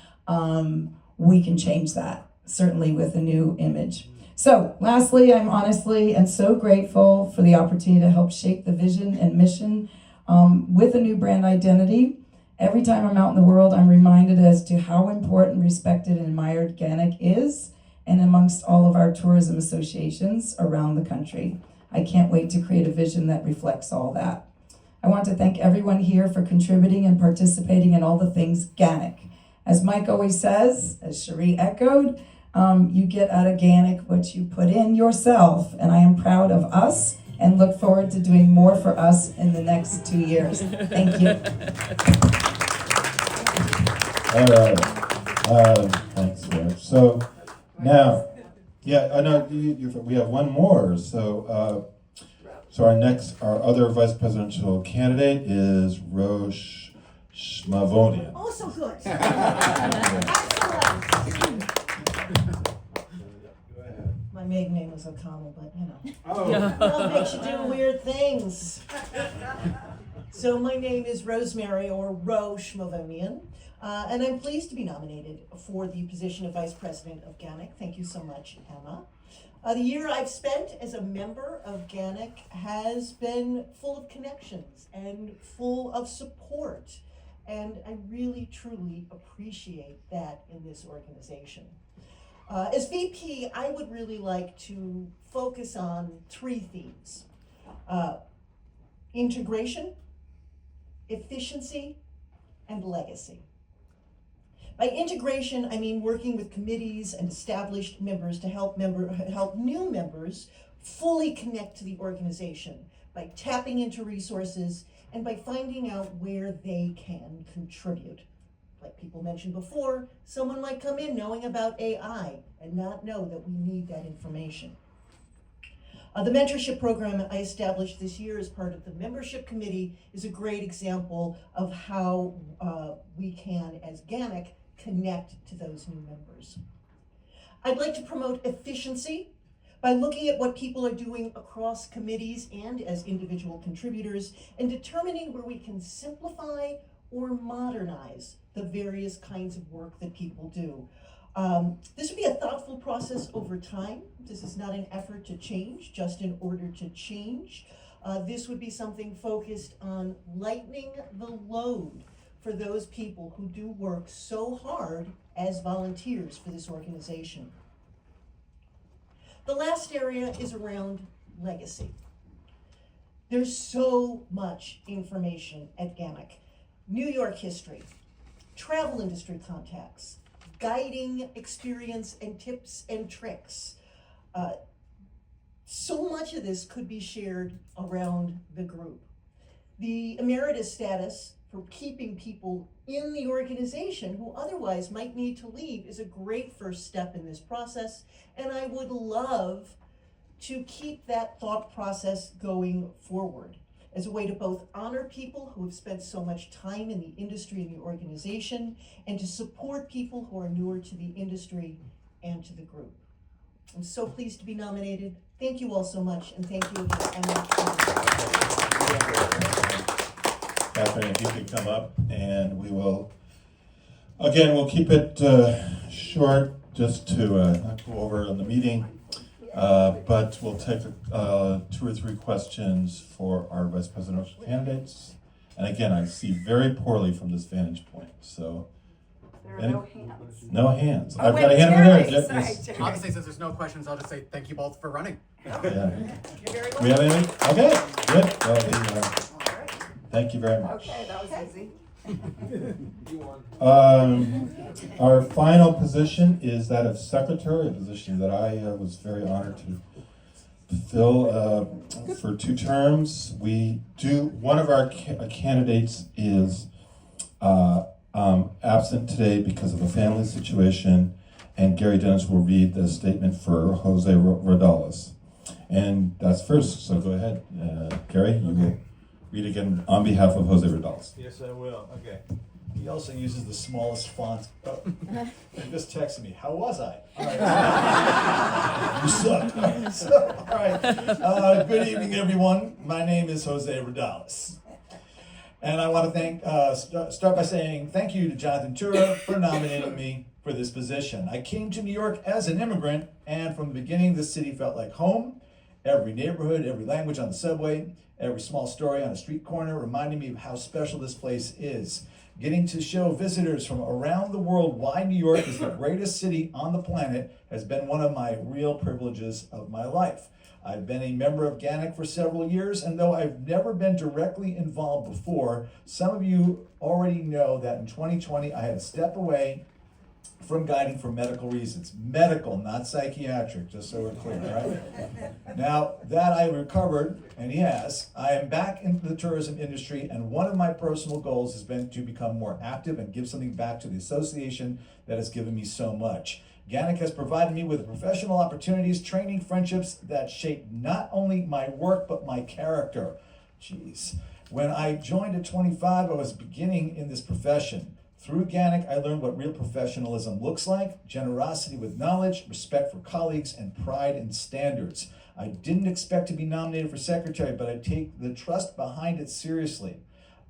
we can change that, certainly with a new image. So lastly, I'm honestly and so grateful for the opportunity to help shape the vision and mission with a new brand identity. Every time I'm out in the world, I'm reminded as to how important, respected, and admired GANYC is, and amongst all of our tourism associations around the country. I can't wait to create a vision that reflects all that. I want to thank everyone here for contributing and participating in all the things GANYC. As Mike always says, as Cherie echoed, you get out of GANYC what you put in yourself, and I am proud of us and look forward to doing more for us in the next 2 years. Thank you. All right. Thanks, Rich. So now, I know we have one more. So, our other vice presidential candidate is Roche Schmavonian. Oh, so good. My maiden name was O'Connell, but Well, makes you do weird things. So my name is Rosemary, or Ro Schmavonian, and I'm pleased to be nominated for the position of Vice President of GANYC. Thank you so much, Emma. The year I've spent as a member of GANYC has been full of connections and full of support, and I really, truly appreciate that in this organization. As VP, I would really like to focus on 3 themes: integration, efficiency, and legacy. By integration, I mean working with committees and established members to help new members fully connect to the organization by tapping into resources and by finding out where they can contribute. Like people mentioned before, someone might come in knowing about AI and not know that we need that information. The mentorship program I established this year as part of the membership committee is a great example of how we can, as GANYC, connect to those new members. I'd like to promote efficiency by looking at what people are doing across committees and as individual contributors and determining where we can simplify or modernize the various kinds of work that people do. This would be a thoughtful process over time. This is not an effort to change, just in order to change. This would be something focused on lightening the load for those people who do work so hard as volunteers for this organization. The last area is around legacy. There's so much information at GANYC. New York history, travel industry contacts, guiding experience and tips and tricks. So much of this could be shared around the group. The emeritus status for keeping people in the organization who otherwise might need to leave is a great first step in this process, and I would love to keep that thought process going forward as a way to both honor people who have spent so much time in the industry and the organization, and to support people who are newer to the industry and to the group. I'm so pleased to be nominated. Thank you all so much, and thank you again, Emma. Catherine, if you could come up, and we will, again, we'll keep it short just to not go over on the meeting, but we'll take 2 or 3 questions for our vice presidential candidates. And again, I see very poorly from this vantage point, so. There are no hands. No hands. Oh, I've wait, got a hand over Jerry, there. sorry, Yes. Jerry. I'll just say, since there's no questions, I'll just say thank you both for running. Yeah. You're very We have welcome. any? Okay, good. Well, thank you very much. Okay, that was easy. Our final position is that of secretary, a position that I was very honored to fill for 2 terms. One of our candidates is absent today because of a family situation, and Gary Dennis will read the statement for Jose Rodales. And that's first, so go ahead. Gary, you will read again on behalf of Jose Rodales. Yes, I will. Okay. He also uses the smallest font. Oh, he just texted me. How was I? All right. You suck. All right. Good evening, everyone. My name is Jose Rodales. And I want to start by saying thank you to Jonathan Tura for nominating me for this position. I came to New York as an immigrant, and from the beginning, this city felt like home. Every neighborhood, every language on the subway, every small story on a street corner reminded me of how special this place is. Getting to show visitors from around the world why New York is the greatest city on the planet has been one of my real privileges of my life. I've been a member of GANYC for several years, and though I've never been directly involved before, some of you already know that in 2020 I had to step away from guiding for medical reasons. Medical, not psychiatric, just so we're clear, right? Now that I recovered, and yes, I am back into the tourism industry, and one of my personal goals has been to become more active and give something back to the association that has given me so much. GANYC has provided me with professional opportunities, training, friendships that shape not only my work, but my character. Jeez. When I joined at 25, I was beginning in this profession. Through GANYC, I learned what real professionalism looks like: generosity with knowledge, respect for colleagues, and pride in standards. I didn't expect to be nominated for secretary, but I take the trust behind it seriously.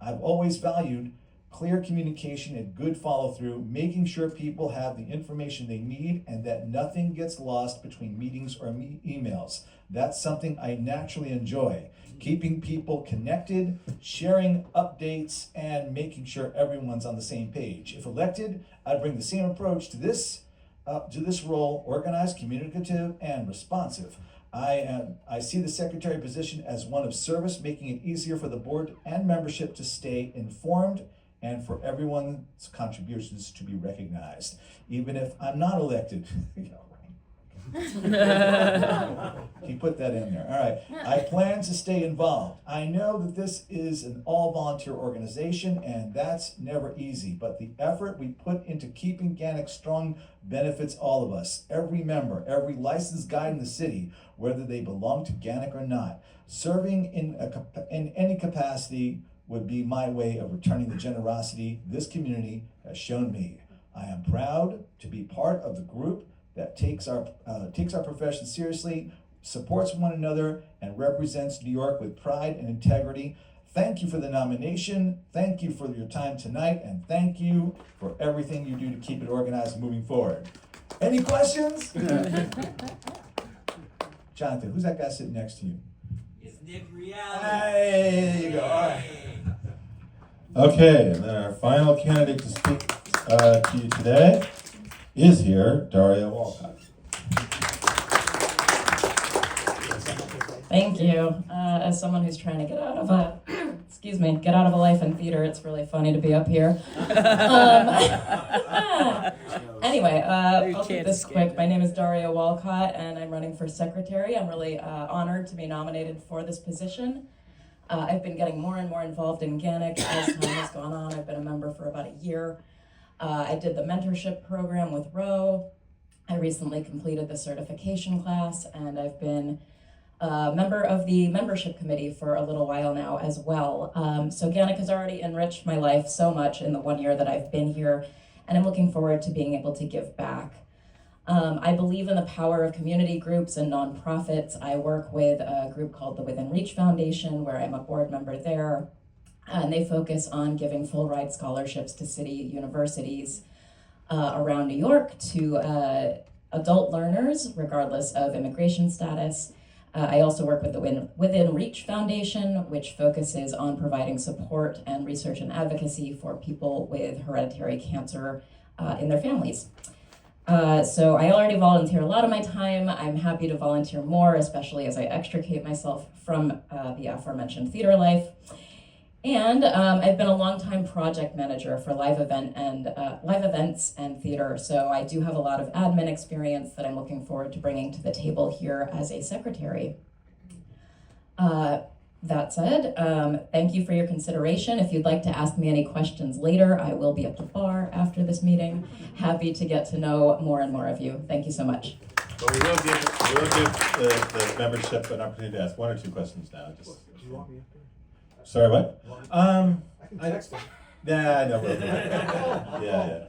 I've always valued clear communication and good follow-through, making sure people have the information they need and that nothing gets lost between meetings or emails. That's something I naturally enjoy. Keeping people connected, sharing updates, and making sure everyone's on the same page. If elected, I'd bring the same approach to this role: organized, communicative, and responsive. I see the secretary position as one of service, making it easier for the board and membership to stay informed and for everyone's contributions to be recognized, even if I'm not elected. He put that in there. All right. I plan to stay involved. I know that this is an all-volunteer organization, and that's never easy, but the effort we put into keeping GANYC strong benefits all of us, every member, every licensed guide in the city, whether they belong to GANYC or not. Serving in any capacity would be my way of returning the generosity this community has shown me. I am proud to be part of the group that takes our profession seriously, supports one another, and represents New York with pride and integrity. Thank you for the nomination. Thank you for your time tonight, and thank you for everything you do to keep it organized and moving forward. Any questions? Jonathan, who's that guy sitting next to you? It's Nick Reality. Hey, there you go. All right. Okay, and then our final candidate to speak to you today is here, Daria Walcott. Thank you. As someone who's trying to get out of a, get out of a life in theater, it's really funny to be up here. Anyway, I'll keep this quick. My name is Daria Walcott, and I'm running for secretary. I'm really honored to be nominated for this position. I've been getting more and more involved in GANYC as time has gone on. I've been a member for about a year. I did the mentorship program with Roe. I recently completed the certification class, and I've been a member of the membership committee for a little while now as well. So GANYC has already enriched my life so much in the 1 year that I've been here, and I'm looking forward to being able to give back. I believe in the power of community groups and nonprofits. I work with a group called the Within Reach Foundation, where I'm a board member there. And they focus on giving full ride scholarships to city universities around New York to adult learners, regardless of immigration status. I also work with the Within Reach Foundation, which focuses on providing support and research and advocacy for people with hereditary cancer in their families. So I already volunteer a lot of my time. I'm happy to volunteer more, especially as I extricate myself from the aforementioned theater life. And I've been a longtime project manager for live events and theater, so I do have a lot of admin experience that I'm looking forward to bringing to the table here as a secretary. That said, thank you for your consideration. If you'd like to ask me any questions later, I will be at the bar after this meeting. Happy to get to know more and more of you. Thank you so much. But we will give the membership an opportunity to ask one or two questions now. Do you want me up there? Sorry, what? I can text him. Yeah, no. Yeah.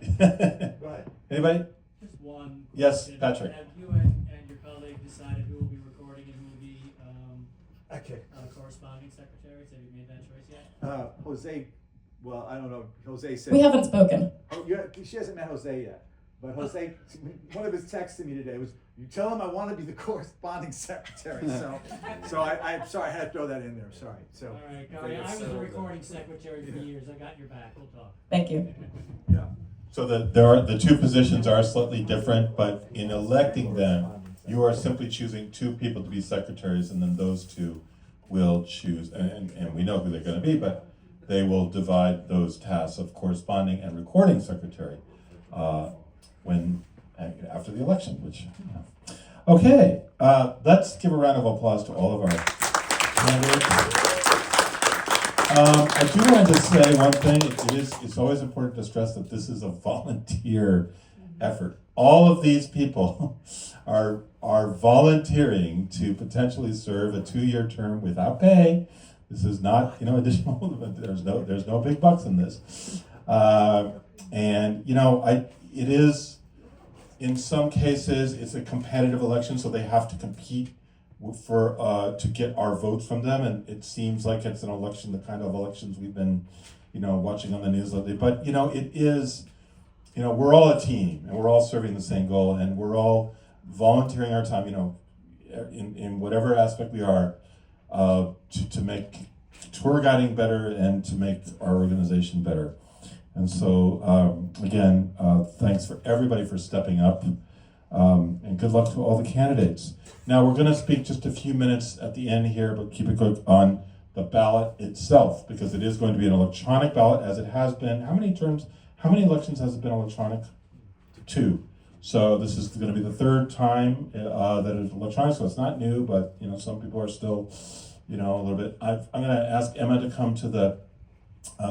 Go ahead. Anybody? Just one. Yes, question. Patrick. Have you and your colleague decided who will be recording and who will be corresponding secretaries? Have you made that choice yet? Jose, well, I don't know. Jose said. We haven't spoken. Oh, yeah, she hasn't met Jose yet. But Jose, one of his texts to me today was, "You tell him I want to be the corresponding secretary." So I'm sorry, I had to throw that in there. Sorry. So. All right, Gary, I was the recording secretary for years. I got your back. We'll talk. Thank you. Yeah. So the two positions are slightly different, but in electing them, you are simply choosing two people to be secretaries, and then those two will choose, and we know who they're going to be, but they will divide those tasks of corresponding and recording secretary after the election, which, okay, let's give a round of applause to all of our candidates. I do want to say one thing. It's always important to stress that this is a volunteer effort. All of these people are volunteering to potentially serve a 2-year term without pay. This is not, additional. There's no big bucks in this, and it is. In some cases, it's a competitive election, so they have to compete to get our votes from them, and it seems like it's an election, the kind of elections we've been, watching on the news lately. But it is, we're all a team, and we're all serving the same goal, and we're all volunteering our time, in whatever aspect we are, to make tour guiding better and to make our organization better. And so, again, thanks for everybody for stepping up, and good luck to all the candidates. Now, we're going to speak just a few minutes at the end here, but keep it quick on the ballot itself, because it is going to be an electronic ballot, as it has been. How many elections has it been electronic? 2. So this is going to be the 3rd time that it's electronic, so it's not new, but some people are still, a little bit. I'm going to ask Emma to come to the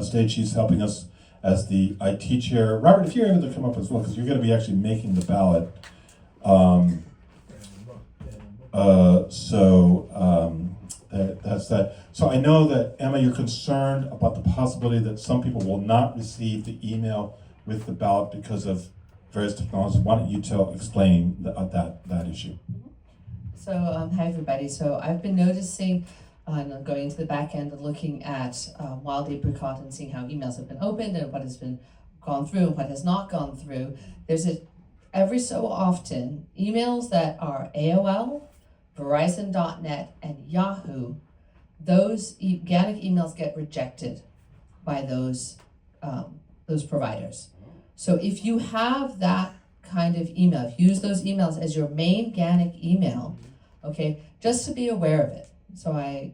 stage. She's helping us as the IT chair. Robert, if you're able to come up as well, because you're going to be actually making the ballot. That's that. So I know that, Emma, you're concerned about the possibility that some people will not receive the email with the ballot because of various technologies. Why don't you explain that issue? So, hi everybody. So I've been noticing, going into the back end and looking at wild apricot and seeing how emails have been opened and what has been gone through and what has not gone through. There's every so often emails that are AOL, Verizon.net, and Yahoo. Those GANYC emails get rejected by those providers. So if you have that kind of email, if you use those emails as your main GANYC email, okay, just to be aware of it. So I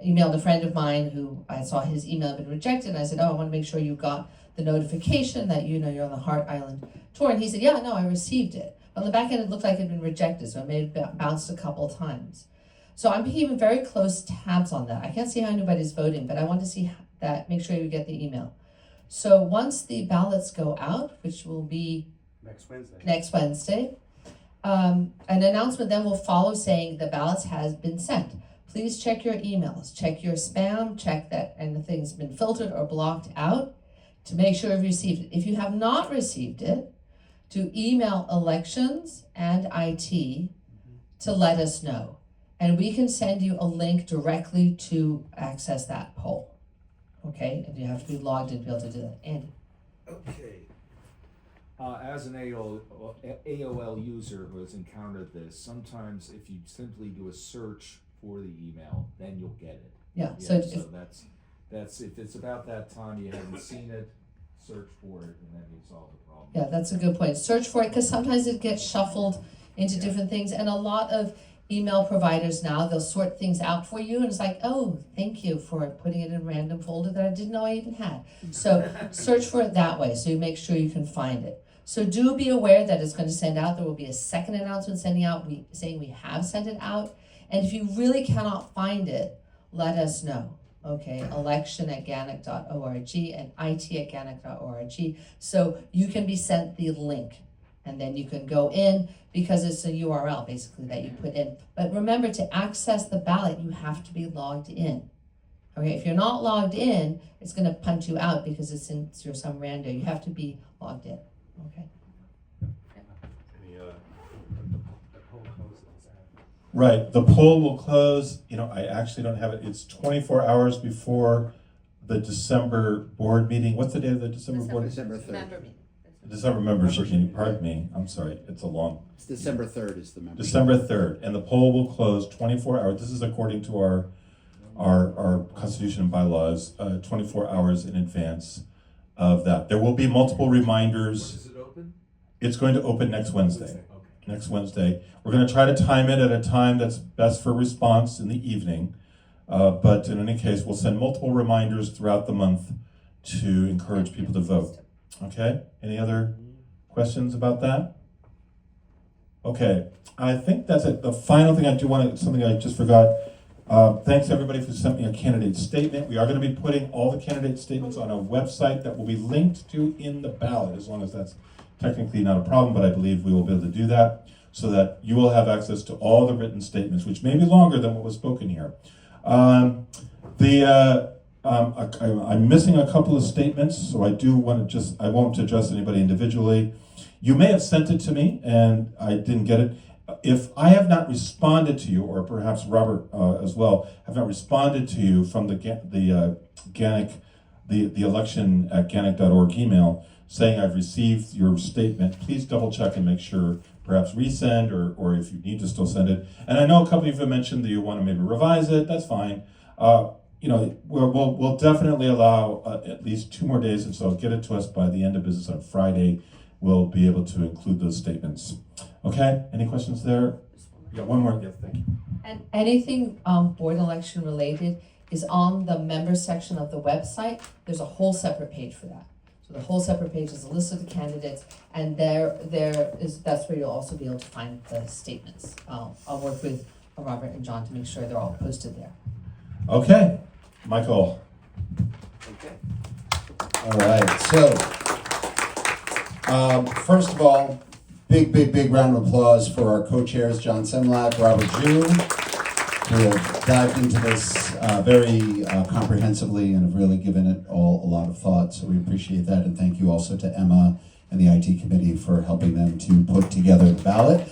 emailed a friend of mine who I saw his email had been rejected, and I said, I want to make sure you got the notification that you're on the Heart Island tour. And he said, yeah, no, I received it. On the back end, it looked like it had been rejected, so it may have bounced a couple times. So I'm keeping very close tabs on that. I can't see how anybody's voting, but I want to see that, make sure you get the email. So once the ballots go out, which will be next Wednesday, an announcement then will follow saying the ballots has been sent. Please check your emails, check your spam, check that anything's been filtered or blocked out to make sure you've received it. If you have not received it, to email elections and IT to let us know. And we can send you a link directly to access that poll. Okay, and you have to be logged in to be able to do that. Andy. Okay. As an AOL user who has encountered this, sometimes if you simply do a search for the email, then you'll get it. Yeah. So that's if it's about that time you haven't seen it, search for it, and then you solve the problem. Yeah, that's a good point. Search for it, because sometimes it gets shuffled into different things, and a lot of email providers now, they'll sort things out for you, and it's like, oh, thank you for putting it in a random folder that I didn't know I even had. So search for it that way, so you make sure you can find it. So do be aware that it's going to send out. There will be a second announcement sending out, saying we have sent it out. And if you really cannot find it, let us know. Okay, election@ganyc.org and it@ganyc.org. So you can be sent the link, and then you can go in, because it's a URL basically that you put in. But remember, to access the ballot, you have to be logged in. Okay, if you're not logged in, it's going to punch you out because you're some rando. You have to be logged in. Okay. Right, the poll will close, I actually don't have it, it's 24 hours before the December board meeting. What's the date of the December board? December 3rd. December membership meeting, pardon me, I'm sorry, it's It's December 3rd is the membership. December 3rd, and the poll will close 24 hours, this is according to our constitution and bylaws, 24 hours in advance of that. There will be multiple reminders. When does it open? It's going to open next Wednesday. Next Wednesday. We're going to try to time it at a time that's best for response in the evening. But in any case, we'll send multiple reminders throughout the month to encourage people to vote. Okay? Any other questions about that? Okay. I think that's it. The final thing I do want to, something I just forgot. Thanks everybody for sending me a candidate statement. We are going to be putting all the candidate statements on a website that will be linked to in the ballot, as long as that's technically not a problem, but I believe we will be able to do that, so that you will have access to all the written statements, which may be longer than what was spoken here. I'm missing a couple of statements, so I do want to I won't address anybody individually. You may have sent it to me, and I didn't get it. If I have not responded to you, or perhaps Robert as well, have not responded to you from the GANYC, the election@ganyc.org email, saying I've received your statement, please double check and make sure, perhaps resend, or if you need to still send it. And I know a couple of you have mentioned that you want to maybe revise it, that's fine. We'll definitely allow at least 2 more days, and so get it to us by the end of business on Friday. We'll be able to include those statements. Okay, any questions there? Yeah, one more, yes, thank you. And anything board election related, is on the members section of the website. There's a whole separate page for that. So the whole separate page is a list of the candidates, and that's where you'll also be able to find the statements. I'll work with Robert and John to make sure they're all posted there. Okay, Michael. Okay. All right, so first of all, big round of applause for our co-chairs, John Semlak, Robert June, who have dived into this very comprehensively and have really given it all a lot of thought. So we appreciate that, and thank you also to Emma and the IT committee for helping them to put together the ballot.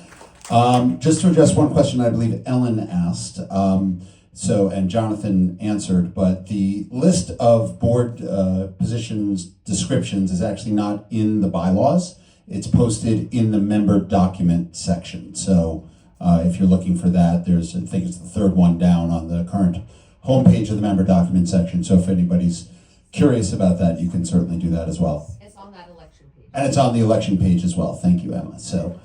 Just to address one question I believe Ellen asked, and Jonathan answered, but the list of board positions descriptions is actually not in the bylaws. It's posted in the member document section. So if you're looking for that, I think it's the third one down on the current homepage of the member document section. So if anybody's curious about that, you can certainly do that as well. It's on that election page. And it's on the election page as well. Thank you, Emma. So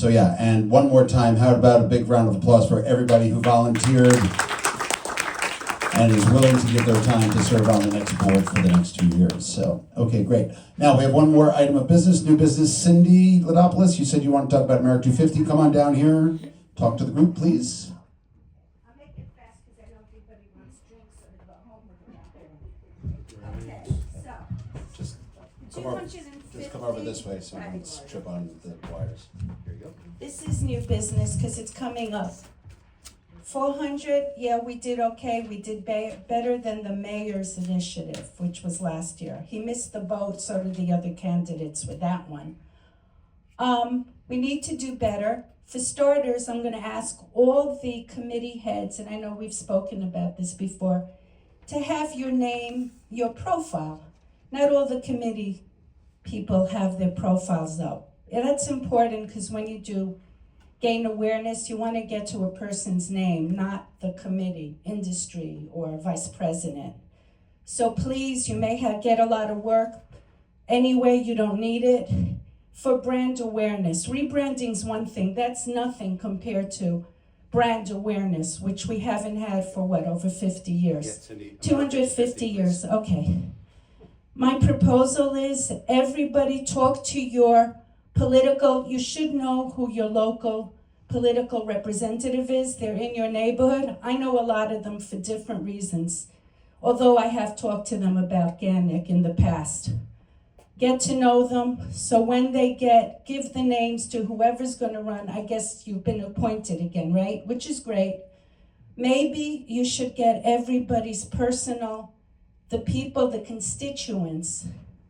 yeah, and one more time, how about a big round of applause for everybody who volunteered and is willing to give their time to serve on the next board for the next 2 years. So, okay, great. Now we have one more item of business, new business. Cindy Ladopoulos, you said you want to talk about America 250. Come on down here, talk to the group, please. I'll make it fast because I know everybody wants drinks or to go home with them. Okay, so. Just come over this way so you don't trip on the wires. Here you go. This is new business because it's coming up. 400, yeah, we did okay. We did better than the mayor's initiative, which was last year. He missed the boat, so did the other candidates with that one. We need to do better. For starters, I'm going to ask all the committee heads, and I know we've spoken about this before, to have your name, your profile. Not all the committee people have their profiles up. And that's important because when you do gain awareness, you want to get to a person's name, not the committee, industry, or vice president. So please, you may get a lot of work. Anyway, you don't need it. For brand awareness, rebranding's one thing. That's nothing compared to brand awareness, which we haven't had for over 50 years? Yes, Cindy. 250 years, okay. My proposal is everybody talk to your you should know who your local political representative is. They're in your neighborhood. I know a lot of them for different reasons, although I have talked to them about GANYC in the past. Get to know them, so when they give the names to whoever's gonna run. I guess you've been appointed again, right? Which is great. Maybe you should get everybody's personal, the people, the constituents.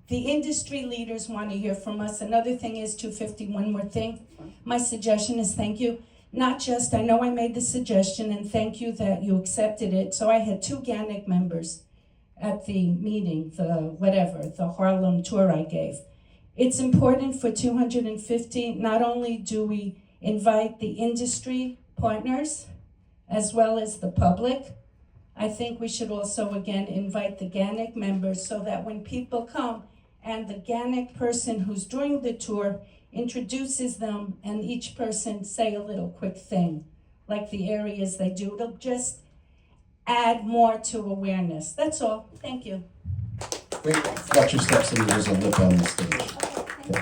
The industry leaders want to hear from us. Another thing is 250, one more thing. My suggestion is thank you. Not just, I know I made the suggestion and thank you that you accepted it. So I had 2 GANYC members at the meeting, the Harlem tour I gave. It's important for 250, not only do we invite the industry partners as well as the public, I think we should also again invite the GANYC members so that when people come, and the GANYC person who's doing the tour introduces them and each person say a little quick thing, like the areas they do. It'll just add more to awareness. That's all. Thank you. Great. Watch your steps, and there's a lip on the stage. Okay.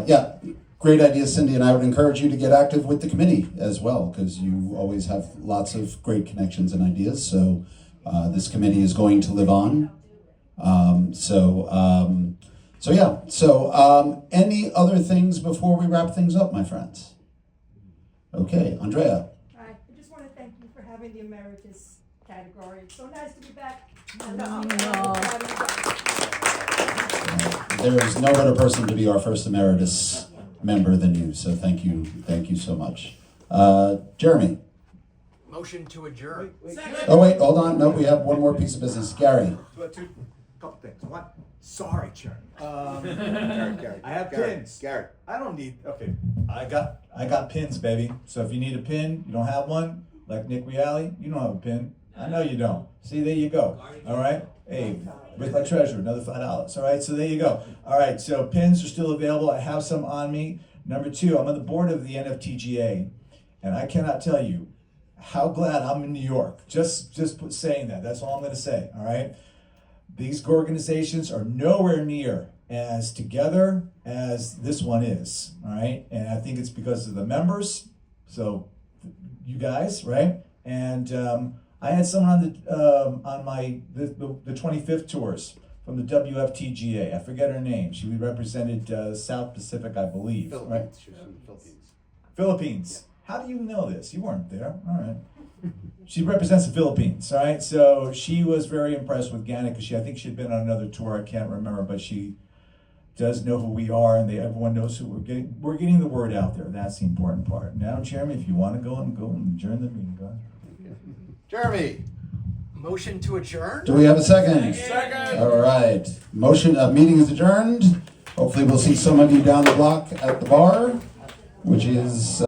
Yeah, great idea, Cindy, and I would encourage you to get active with the committee as well, because you always have lots of great connections and ideas. So this committee is going to live on. Any other things before we wrap things up, my friends? Okay, Andrea. Hi, I just want to thank you for having the Emeritus category. It's so nice to be back. There is no better person to be our first Emeritus member than you, so thank you so much. Jeremy. Motion to adjourn. Oh wait, hold on, no, we have one more piece of business. Gary. Couple things. One, sorry, Chairman. Gary, I have pins. Gary. I don't need. Okay, I got pins, baby. So if you need a pin, you don't have one, like Nick Reale, you don't have a pin. I know you don't. See, there you go. All right. Hey, with my treasure, another $5. All right. So there you go. All right. So pins are still available. I have some on me. Number 2, I'm on the board of the NFTGA, and I cannot tell you how glad I'm in New York. Just saying that. That's all I'm going to say. All right. These organizations are nowhere near as together as this one is. All right. And I think it's because of the members. So you guys, right? And I had someone on my the 25th tours from the WFTGA. I forget her name. She represented South Pacific, I believe. Philippines. Right? She was from the Philippines. Philippines. How do you know this? You weren't there. All right. She represents the Philippines, all right? So she was very impressed with GANYC because I think she'd been on another tour. I can't remember, but she does know who we are, and everyone knows who we're getting. We're getting the word out there. That's the important part. Madam Chairman, if you want to go and adjourn the meeting, go ahead. Jeremy, Motion to adjourn? do we have a second? Second. All right. Meeting is adjourned. Hopefully we'll see some of you down the block at the bar, which is